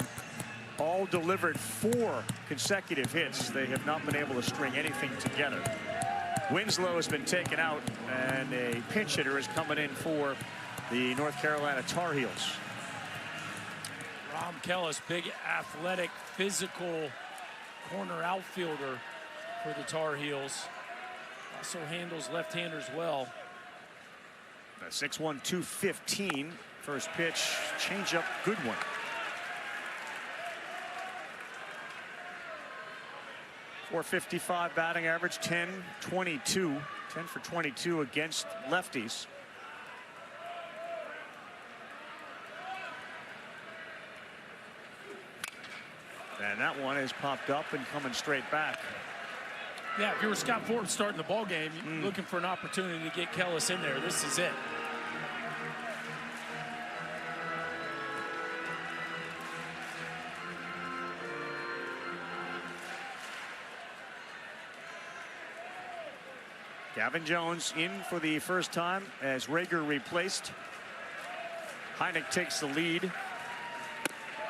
all delivered 4 consecutive hits, they have not been able to string anything together. Winslow has been taken out, and a pinch hitter is coming in for the North Carolina Tar Heels. Rom Kellis, big athletic, physical corner outfielder for the Tar Heels. Also handles left-handers well. 6'1", 215. First pitch, changeup, good one. .455 batting average, 10-22, 10 for 22 against lefties. And that one is popped up and coming straight back. Yeah, if you were Scott Ford starting the ball game, looking for an opportunity to get Kellis in there, this is it. Gavin Jones in for the first time as Rager replaced. Heineck takes the lead,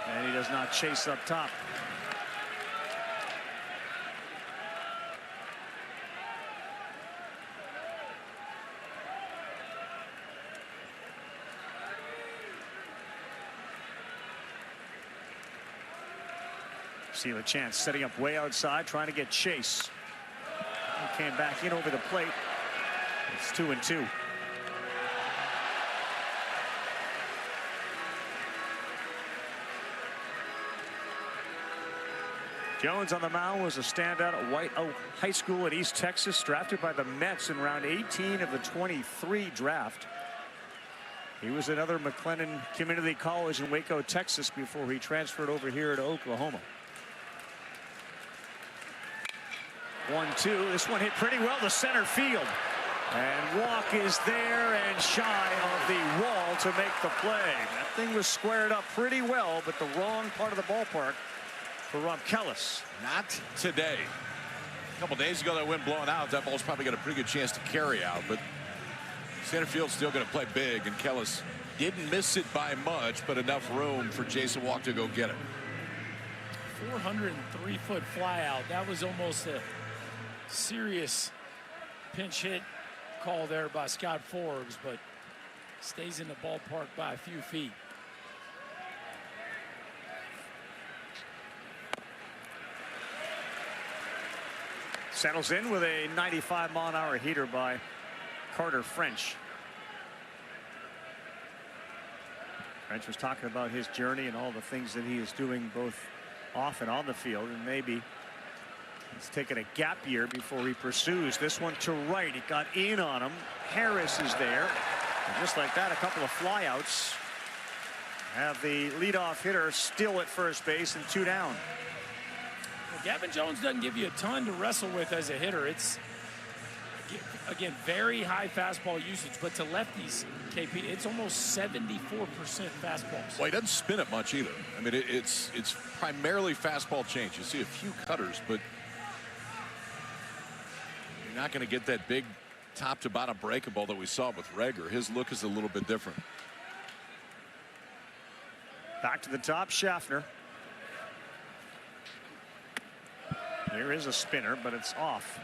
and he does not chase up top. See LaChance setting up way outside, trying to get Chase. He came back in over the plate. It's 2-2. Jones on the mound was a standout at White Oak High School in East Texas, drafted by the Mets in round 18 of the 23 draft. He was at another McLennan Community College in Waco, Texas, before he transferred over here to Oklahoma. 1-2. This one hit pretty well to center field. And Walk is there and shy of the wall to make the play. That thing was squared up pretty well, but the wrong part of the ballpark for Rob Kellis. Not today. A couple days ago, that wind blowing out. That ball's probably got a pretty good chance to carry out, but center field's still going to play big, and Kellis didn't miss it by much, but enough room for Jason Walk to go get it. 403-foot fly out. That was almost a serious pinch hit call there by Scott Forbes, but stays in the ballpark by a few feet. Settles in with a 95-mile-an-hour heater by Carter French. French was talking about his journey and all the things that he is doing both off and on the field, and maybe he's taking a gap year before he pursues. This one to right. It got in on him. Harris is there. And just like that, a couple of flyouts have the leadoff hitter still at first base and 2 down. Well, Gavin Jones doesn't give you a ton to wrestle with as a hitter. It's, again, very high fastball usage, but to lefties, KP, it's almost 74% fastballs. Well, he doesn't spin it much either. I mean, it's primarily fastball change. You see a few cutters, but you're not going to get that big top to bottom breakable that we saw with Rager. His look is a little bit different. Back to the top, Schaffner. There is a spinner, but it's off.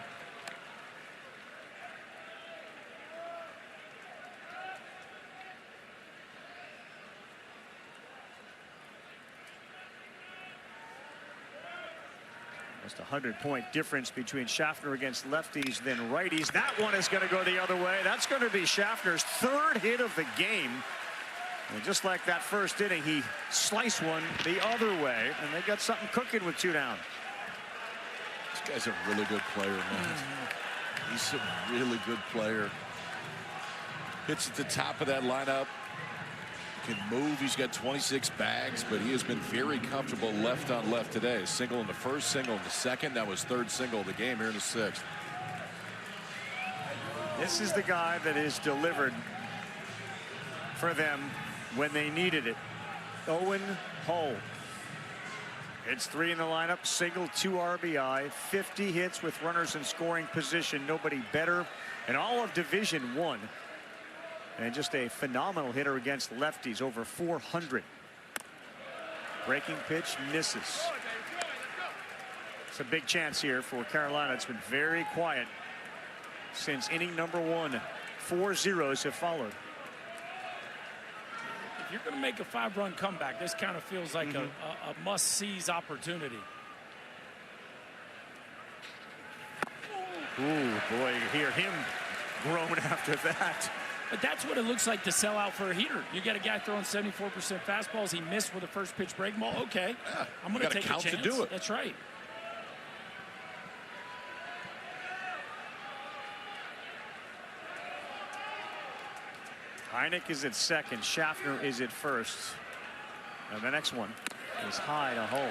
Just a 100-point difference between Schaffner against lefties than righties. That one is going to go the other way. That's going to be Schaffner's 3rd hit of the game. And just like that first inning, he sliced one the other way, and they got something cooking with 2 down. This guy's a really good player, man. He's a really good player. Hits at the top of that lineup. Can move. He's got 26 bags, but he has been very comfortable left on left today. Single in the first, single in the second. That was 3rd single of the game here in the 6th. This is the guy that is delivered for them when they needed it. Owen Hull. It's 3 in the lineup, single, 2 RBI, 50 hits with runners in scoring position. Nobody better in all of Division I. And just a phenomenal hitter against lefties, over 400. Breaking pitch misses. It's a big chance here for Carolina. It's been very quiet since inning number 1. 4 zeros have followed. If you're going to make a 5-run comeback, this kind of feels like a must-seize opportunity. Ooh, boy, you hear him groan after that. But that's what it looks like to sell out for a heater. You got a guy throwing 74% fastballs. He missed with a first pitch breaking ball. Okay, yeah, I'm going to take a chance. To do it. That's right. Heineck is at second. Schaffner is at first. And the next one is high to Hull.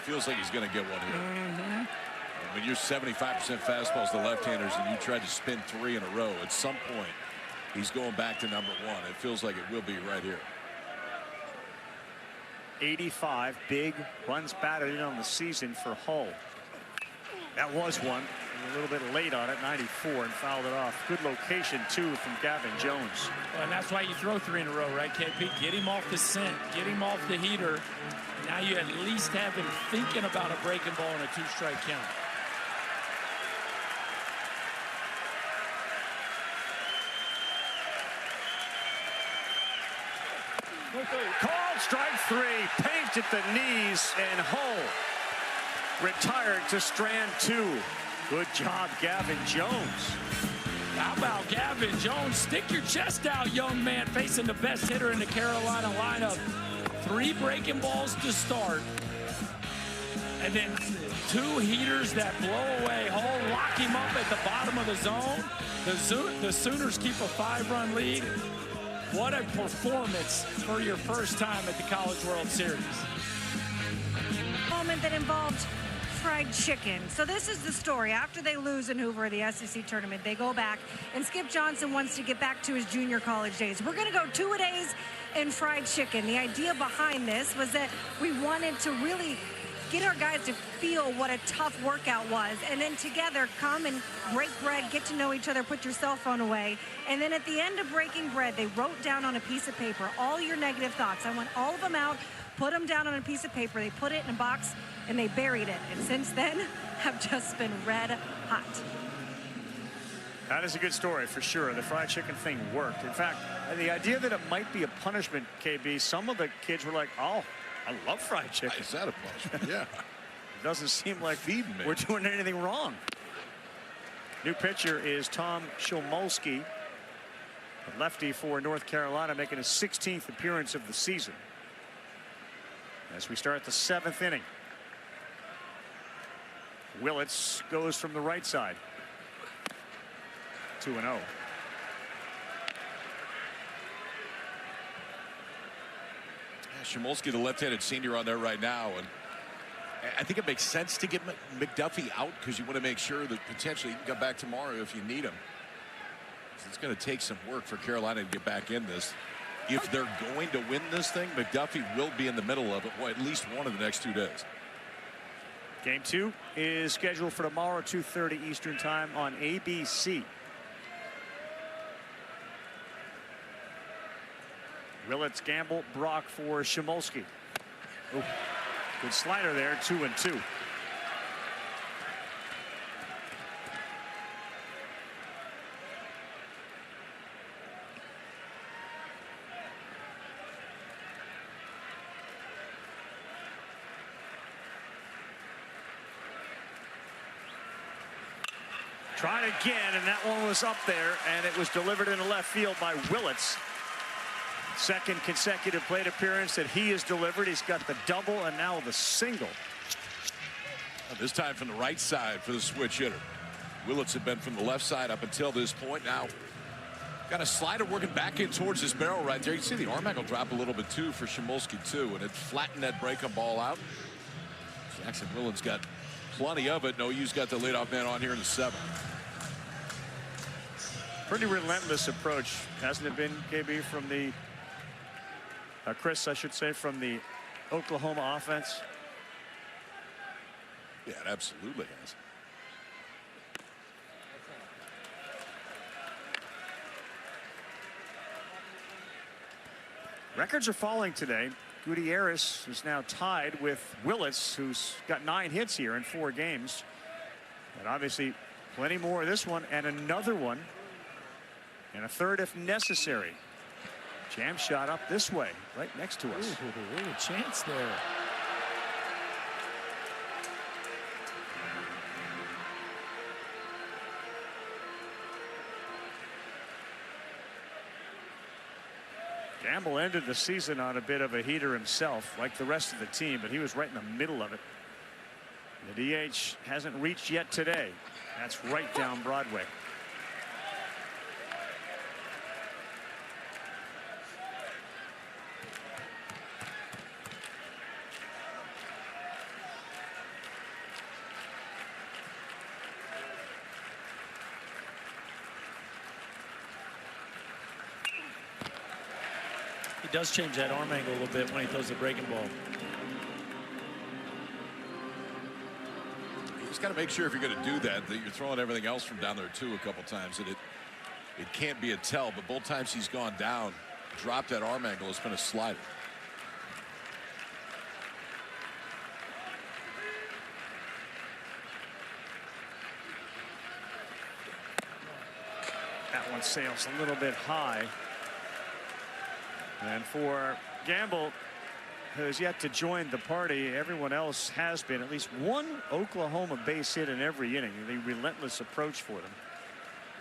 Feels like he's going to get one here. When you're 75% fastballs to left-handers and you try to spin 3 in a row, at some point he's going back to number 1. It feels like it will be right here. 85 big runs batted in on the season for Hull. That was one. A little bit late on it, 94, and fouled it off. Good location, too, from Gavin Jones. Well, and that's why you throw 3 in a row, right, KP? Get him off the scent, get him off the heater. Now you at least have him thinking about a breaking ball and a 2-strike count. Called strike 3, paint at the knees, and Hull retired to strand 2. Good job, Gavin Jones. How about Gavin Jones? Stick your chest out, young man, facing the best hitter in the Carolina lineup. 3 breaking balls to start. And then 2 heaters that blow away. Hall lock him up at the bottom of the zone. The Sooners keep a 5-run lead. What a performance for your first time at the College World Series. Moment that involved fried chicken. So this is the story. After they lose in Hoover, the SEC tournament, they go back, and Skip Johnson wants to get back to his junior college days. We're going to go 2-a-days in fried chicken. The idea behind this was that we wanted to really get our guys to feel what a tough workout was, and then together come and break bread, get to know each other, put your cell phone away, and then at the end of breaking bread, they wrote down on a piece of paper all your negative thoughts. I want all of them out, put them down on a piece of paper. They put it in a box, and they buried it, and since then have just been red hot. That is a good story for sure. The fried chicken thing worked. In fact, the idea that it might be a punishment, KB, some of the kids were like, oh, I love fried chicken. Is that a punishment? Yeah. It doesn't seem like we're doing anything wrong. New pitcher is Tom Shomolsky, a lefty for North Carolina, making his 16th appearance of the season. As we start the 7th inning, Willits goes from the right side. 2-0. Shomolsky, the left-handed senior, on there right now, and I think it makes sense to get McDuffie out because you want to make sure that potentially you can come back tomorrow if you need him. It's going to take some work for Carolina to get back in this. If they're going to win this thing, McDuffie will be in the middle of it, well, at least one of the next 2 days. Game 2 is scheduled for tomorrow, 2:30 Eastern time on ABC. Willits, Gamble, Brock for Shomolsky. Oh, good slider there, 2-2. Tried again, and that one was up there, and it was delivered into left field by Willits. Second consecutive plate appearance that he has delivered. He's got the double and now the single. This time from the right side for the switch hitter. Willits had been from the left side up until this point. Now got a slider working back in towards his barrel right there. You see the arm angle drop a little bit too for Shomolsky too, and it flattened that breakup ball out. Jackson Willits got plenty of it. No, you's got the leadoff man on here in the 7th. Pretty relentless approach, hasn't it been, KB, from the Chris, I should say, from the Oklahoma offense? Yeah, it absolutely has. Records are falling today. Gutierrez is now tied with Willits, who's got 9 hits here in 4 games. And obviously plenty more of this one and another one. And a third if necessary. Jam shot up this way, right next to us. Ooh, a chance there. Gamble ended the season on a bit of a heater himself, like the rest of the team, but he was right in the middle of it. The DH hasn't reached yet today. That's right down Broadway. He does change that arm angle a little bit when he throws the breaking ball. You just got to make sure if you're going to do that you're throwing everything else from down there too a couple times, and it can't be a tell, but both times he's gone down, dropped that arm angle, it's been a slider. That one sails a little bit high. And for Gamble, who has yet to join the party, everyone else has been. At least one Oklahoma base hit in every inning. The relentless approach for them.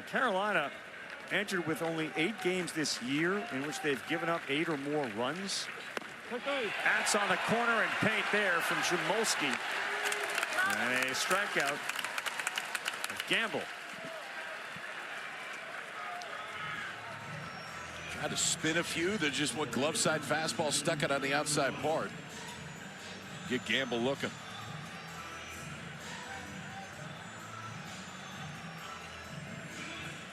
Carolina entered with only 8 games this year in which they've given up 8 or more runs. That's on the corner and paint there from Jamolski. And a strikeout. Gamble. Tried to spin a few. They just went glove side fastball, stuck it on the outside part. Get Gamble looking.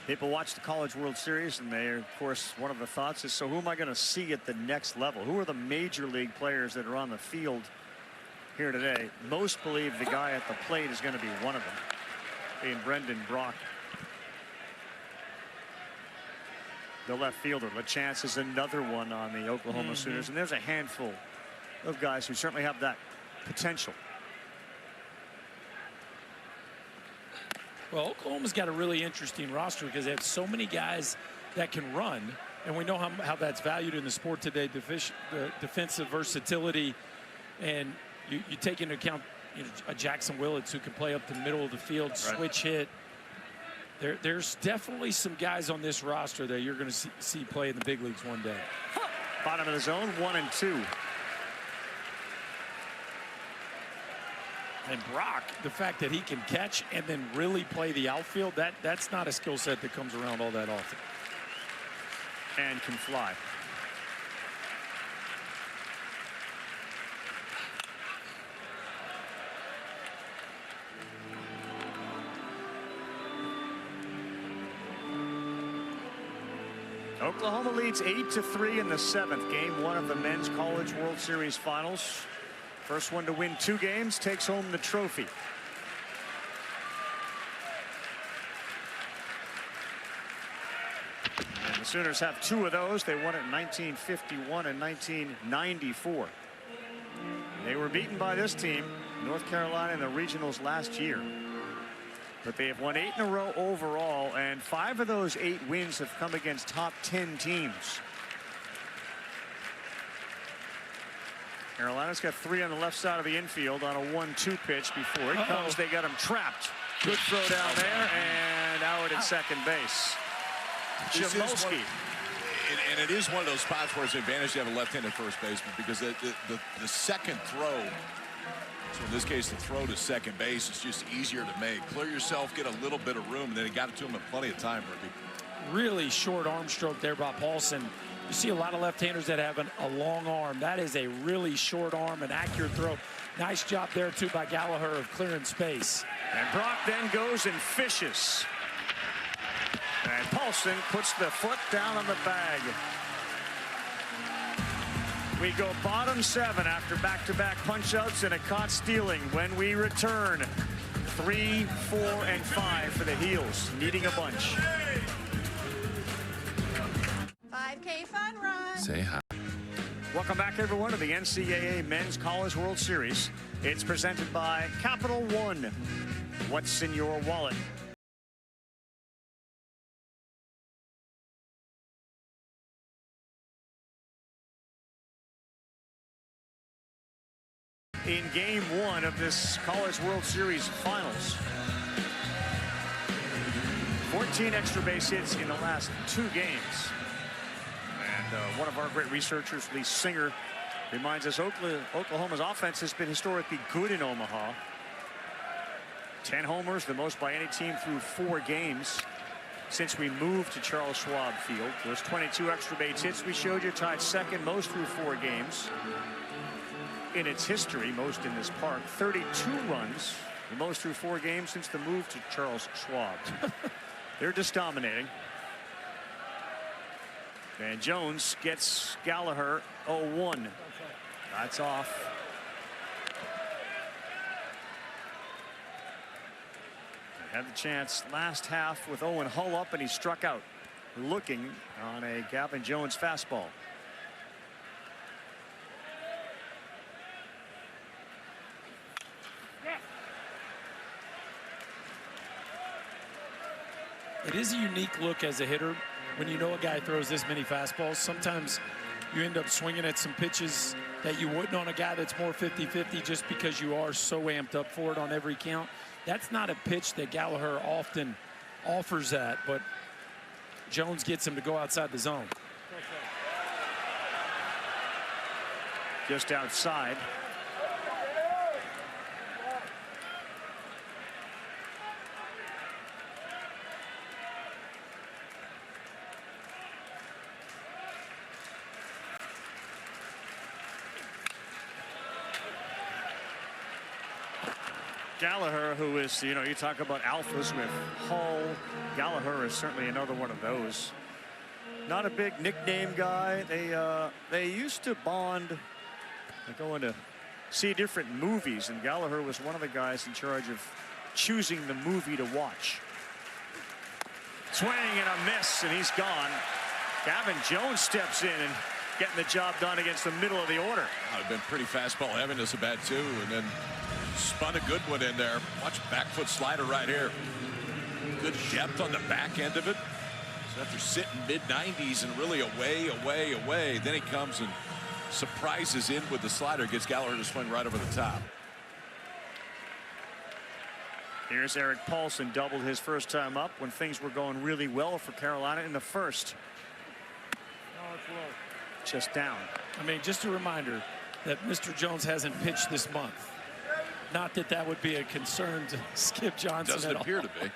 People watch the College World Series, and they, of course, one of the thoughts is, so who am I going to see at the next level? Who are the major league players that are on the field here today? Most believe the guy at the plate is going to be one of them, being Brendan Brock. The left fielder, LaChance, is another one on the Oklahoma Sooners, and there's a handful of guys who certainly have that potential. Well, Oklahoma's got a really interesting roster because they have so many guys that can run, and we know how that's valued in the sport today. Defensive versatility, and you take into account a Jackson Willits who can play up the middle of the field, switch hit. There's definitely some guys on this roster that you're going to see play in the big leagues one day. Bottom of the zone, 1-2. And Brock, the fact that he can catch and then really play the outfield, that's not a skill set that comes around all that often. And can fly. Oklahoma leads 8-3 in the 7th game, one of the men's College World Series finals. First one to win 2 games takes home the trophy. And the Sooners have 2 of those. They won it in 1951 and 1994. They were beaten by this team, North Carolina, in the regionals last year. But they have won 8 in a row overall, and 5 of those 8 wins have come against top 10 teams. Carolina's got 3 on the left side of the infield on a 1-2 pitch. Before it comes, they got him trapped. Good throw down there, and out at second base. Jamolski. And it is one of those spots where it's an advantage to have a left-handed first baseman, because the second throw, so in this case the throw to second base, is just easier to make. Clear yourself, get a little bit of room, and then he got it to him in plenty of time, Ricky. Really short arm stroke there by Paulson. You see a lot of left-handers that have a long arm. That is a really short arm, an accurate throw. Nice job there, too, by Gallagher of clearing space. And Brock then goes and fishes. And Paulson puts the foot down on the bag. We go bottom 7 after back-to-back punch-outs and a caught stealing. When we return, 3, 4, and 5 for the Heels, needing a bunch. 5K fun run. Say hi. Welcome back, everyone, to the NCAA Men's College World Series. It's presented by Capital One. What's in your wallet? In game 1 of this College World Series finals. 14 extra base hits in the last 2 games. And one of our great researchers, Lee Singer, reminds us Oklahoma's offense has been historically good in Omaha. 10 homers, the most by any team through 4 games since we moved to Charles Schwab Field. Those 22 extra base hits we showed you tied second most through 4 games in its history, most in this park. 32 runs, the most through 4 games since the move to Charles Schwab. They're just dominating. And Jones gets Gallagher 0-1. That's off. Had the chance last half with Owen Hull up, and he struck out looking on a Gavin Jones fastball. It is a unique look as a hitter when you know a guy throws this many fastballs. Sometimes you end up swinging at some pitches that you wouldn't on a guy that's more 50-50 just because you are so amped up for it on every count. That's not a pitch that Gallagher often offers that, but Jones gets him to go outside the zone. Just outside. Gallagher, who is, you talk about alphas with Hull. Gallagher is certainly another one of those. Not a big nickname guy. They used to bond, going to see different movies, and Gallagher was one of the guys in charge of choosing the movie to watch. Swing and a miss, and he's gone. Gavin Jones steps in and getting the job done against the middle of the order. I've been pretty fastball heavy this at bat too, and then spun a good one in there. Watch back foot slider right here. Good depth on the back end of it. So after sitting mid-90s and really away, then he comes and surprises in with the slider, gets Gallagher to swing right over the top. Here's Eric Paulson, doubled his first time up when things were going really well for Carolina in the first. Just down. I mean, just a reminder that Mr. Jones hasn't pitched this month. Not that that would be a concern to Skip Johnson Doesn't at all. appear to be.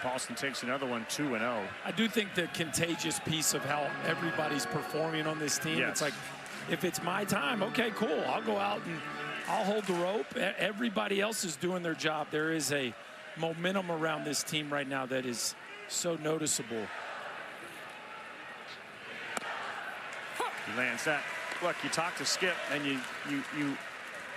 Paulson takes another one, 2-0. I do think the contagious piece of how everybody's performing on this team, it's like, if it's my time, okay, cool. I'll go out and I'll hold the rope. Everybody else is doing their job. There is a momentum around this team right now that is so noticeable. He lands that. Look, you talk to Skip and you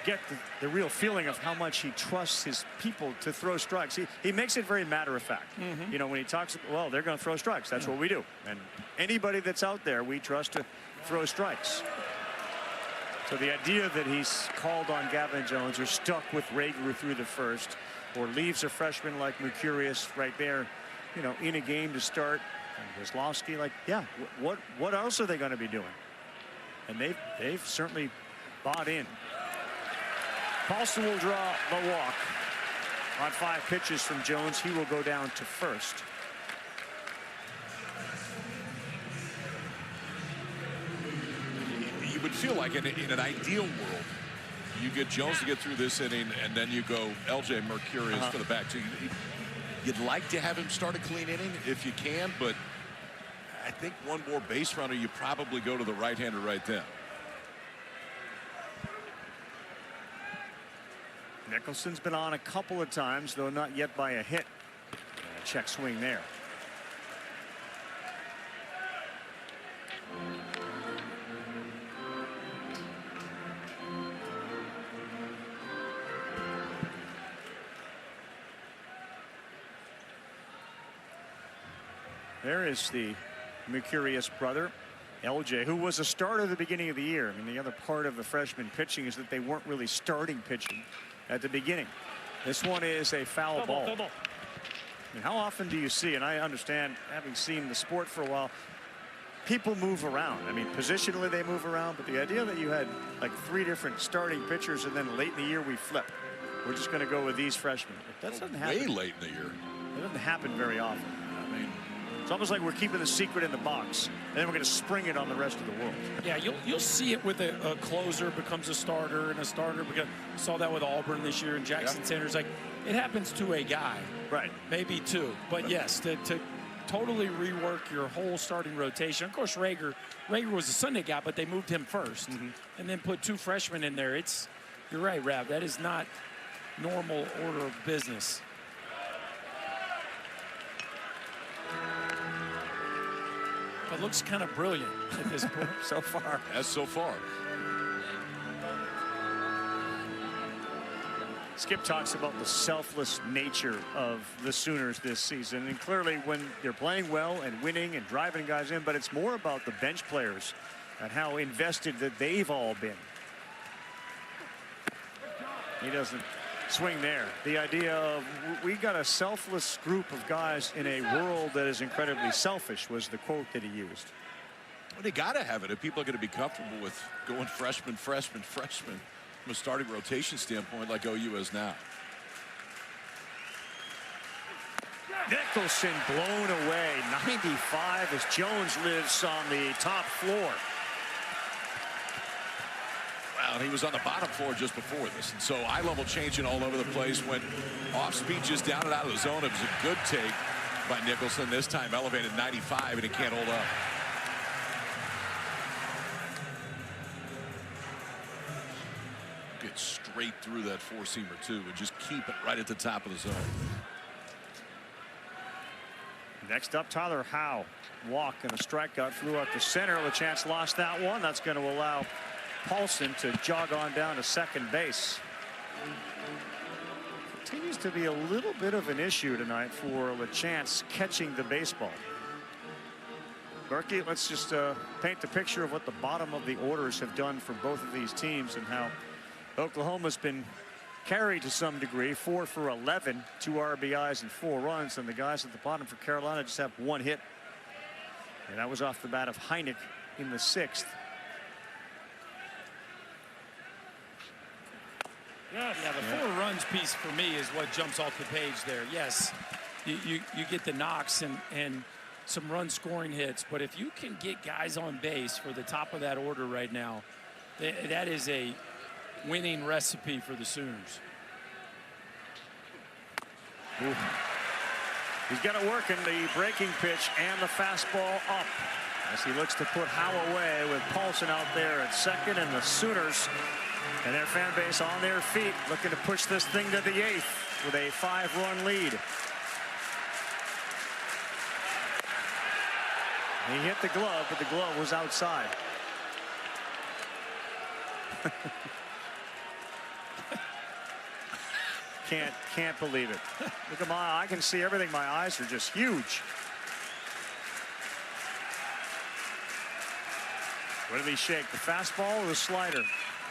get the real feeling of how much he trusts his people to throw strikes. He makes it very matter of fact. When he talks, well, they're going to throw strikes. That's what we do. And anybody that's out there, we trust to throw strikes. So the idea that he's called on Gavin Jones or stuck with Rager through the first, or leaves a freshman like Mercurius right there, in a game to start, and Kozlowski, what else are they going to be doing? And they've certainly bought in. Paulson will draw the walk on 5 pitches from Jones. He will go down to first. You would feel like in an ideal world, you get Jones to get through this inning, and then you go LJ Mercurius for the back two. You'd like to have him start a clean inning if you can, but I think one more base runner, you probably go to the right-hander right then. Nicholson's been on a couple of times, though not yet by a hit. Check swing there. There is the Mercurius brother, LJ, who was a starter at the beginning of the year. I mean, the other part of the freshman pitching is that they weren't really starting pitching at the beginning. This one is a foul ball. And how often do you see, and I understand, having seen the sport for a while, people move around. I mean, positionally they move around, but the idea that you had like 3 different starting pitchers and then late in the year we flip. We're just going to go with these freshmen. That doesn't happen. Way late in the year. It doesn't happen very often. I mean, it's almost like we're keeping the secret in the box, and then we're going to spring it on the rest of the world. Yeah, you'll see it with a closer becomes a starter, and a starter saw that with Auburn this year, and Jackson Sanders. Like, it happens to a guy, right? Maybe 2, but yes, to totally rework your whole starting rotation. Of course, Rager was a Sunday guy, but they moved him first, and then put 2 freshmen in there. You're right, Rav. That is not normal order of business. But looks kind of brilliant at this point so far. As so far. Skip talks about the selfless nature of the Sooners this season, and clearly when they're playing well and winning and driving guys in, but it's more about the bench players and how invested that they've all been. He doesn't swing there. The idea of we got a selfless group of guys in a world that is incredibly selfish was the quote that he used. Well, they got to have it if people are going to be comfortable with going freshman from a starting rotation standpoint like OU is now. Nicholson blown away. 95 as Jones lives on the top floor. Well, he was on the bottom floor just before this, and so eye level changing all over the place. Went off speed just down and out of the zone. It was a good take by Nicholson. This time elevated 95, and he can't hold up. Get straight through that four-seamer too, and just keep it right at the top of the zone. Next up, Tyler Howe. Walk and a strikeout, flew out to center. LeChance lost that one. That's going to allow Paulson to jog on down to second base. Continues to be a little bit of an issue tonight for LeChance catching the baseball. Berkey, let's just paint the picture of what the bottom of the orders have done for both of these teams and how Oklahoma's been carried to some degree. 4 for 11, 2 RBIs and 4 runs, and the guys at the bottom for Carolina just have 1 hit, and that was off the bat of Heineck in the 6th. Yeah, the 4 runs piece for me is what jumps off the page there. Yes, you get the knocks and some run scoring hits, but if you can get guys on base for the top of that order right now, that is a winning recipe for the Sooners. Ooh. He's got it working, the breaking pitch and the fastball up as he looks to put Howe away with Paulson out there at second, and the Sooners and their fan base on their feet looking to push this thing to the 8th with a 5-run lead. He hit the glove, but the glove was outside. Can't believe it. Look at I can see everything. My eyes are just huge. What did he shake? The fastball or the slider?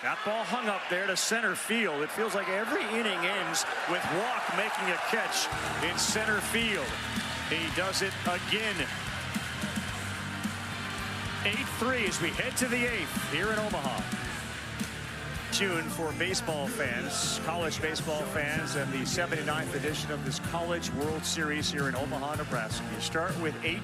That ball hung up there to center field. It feels like every inning ends with Walk making a catch in center field. He does it again. 8-3 as we head to the 8th here in Omaha. June for baseball fans, college baseball fans, and the 79th edition of this College World Series here in Omaha, Nebraska. You start with 8,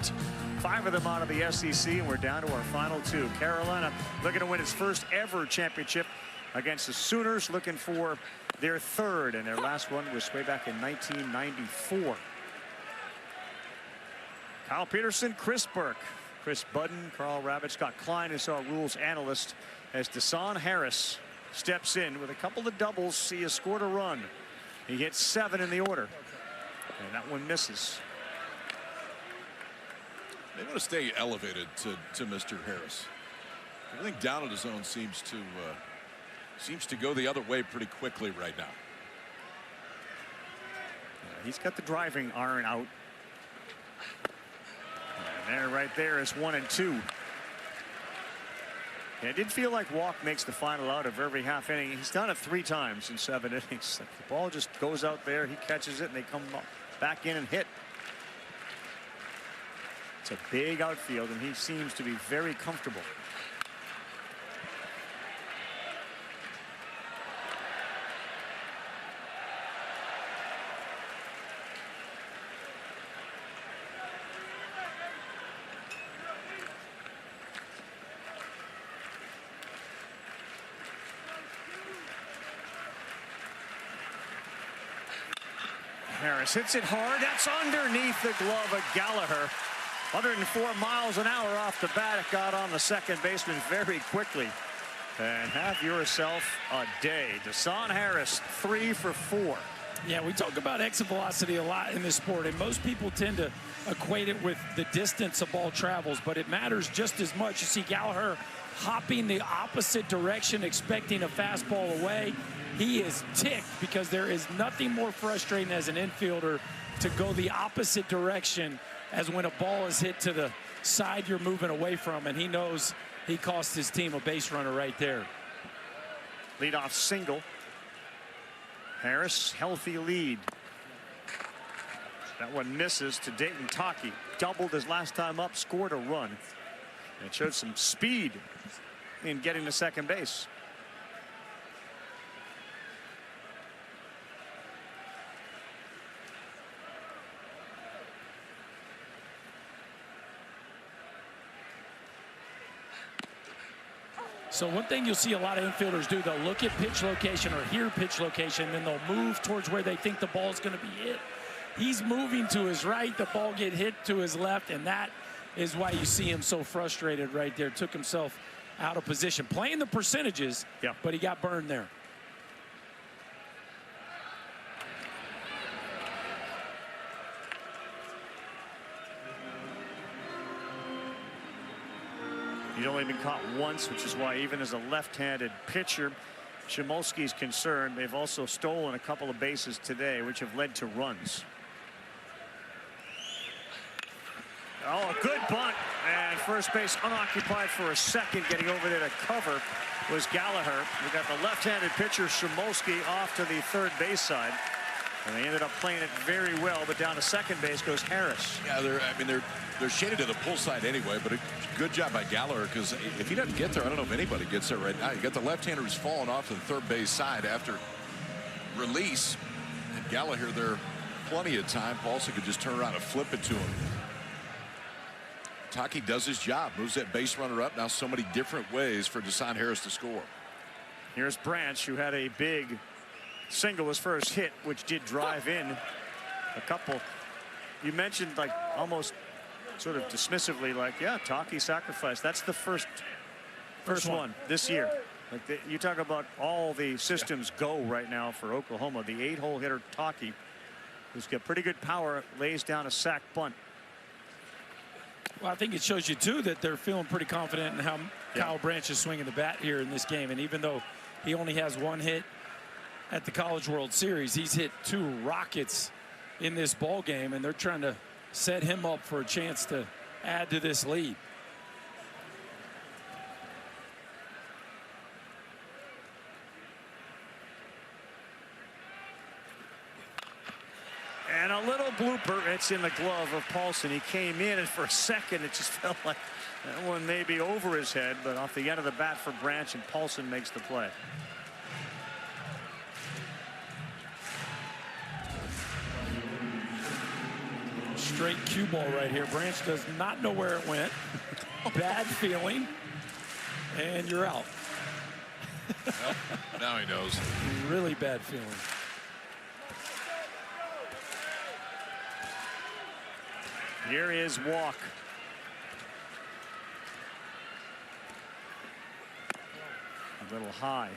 5 of them out of the SEC, and we're down to our final 2. Carolina looking to win its first ever championship against the Sooners, looking for their 3rd, and their last one was way back in 1994. Kyle Peterson, Chris Burke, Chris Budden, Carl Rabbit, Scott Klein is our rules analyst as Deshaun Harris steps in with a couple of doubles. He has scored a run. He hits 7 in the order, and that one misses. They want to stay elevated to Mr. Harris. Everything down in his zone seems to go the other way pretty quickly right now. He's got the driving iron out. And there, right there is 1 and 2. And it did feel like Walk makes the final out of every half inning. He's done it 3 times in 7 innings. The ball just goes out there, he catches it, and they come back in and hit. It's a big outfield, and he seems to be very comfortable. Harris hits it hard. That's underneath the glove of Gallagher. 104 miles an hour off the bat. It got on the second baseman very quickly. And have yourself a day. Deshaun Harris, 3 for 4. Yeah, we talk about exit velocity a lot in this sport, and most people tend to equate it with the distance a ball travels, but it matters just as much. You see Gallagher hopping the opposite direction, expecting a fastball away. He is ticked because there is nothing more frustrating as an infielder to go the opposite direction as when a ball is hit to the side you're moving away from, and he knows he cost his team a base runner right there. Leadoff single. Harris, healthy lead. That one misses to Dayton Taki. Doubled his last time up, scored a run. It showed some speed in getting to second base. So one thing you'll see a lot of infielders do, they'll look at pitch location or hear pitch location, then they'll move towards where they think the ball's going to be hit. He's moving to his right, the ball get hit to his left, and that is why you see him so frustrated right there. Took himself out of position, playing the percentages, but he got burned there. He'd only been caught once, which is why even as a left-handed pitcher, Shimolsky's concerned. They've also stolen a couple of bases today, which have led to runs. Oh, a good bunt, and first base unoccupied for a second. Getting over there to cover was Gallagher. We got the left-handed pitcher Shimolsky off to the third base side, and they ended up playing it very well. But down to second base goes Harris. Yeah, they're shaded to the pull side anyway, but a good job by Gallagher, because if he doesn't get there, I don't know if anybody gets there right now. You got the left-hander who's falling off to the third base side after release, and Gallagher there plenty of time. Paulson could just turn around and flip it to him. Taki does his job, moves that base runner up. Now so many different ways for Deshaun Harris to score. Here's Branch, who had a big single his first hit, which did drive in a couple. You mentioned, like, almost sort of dismissively, like, yeah, Taki sacrifice. That's the first one this year. Like, you talk about all the systems go right now for Oklahoma. The 8-hole hitter Taki, who's got pretty good power, lays down a sac bunt. Well, I think it shows you, too, that they're feeling pretty confident in how Kyle Branch is swinging the bat here in this game. And even though he only has one hit at the College World Series, he's hit 2 rockets in this ball game, and they're trying to set him up for a chance to add to this lead. And a little blooper. It's in the glove of Paulson. He came in, and for a second, it just felt like that one may be over his head, but off the end of the bat for Branch, and Paulson makes the play. Straight cue ball right here. Branch does not know where it went. Bad feeling, and you're out. Well, now he knows. Really bad feeling. Here is Walk. A little high.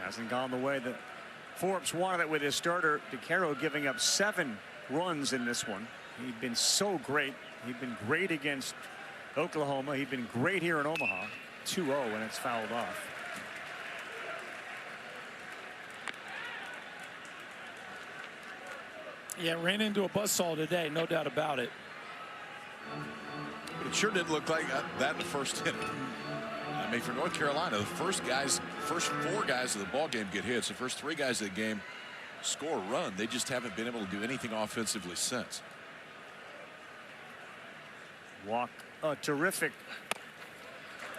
Hasn't gone the way that Forbes wanted it with his starter. DeCaro giving up 7 runs in this one. He'd been so great. He'd been great against Oklahoma. He'd been great here in Omaha. 2-0, and it's fouled off. Yeah, ran into a buzzsaw today, no doubt about it. But it sure did look like that in the first inning. I mean, for North Carolina, the first 4 guys of the ball game get hits. The first 3 guys of the game score a run. They just haven't been able to do anything offensively since. Walk, a terrific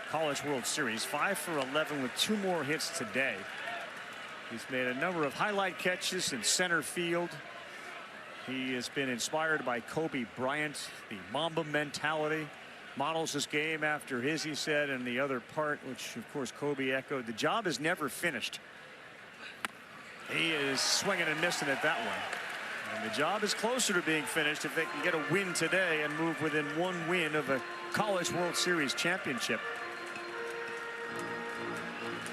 College World Series. 5 for 11 with 2 more hits today. He's made a number of highlight catches in center field. He has been inspired by Kobe Bryant, the Mamba mentality. Models his game after his, he said, and the other part, which of course Kobe echoed, the job is never finished. He is swinging and missing at that one. And the job is closer to being finished if they can get a win today and move within 1 win of a College World Series championship.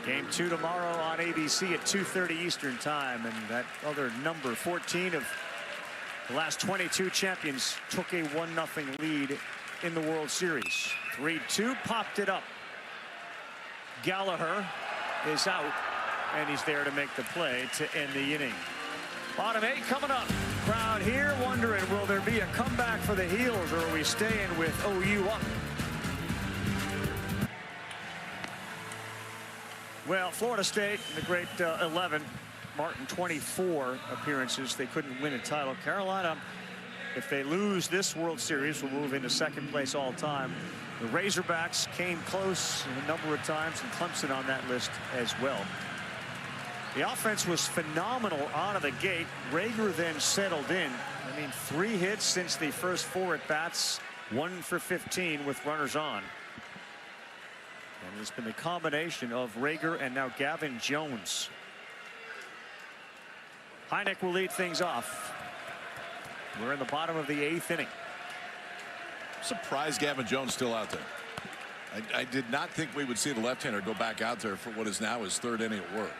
Game 2 tomorrow on ABC at 2:30 Eastern time, and that other number 14 of the last 22 champions took a 1-0 lead in the World Series. 3-2, popped it up. Gallagher is out, and he's there to make the play to end the inning. Bottom 8 coming up. Crowd here wondering, will there be a comeback for the Heels, or are we staying with OU up? Well, Florida State, the great 11, Martin 24 appearances. They couldn't win a title. Carolina, if they lose this World Series, will move into second place all time. The Razorbacks came close a number of times, and Clemson on that list as well. The offense was phenomenal out of the gate. Rager then settled in. I mean, 3 hits since the first 4 at bats, 1 for 15 with runners on. And it's been the combination of Rager and now Gavin Jones. Heineck will lead things off. We're in the bottom of the 8th inning. Surprised Gavin Jones still out there. I did not think we would see the left-hander go back out there for what is now his 3rd inning of work.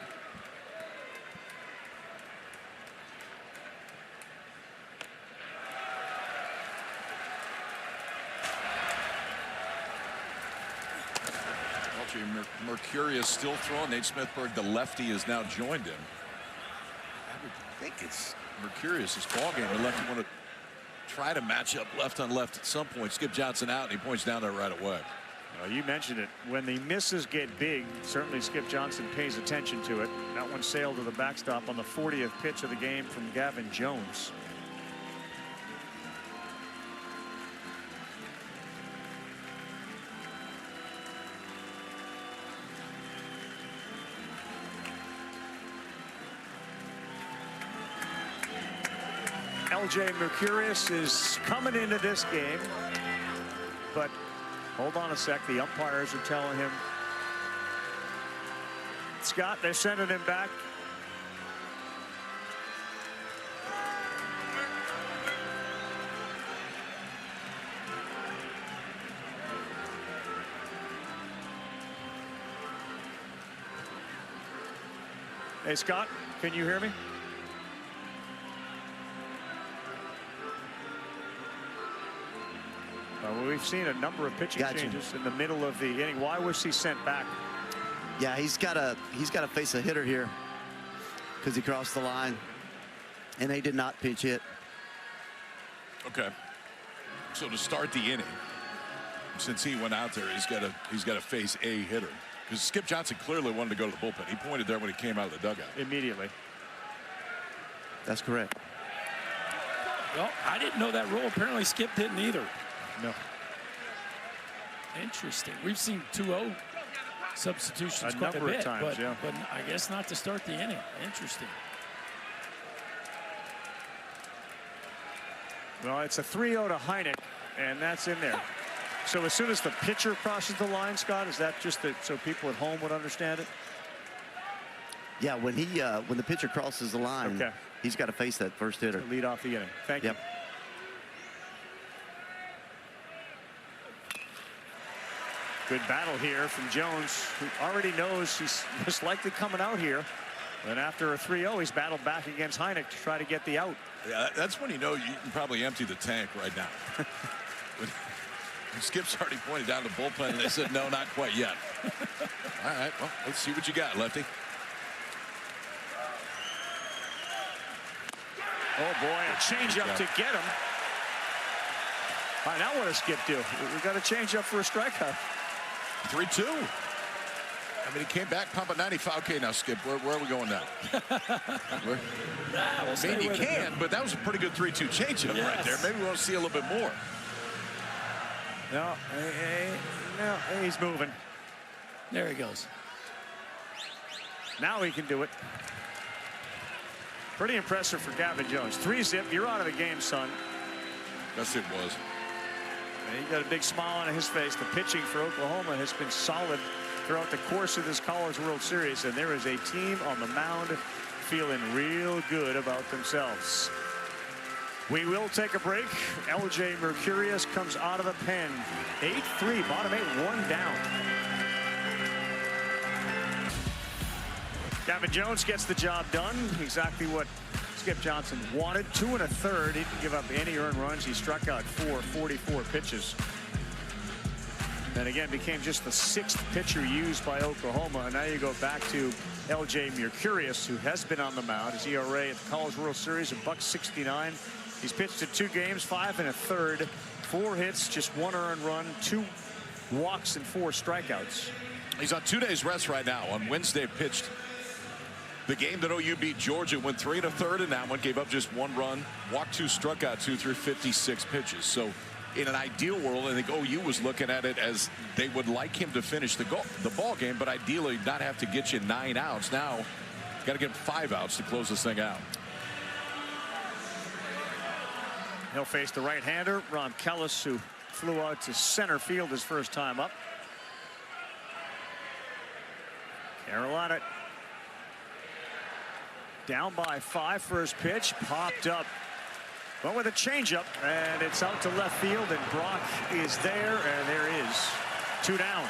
Mercurius still throwing. Nate Smithberg, the lefty, has now joined him. I would think it's Mercurius's ball game. The lefty want to try to match up left on left at some point. Skip Johnson out, and he points down there right away. Well, you mentioned it. When the misses get big, certainly Skip Johnson pays attention to it. That one sailed to the backstop on the 40th pitch of the game from Gavin Jones. LJ Mercurius is coming into this game, but hold on a sec. The umpires are telling him, Scott, they're sending him back. Hey, Scott, can you hear me? Well, we've seen a number of pitching changes in the middle of the inning. Why was he sent back? Yeah, he's got to face a hitter here because he crossed the line, and they did not pitch hit. Okay. So to start the inning, since he went out there, he's got to face a hitter. Because Skip Johnson clearly wanted to go to the bullpen. He pointed there when he came out of the dugout. Immediately. That's correct. Well, I didn't know that rule. Apparently Skip didn't either. No. Interesting. We've seen 2-0 substitutions quite a bit, times, but I guess not to start the inning. Interesting. Well, it's a 3-0 to Heineck, and that's in there. So as soon as the pitcher crosses the line, Scott, is that just so people at home would understand it? Yeah, when the pitcher crosses the line, he's got to face that first hitter. Lead off the inning. Thank you. Good battle here from Jones, who already knows he's most likely coming out here. And after a 3-0, he's battled back against Heineck to try to get the out. Yeah, that's when you know you can probably empty the tank right now. Skip's already pointed down the bullpen, and they said, no, not quite yet. All right, well, let's see what you got, Lefty. Oh, boy, a changeup to get him. All right, now what does Skip do? We got a changeup for a strikeout. 3-2. I mean, he came back pumping 95. Okay, now, Skip, where are we going now? I mean, you can, but that was a pretty good 3-2 changeup right there. Maybe we want to see a little bit more. No, he's moving. There he goes. Now he can do it. Pretty impressive for Gavin Jones. 3-zip, you're out of the game, son. Yes, it was. And he got a big smile on his face. The pitching for Oklahoma has been solid throughout the course of this College World Series, and there is a team on the mound feeling real good about themselves. We will take a break. LJ Mercurius comes out of the pen. 8-3, bottom 8, 1 down. Gavin Jones gets the job done. Exactly what Skip Johnson wanted. 2 1/3. He didn't give up any earned runs. He struck out 44 pitches. And again, became just the 6th pitcher used by Oklahoma. And now you go back to L.J. Mercurius, who has been on the mound. His ERA at the College World Series of .69. He's pitched in 2 games, 5 1/3, 4 hits, just 1 earned run, 2 walks, and 4 strikeouts. He's on 2 days rest right now. On Wednesday, pitched the game that OU beat Georgia, went 3 1/3 in that one, gave up just 1 run, walked 2, struck out 2 through 56 pitches. So in an ideal world, I think OU was looking at it as they would like him to finish the ball game, but ideally not have to get you 9 outs. Now, got to get 5 outs to close this thing out. He'll face the right-hander, Ron Kellis, who flew out to center field his first time up. Carolina down by 5. First pitch popped up. Went with a changeup, and it's out to left field, and Brock is there, and there is 2 down.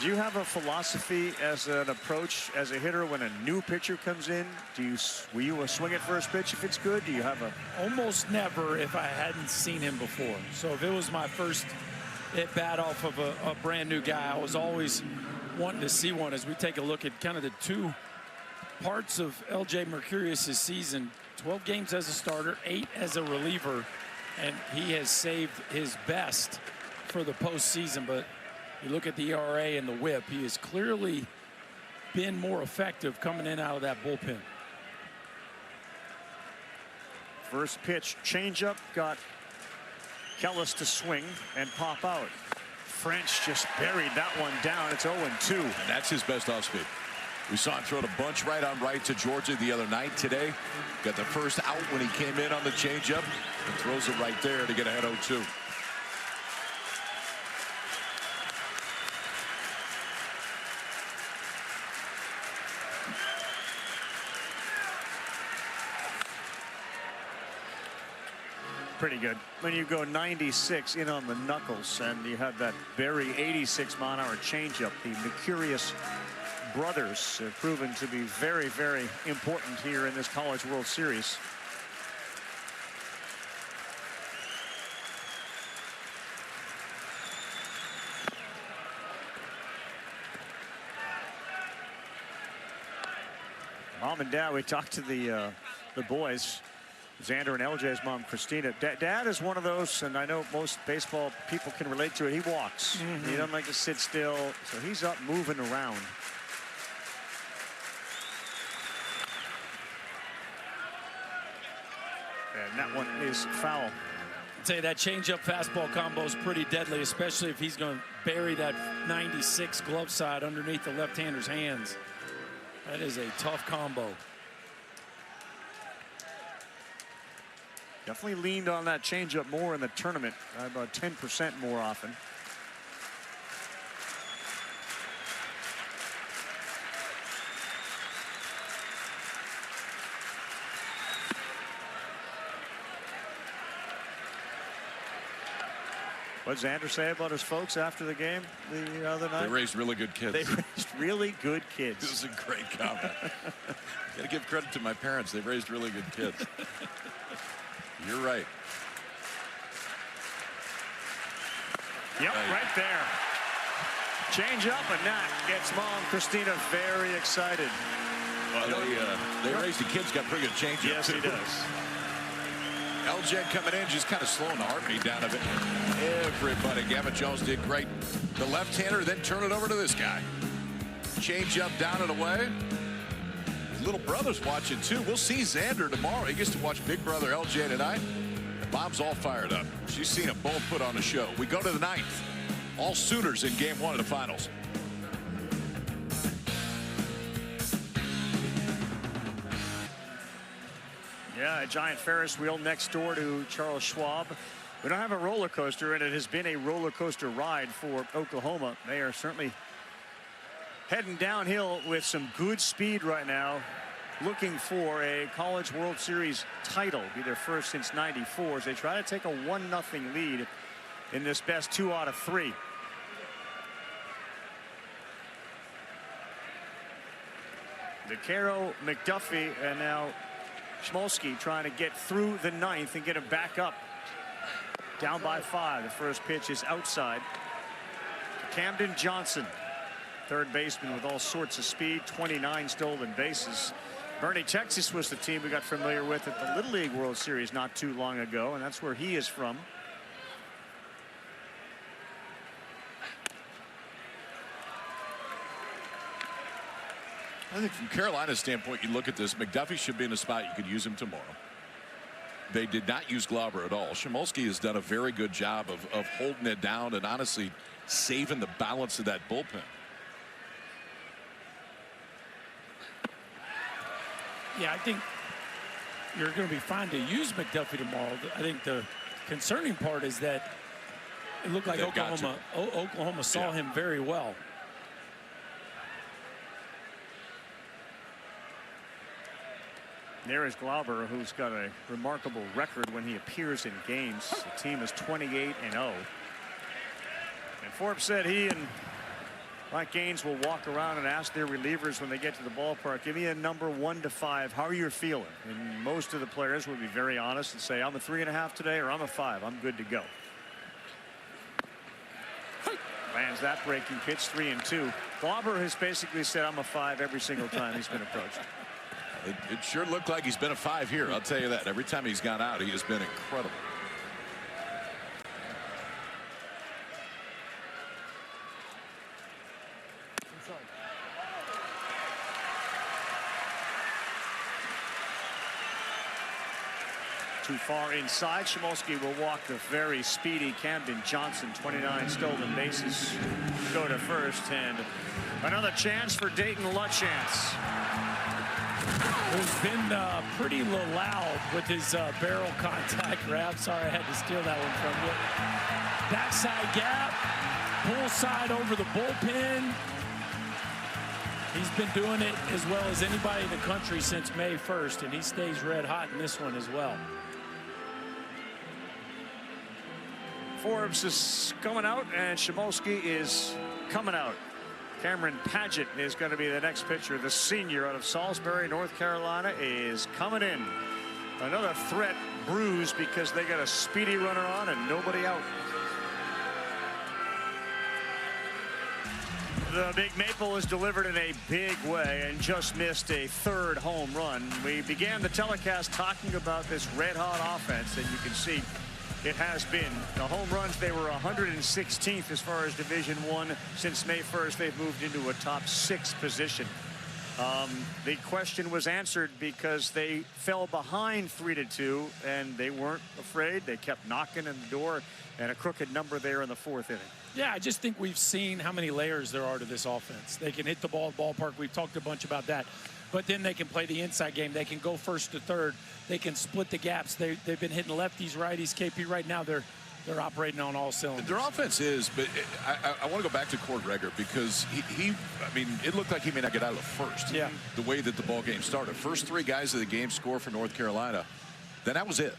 Do you have a philosophy as an approach as a hitter when a new pitcher comes in? Will you swing at first pitch if it's good? Do you have a... Almost never if I hadn't seen him before. So if it was my first at bat off of a brand new guy, I was always wanting to see one. As we take a look at kind of the 2 parts of L.J. Mercurius' season, 12 games as a starter, 8 as a reliever, and he has saved his best for the postseason. But you look at the ERA and the whip, he has clearly been more effective coming in out of that bullpen. First pitch changeup got Kellis to swing and pop out. French just buried that one down. It's 0-2. And that's his best off speed. We saw him throw the bunch right on right to Georgia the other night. Today, got the first out when he came in on the changeup and throws it right there to get ahead 0-2. Pretty good. When you go 96 in on the knuckles and you have that very 86 mile-an-hour changeup, the Mercurius brothers have proven to be very, very important here in this College World Series. Mom and Dad, we talked to the boys. Xander and LJ's mom, Christina. Dad is one of those, and I know most baseball people can relate to it. He walks. He doesn't like to sit still, so he's up moving around. And that one is foul. I'd say that changeup fastball combo is pretty deadly, especially if he's going to bury that 96 glove side underneath the left-hander's hands. That is a tough combo. Definitely leaned on that changeup more in the tournament, about 10% more often. What did Xander say about his folks after the game the other night? They raised really good kids. They raised really good kids. It was a great comment. Got to give credit to my parents. They raised really good kids. You're right. Yep, right there. Change up, and that gets mom, Christina, very excited. Well, they raised the kids, got pretty good change up, yes, too. He does. L-Jet coming in, just kind of slowing the heartbeat down a bit. Everybody, Gavin Jones did great. The left-hander, then turn it over to this guy. Change up, down and away. His little brother's watching, too. We'll see Xander tomorrow. He gets to watch big brother LJ tonight. Mom's all fired up. She's seen them both put on a show. We go to the 9th. All Sooners in game 1 of the finals. Yeah, a giant Ferris wheel next door to Charles Schwab. We don't have a roller coaster, and it has been a roller coaster ride for Oklahoma. They are certainly heading downhill with some good speed right now, looking for a College World Series title. Be their first since '94 as they try to take a 1-0 lead in this best 2 out of 3. DeCaro, McDuffie, and now Schmolsky trying to get through the 9th and get him back up. Down by 5. The first pitch is outside. Camden Johnson, third baseman with all sorts of speed, 29 stolen bases. Bernie, Texas was the team we got familiar with at the Little League World Series not too long ago, and that's where he is from. I think from Carolina's standpoint, you look at this, McDuffie should be in a spot you could use him tomorrow. They did not use Glauber at all. Shimolsky has done a very good job of holding it down and honestly saving the balance of that bullpen. Yeah, I think you're going to be fine to use McDuffie tomorrow. I think the concerning part is that it looked like Oklahoma saw him very well. There is Glauber, who's got a remarkable record when he appears in games. The team is 28-0. And Forbes said he and Mike Gaines will walk around and ask their relievers when they get to the ballpark, give me a number 1 to 5. How are you feeling? And most of the players will be very honest and say, I'm a 3.5 today, or I'm a 5. I'm good to go. Lands that breaking pitch, 3-2. Glauber has basically said, I'm a 5 every single time he's been approached. It sure looked like he's been a 5 here. I'll tell you that. Every time he's gone out, he has been incredible. Too far inside. Shimolsky will walk the very speedy Camden Johnson. 29 stolen bases. Go to first, and another chance for Dayton Lutchance. Who's been pretty loud with his barrel contact grab. Sorry, I had to steal that one from you. Backside gap, pull side over the bullpen. He's been doing it as well as anybody in the country since May 1st, and he stays red hot in this one as well. Forbes is coming out, and Shimolsky is coming out. Cameron Padgett is going to be the next pitcher. The senior out of Salisbury, North Carolina, is coming in. Another threat bruised because they got a speedy runner on and nobody out. The Big Maple is delivered in a big way and just missed a third home run. We began the telecast talking about this red-hot offense, and you can see it has been. The home runs, they were 116th as far as Division I. Since May 1st, they've moved into a top 6 position. The question was answered because they fell behind 3-2, and they weren't afraid. They kept knocking on the door, and a crooked number there in the 4th inning. Yeah, I just think we've seen how many layers there are to this offense. They can hit the ball at the ballpark. We've talked a bunch about that. But then they can play the inside game. They can go first to third. They can split the gaps. They've been hitting lefties, righties. KP right now, they're operating on all cylinders. Their offense is, but I want to go back to Cord Reagor because I mean, it looked like he may not get out of the first. Yeah. The way that the ball game started. First 3 guys of the game score for North Carolina. Then that was it.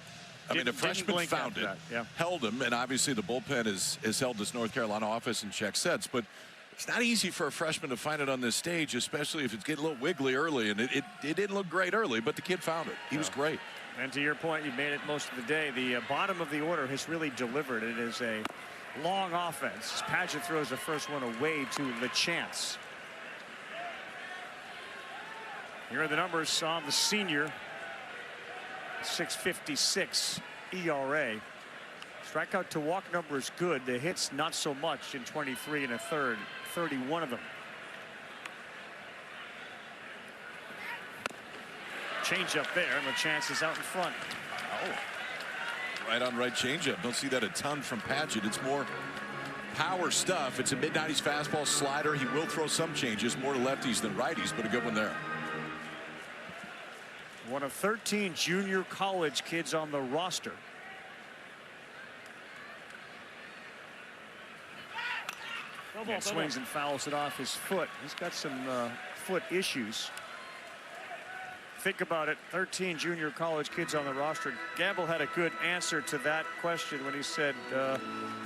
I mean, the freshman found it, held him, and obviously the bullpen has held this North Carolina offense in check sets. But it's not easy for a freshman to find it on this stage, especially if it's getting a little wiggly early. And it didn't look great early, but the kid found it. He was great. And to your point, you made it most of the day. The bottom of the order has really delivered. It is a long offense. Padgett throws the first one away to Lachance. Here are the numbers on the senior. 6.56 ERA. Strikeout to walk number is good. The hits not so much in 23 1/3, 31 of them. Change up there, and the chance is out in front. Oh, right on right changeup. Don't see that a ton from Padgett. It's more power stuff. It's a mid-90s fastball slider. He will throw some changes, more to lefties than righties, but a good one there. One of 13 junior college kids on the roster. And swings and fouls it off his foot. He's got some foot issues. Think about it, 13 junior college kids on the roster. Gamble had a good answer to that question when he said,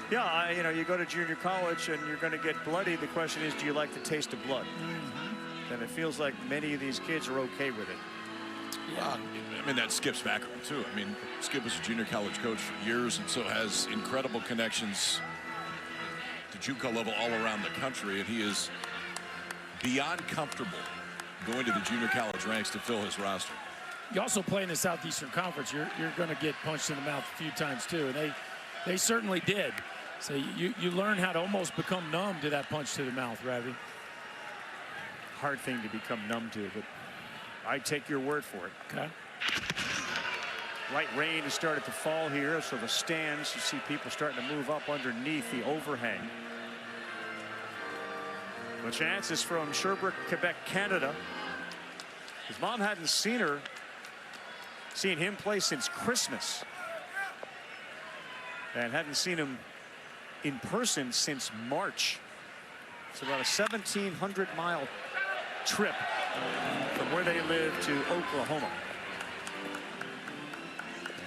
yeah, you know, you go to junior college and you're going to get bloody. The question is, do you like the taste of blood? And it feels like many of these kids are okay with it. I mean, that Skip's background, too. I mean, Skip was a junior college coach for years and so has incredible connections to JUCO level all around the country, and he is beyond comfortable going to the junior college ranks to fill his roster. You also play in the Southeastern Conference. You're going to get punched in the mouth a few times, too, and they certainly did. So you learn how to almost become numb to that punch to the mouth, Ravi. Hard thing to become numb to, but I take your word for it. Okay. Light rain has started to fall here, so the stands, you see people starting to move up underneath the overhang. The chance is from Sherbrooke, Quebec, Canada. His mom hadn't seen him play since Christmas. And hadn't seen him in person since March. It's about a 1,700-mile trip from where they live to Oklahoma.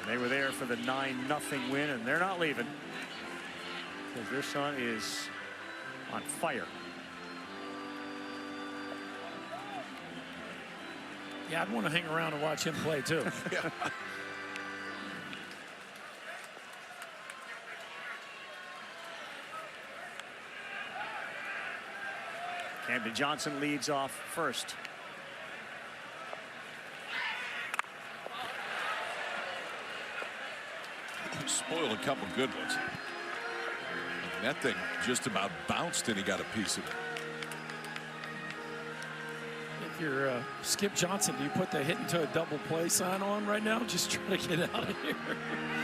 And they were there for the 9-0 win, and they're not leaving because their son is on fire. Yeah, I'd want to hang around and watch him play, too. Yeah. Camden Johnson leads off first. Spoiled a couple good ones. That thing just about bounced and he got a piece of it. If you're Skip Johnson, do you put the hit into a double play sign on right now? Just try to get out of here.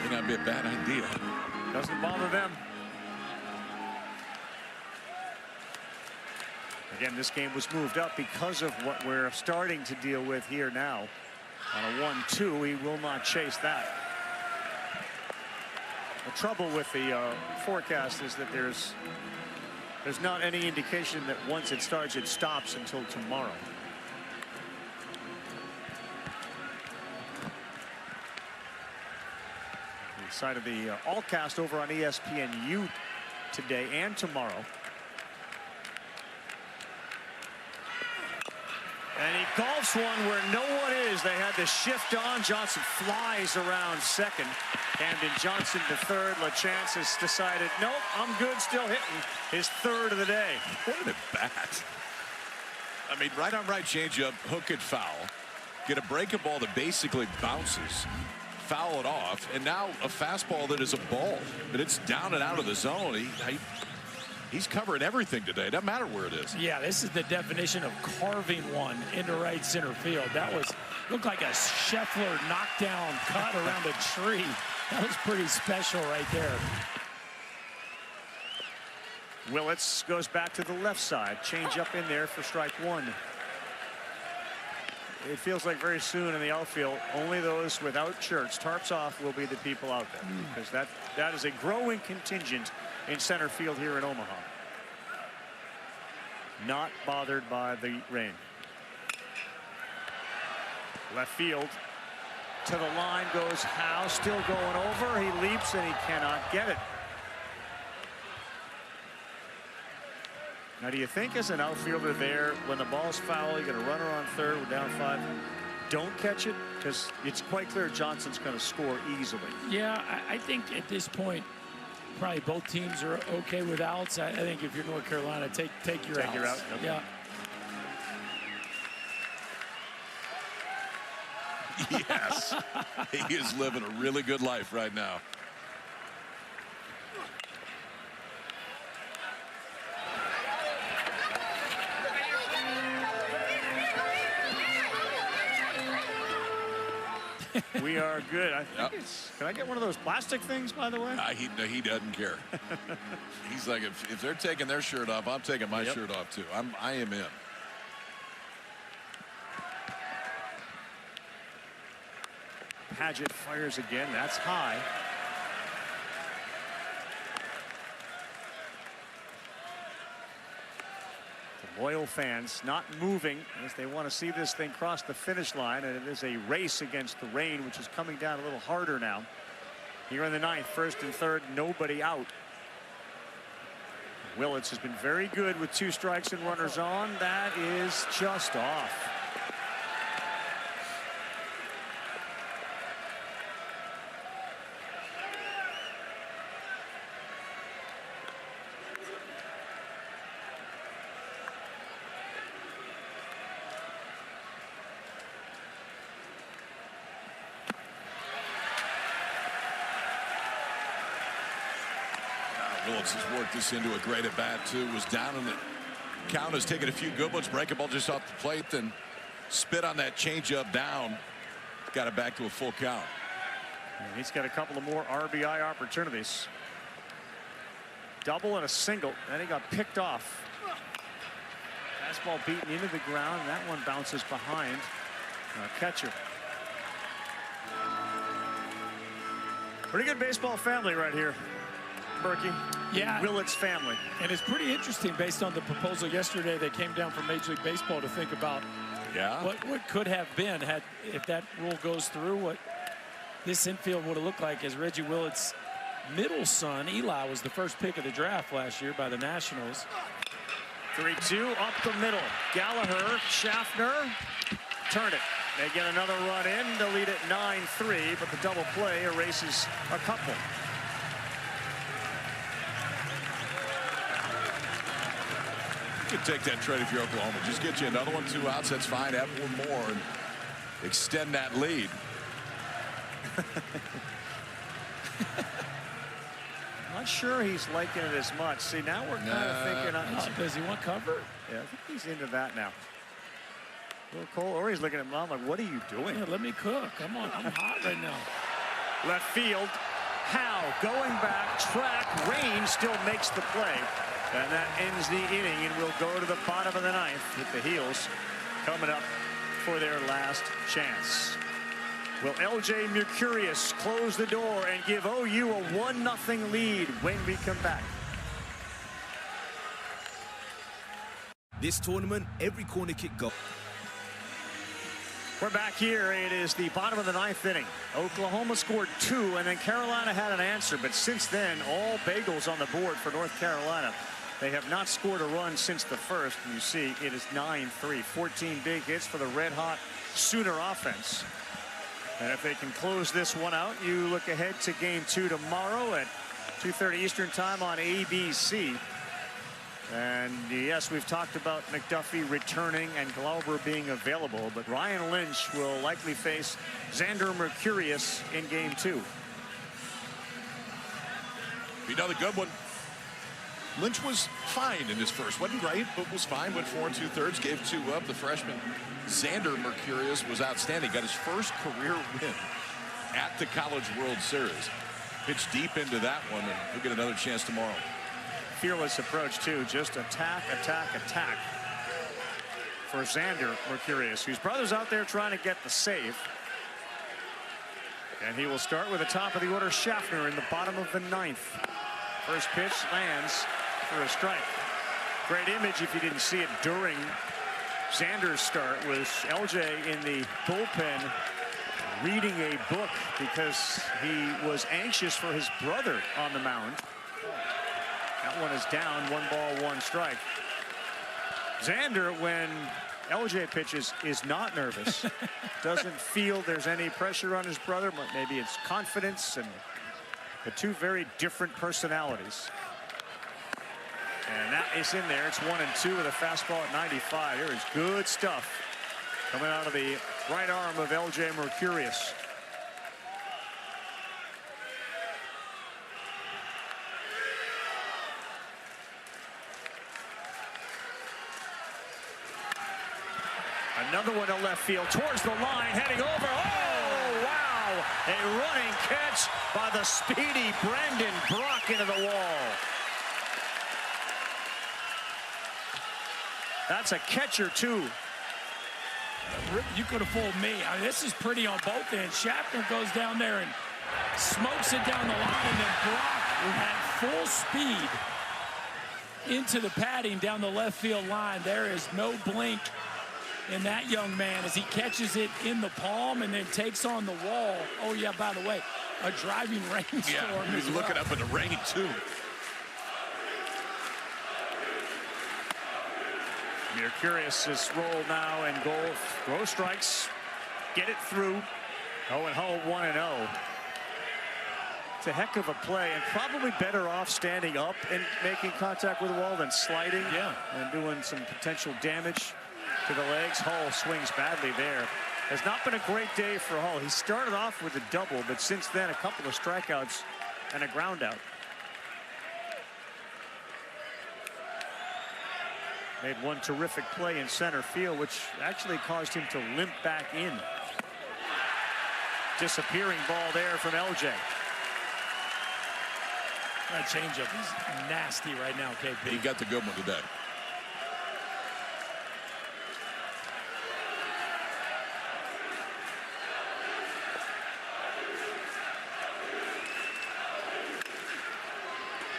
May not be a bad idea. Doesn't bother them. Again, this game was moved up because of what we're starting to deal with here now. On a 1-2, he will not chase that. The trouble with the forecast is that there's not any indication that once it starts, it stops until tomorrow. The side of the all-cast over on ESPNU today and tomorrow. And he golfs one where no one is. They had the shift on. Johnson flies around second. Camden Johnson to third. LaChance has decided, nope, I'm good, still hitting his third of the day. What an at-bat. I mean, right on right changeup, hook it foul. Get a breaking ball that basically bounces. Foul it off. And now a fastball that is a ball. But it's down and out of the zone. He's covering everything today. Doesn't matter where it is. Yeah, this is the definition of carving one into right center field. That looked like a Scheffler knockdown cut around a tree. That was pretty special right there. Willits goes back to the left side. Change up in there for strike one. It feels like very soon in the outfield, only those without shirts, tarps off, will be the people out there. Because that is a growing contingent in center field here in Omaha. Not bothered by the rain. Left field to the line goes Howe, still going over. He leaps and he cannot get it. Now, do you think as an outfielder there, when the ball's foul, you got a runner on third, we're down 5, don't catch it? Because it's quite clear Johnson's going to score easily. Yeah, I think at this point, probably both teams are okay with outs. I think if you're North Carolina, take your outs. Your out. Okay. Yeah. Yes. He is living a really good life right now. We are good. I think it's. Can I get one of those plastic things, by the way? He doesn't care. He's like, if they're taking their shirt off, I'm taking my shirt off too. I am in. Paget fires again. That's high. The loyal fans not moving as they want to see this thing cross the finish line, and it is a race against the rain, which is coming down a little harder now. Here in the ninth, first and third, nobody out. Willits has been very good with 2 strikes and runners on. That is just off. Willetts has worked this into a great at-bat, too. Was down in the count, has taken a few good ones. Breaking ball just off the plate, then spit on that changeup down. Got it back to a full count. And he's got a couple of more RBI opportunities. Double and a single. Then he got picked off. Fastball beaten into the ground. And that one bounces behind catcher. Pretty good baseball family right here, Berkey. Yeah. Willetts family. And it's pretty interesting based on the proposal yesterday that came down from Major League Baseball to think about what could have been had if that rule goes through, what this infield would have looked like, as Reggie Willetts' middle son, Eli, was the first pick of the draft last year by the Nationals. 3-2 up the middle. Gallagher, Schaffner, turn it. They get another run in to lead it 9-3, but the double play erases a couple. You can take that trade if you're Oklahoma. Just get you another one, 2 outs. That's fine. Add one more and extend that lead. Not sure he's liking it as much. See, now we're kind of thinking. Does he want cover? Yeah, I think he's into that now. Little Cole, or he's looking at Mom like, what are you doing? Yeah, let me cook. Come on, I'm hot right now. Left field. Howe going back, track, Rain still makes the play. And that ends the inning, and we'll go to the bottom of the ninth with the Heels coming up for their last chance. Will LJ Mercurius close the door and give OU a 1-0 lead when we come back? This tournament, every corner kick goal. We're back here. It is the bottom of the ninth inning. Oklahoma scored 2, and then Carolina had an answer. But since then, all bagels on the board for North Carolina. They have not scored a run since the first. And you see, it is 9-3. 14 big hits for the red-hot Sooner offense. And if they can close this one out, you look ahead to Game 2 tomorrow at 2:30 Eastern Time on ABC. And yes, we've talked about McDuffie returning and Glauber being available, but Ryan Lynch will likely face Xander Mercurius in Game 2. Another good one. Lynch was fine in his first. Wasn't great, but was fine. Went 4 2/3, gave 2 up. The freshman Xander Mercurius was outstanding. Got his first career win at the College World Series. Pitched deep into that one, and he'll get another chance tomorrow. Fearless approach, too. Just attack, attack, attack for Xander Mercurius, whose brother's out there trying to get the save. And he will start with the top of the order, Schaffner, in the bottom of the ninth. First pitch lands for a strike. Great image, if you didn't see it during Xander's start, was LJ in the bullpen reading a book because he was anxious for his brother on the mound. That one is down, 1 ball, 1 strike. Xander, when LJ pitches, is not nervous. Doesn't feel there's any pressure on his brother, but maybe it's confidence, and the two very different personalities. And that is in there. It's 1-2 with a fastball at 95. There is good stuff coming out of the right arm of LJ Mercurius. Another one to left field, towards the line, heading over. Oh, wow! A running catch by the speedy Brendan Brock into the wall. That's a catcher, too. You could have fooled me. I mean, this is pretty on both ends. Schaffner goes down there and smokes it down the line, and then Brock at full speed into the padding down the left field line. There is no blink in that young man as he catches it in the palm and then takes on the wall. Oh, yeah, by the way, a driving rainstorm. Yeah, he's looking up in the rain, too. Mercurius' roll now and goal. Throw strikes. Get it through. 0-0, 1-0. It's a heck of a play, and probably better off standing up and making contact with the wall than sliding and doing some potential damage to the legs. Hull swings badly there. Has not been a great day for Hull. He started off with a double, but since then a couple of strikeouts and a ground out. Made one terrific play in center field, which actually caused him to limp back in. Disappearing ball there from LJ. That changeup is nasty right now, KP. He got the good one today.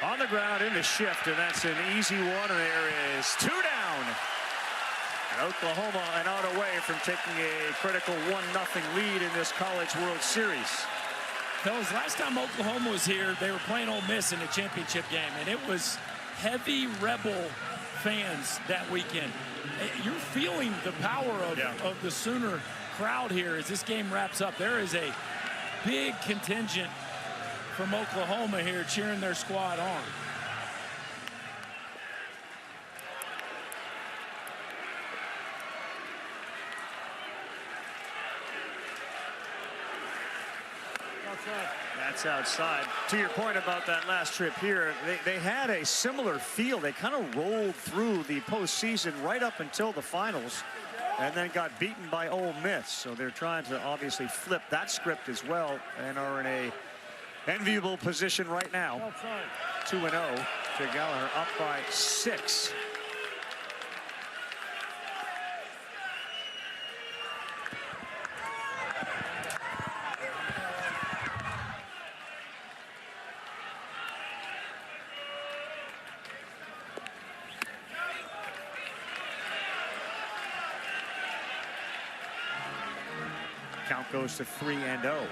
On the ground in the shift, and that's an easy one, and there is 2 down. And Oklahoma an out away from taking a critical 1-0 lead in this College World Series. Fellas, last time Oklahoma was here, they were playing Ole Miss in a championship game, and it was heavy Rebel fans that weekend. You're feeling the power of the Sooner crowd here as this game wraps up. There is a big contingent from Oklahoma here cheering their squad on. That's outside. To your point about that last trip here, they had a similar feel. They kind of rolled through the postseason right up until the finals and then got beaten by Ole Miss. So they're trying to obviously flip that script as well and are in a enviable position right now. 2-0 to Gallagher, up by 6. Count goes to 3-0.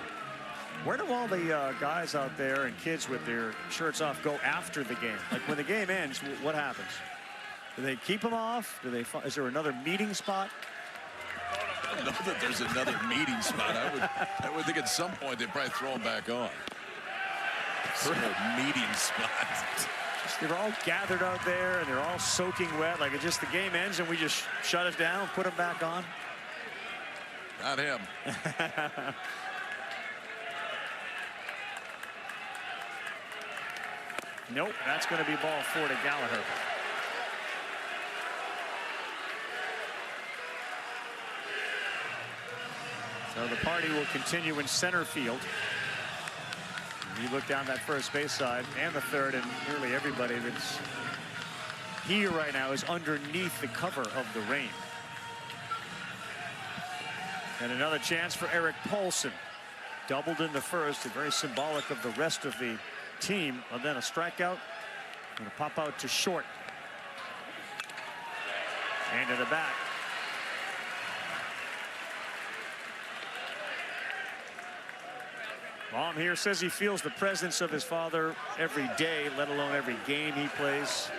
Where do all the guys out there and kids with their shirts off go after the game? Like when the game ends, what happens? Do they keep them off? Do they? Is there another meeting spot? I don't know that there's another meeting spot. I would think at some point they'd probably throw them back on. Sort of meeting spot. They're all gathered out there and they're all soaking wet. Like it's just the game ends and we just shut it down, put them back on. Not him. Nope, that's going to be ball 4 to Gallagher. So the party will continue in center field. You look down that first base side and the third, and nearly everybody that's here right now is underneath the cover of the rain. And another chance for Eric Paulson. Doubled in the first, and very symbolic of the rest of the team. And then a strikeout. Going to pop out to short. And to the bat. Mom here says he feels the presence of his father every day, let alone every game he plays.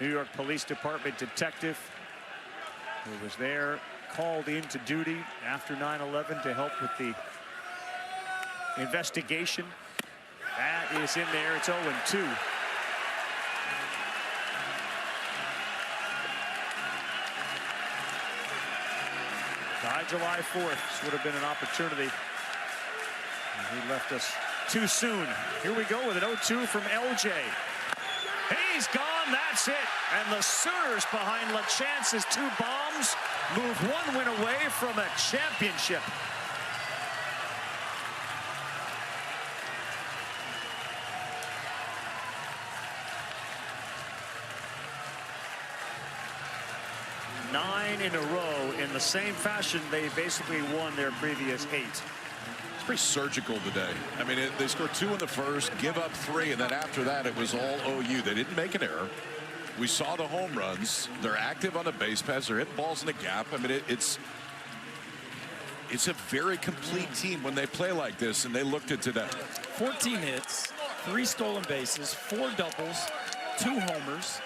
New York Police Department detective who was there, called into duty after 9/11 to help with the investigation. That is in there. It's 0-2. By July 4th, this would have been an opportunity. And he left us too soon. Here we go with an 0-2 from LJ. He's gone. That's it. And the Sooners behind LaChance's 2 bombs move 1 win away from a championship. Nine in a row in the same fashion they basically won their previous 8. It's pretty surgical today. I mean, they scored 2 in the first, give up 3, and then after that it was all OU. They didn't make an error. We saw the home runs. They're active on the base paths. They're hitting balls in the gap. I mean, it's a very complete team when they play like this, and they looked at today. 14 hits, 3 stolen bases, 4 doubles, 2 homers.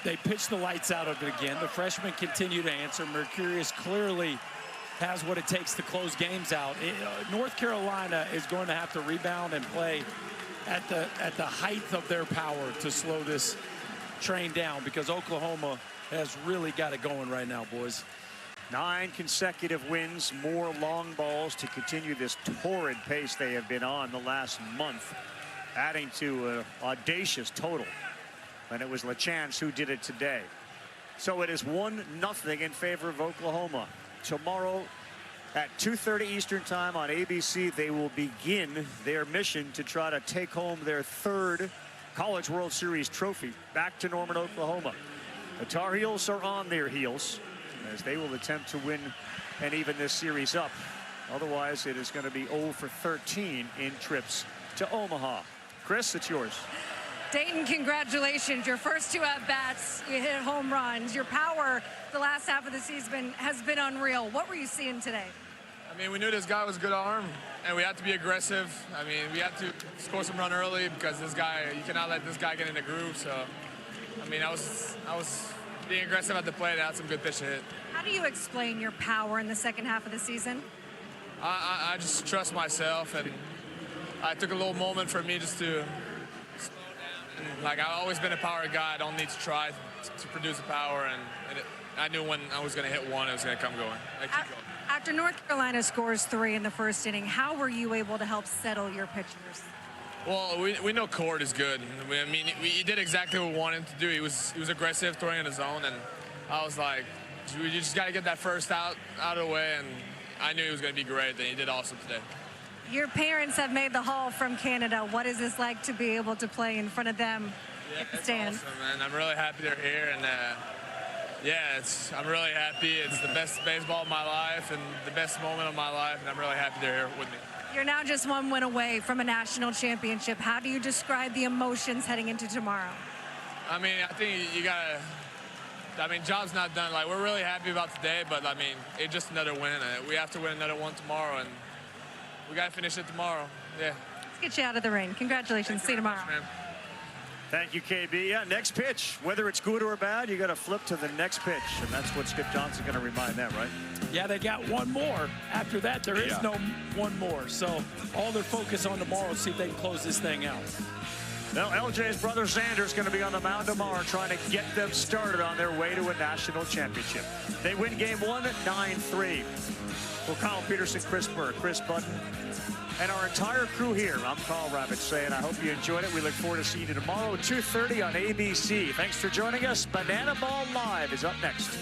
They pitched the lights out of it again. The freshmen continue to answer. Mercurius clearly has what it takes to close games out. North Carolina is going to have to rebound and play at the height of their power to slow this train down, because Oklahoma has really got it going right now, boys. 9 consecutive wins, more long balls to continue this torrid pace they have been on the last month, adding to an audacious total. And it was LaChance who did it today. So it is 1-0 in favor of Oklahoma. Tomorrow at 2:30 Eastern time on ABC, they will begin their mission to try to take home their 3rd College World Series trophy back to Norman, Oklahoma. The Tar Heels are on their heels as they will attempt to win and even this series up. Otherwise, it is going to be 0 for 13 in trips to Omaha. Chris, it's yours. Dayton, congratulations. Your first 2 at-bats, you hit home runs. Your power the last half of the season has been unreal. What were you seeing today? I mean, we knew this guy was a good arm, and we had to be aggressive. I mean, we had to score some run early because this guy, you cannot let this guy get in the groove. So, I mean, I was being aggressive at the plate. I had some good pitch to hit. How do you explain your power in the second half of the season? I just trust myself, and I took a little moment for me just to like, I've always been a power guy. I don't need to try to produce the power, and I knew when I was going to hit one, it was going to come going. After North Carolina scores 3 in the first inning, how were you able to help settle your pitchers? Well, we know Cord is good. I mean, he did exactly what we wanted him to do. He was aggressive, throwing in the zone, and I was like, you just got to get that first out of the way, and I knew he was going to be great, and he did awesome today. Your parents have made the haul from Canada. What is this like to be able to play in front of them at the stand? Awesome, man. I'm really happy they're here, and yeah, I'm really happy. It's the best baseball of my life and the best moment of my life, and I'm really happy they're here with me. You're now just 1 win away from a national championship. How do you describe the emotions heading into tomorrow? I mean, I think you gotta. I mean, job's not done. Like, we're really happy about today, but I mean, it's just another win. We have to win another one tomorrow, and we gotta finish it tomorrow. Yeah. Let's get you out of the rain. Congratulations. See you tomorrow. Much, man. Thank you, KB. Yeah, next pitch. Whether it's good or bad, you got to flip to the next pitch, and that's what Skip Johnson going to remind them, right? Yeah, they got one more. After that, there is no one more. So all their focus on tomorrow, see if they can close this thing out. Now, LJ's brother Xander's going to be on the mound tomorrow trying to get them started on their way to a national championship. They win game 1 at 9-3. For Kyle Peterson, Chris Burke, Chris Button, and our entire crew here, I'm Carl Ravitch saying I hope you enjoyed it. We look forward to seeing you tomorrow, 2:30 on ABC. Thanks for joining us. Banana Ball Live is up next.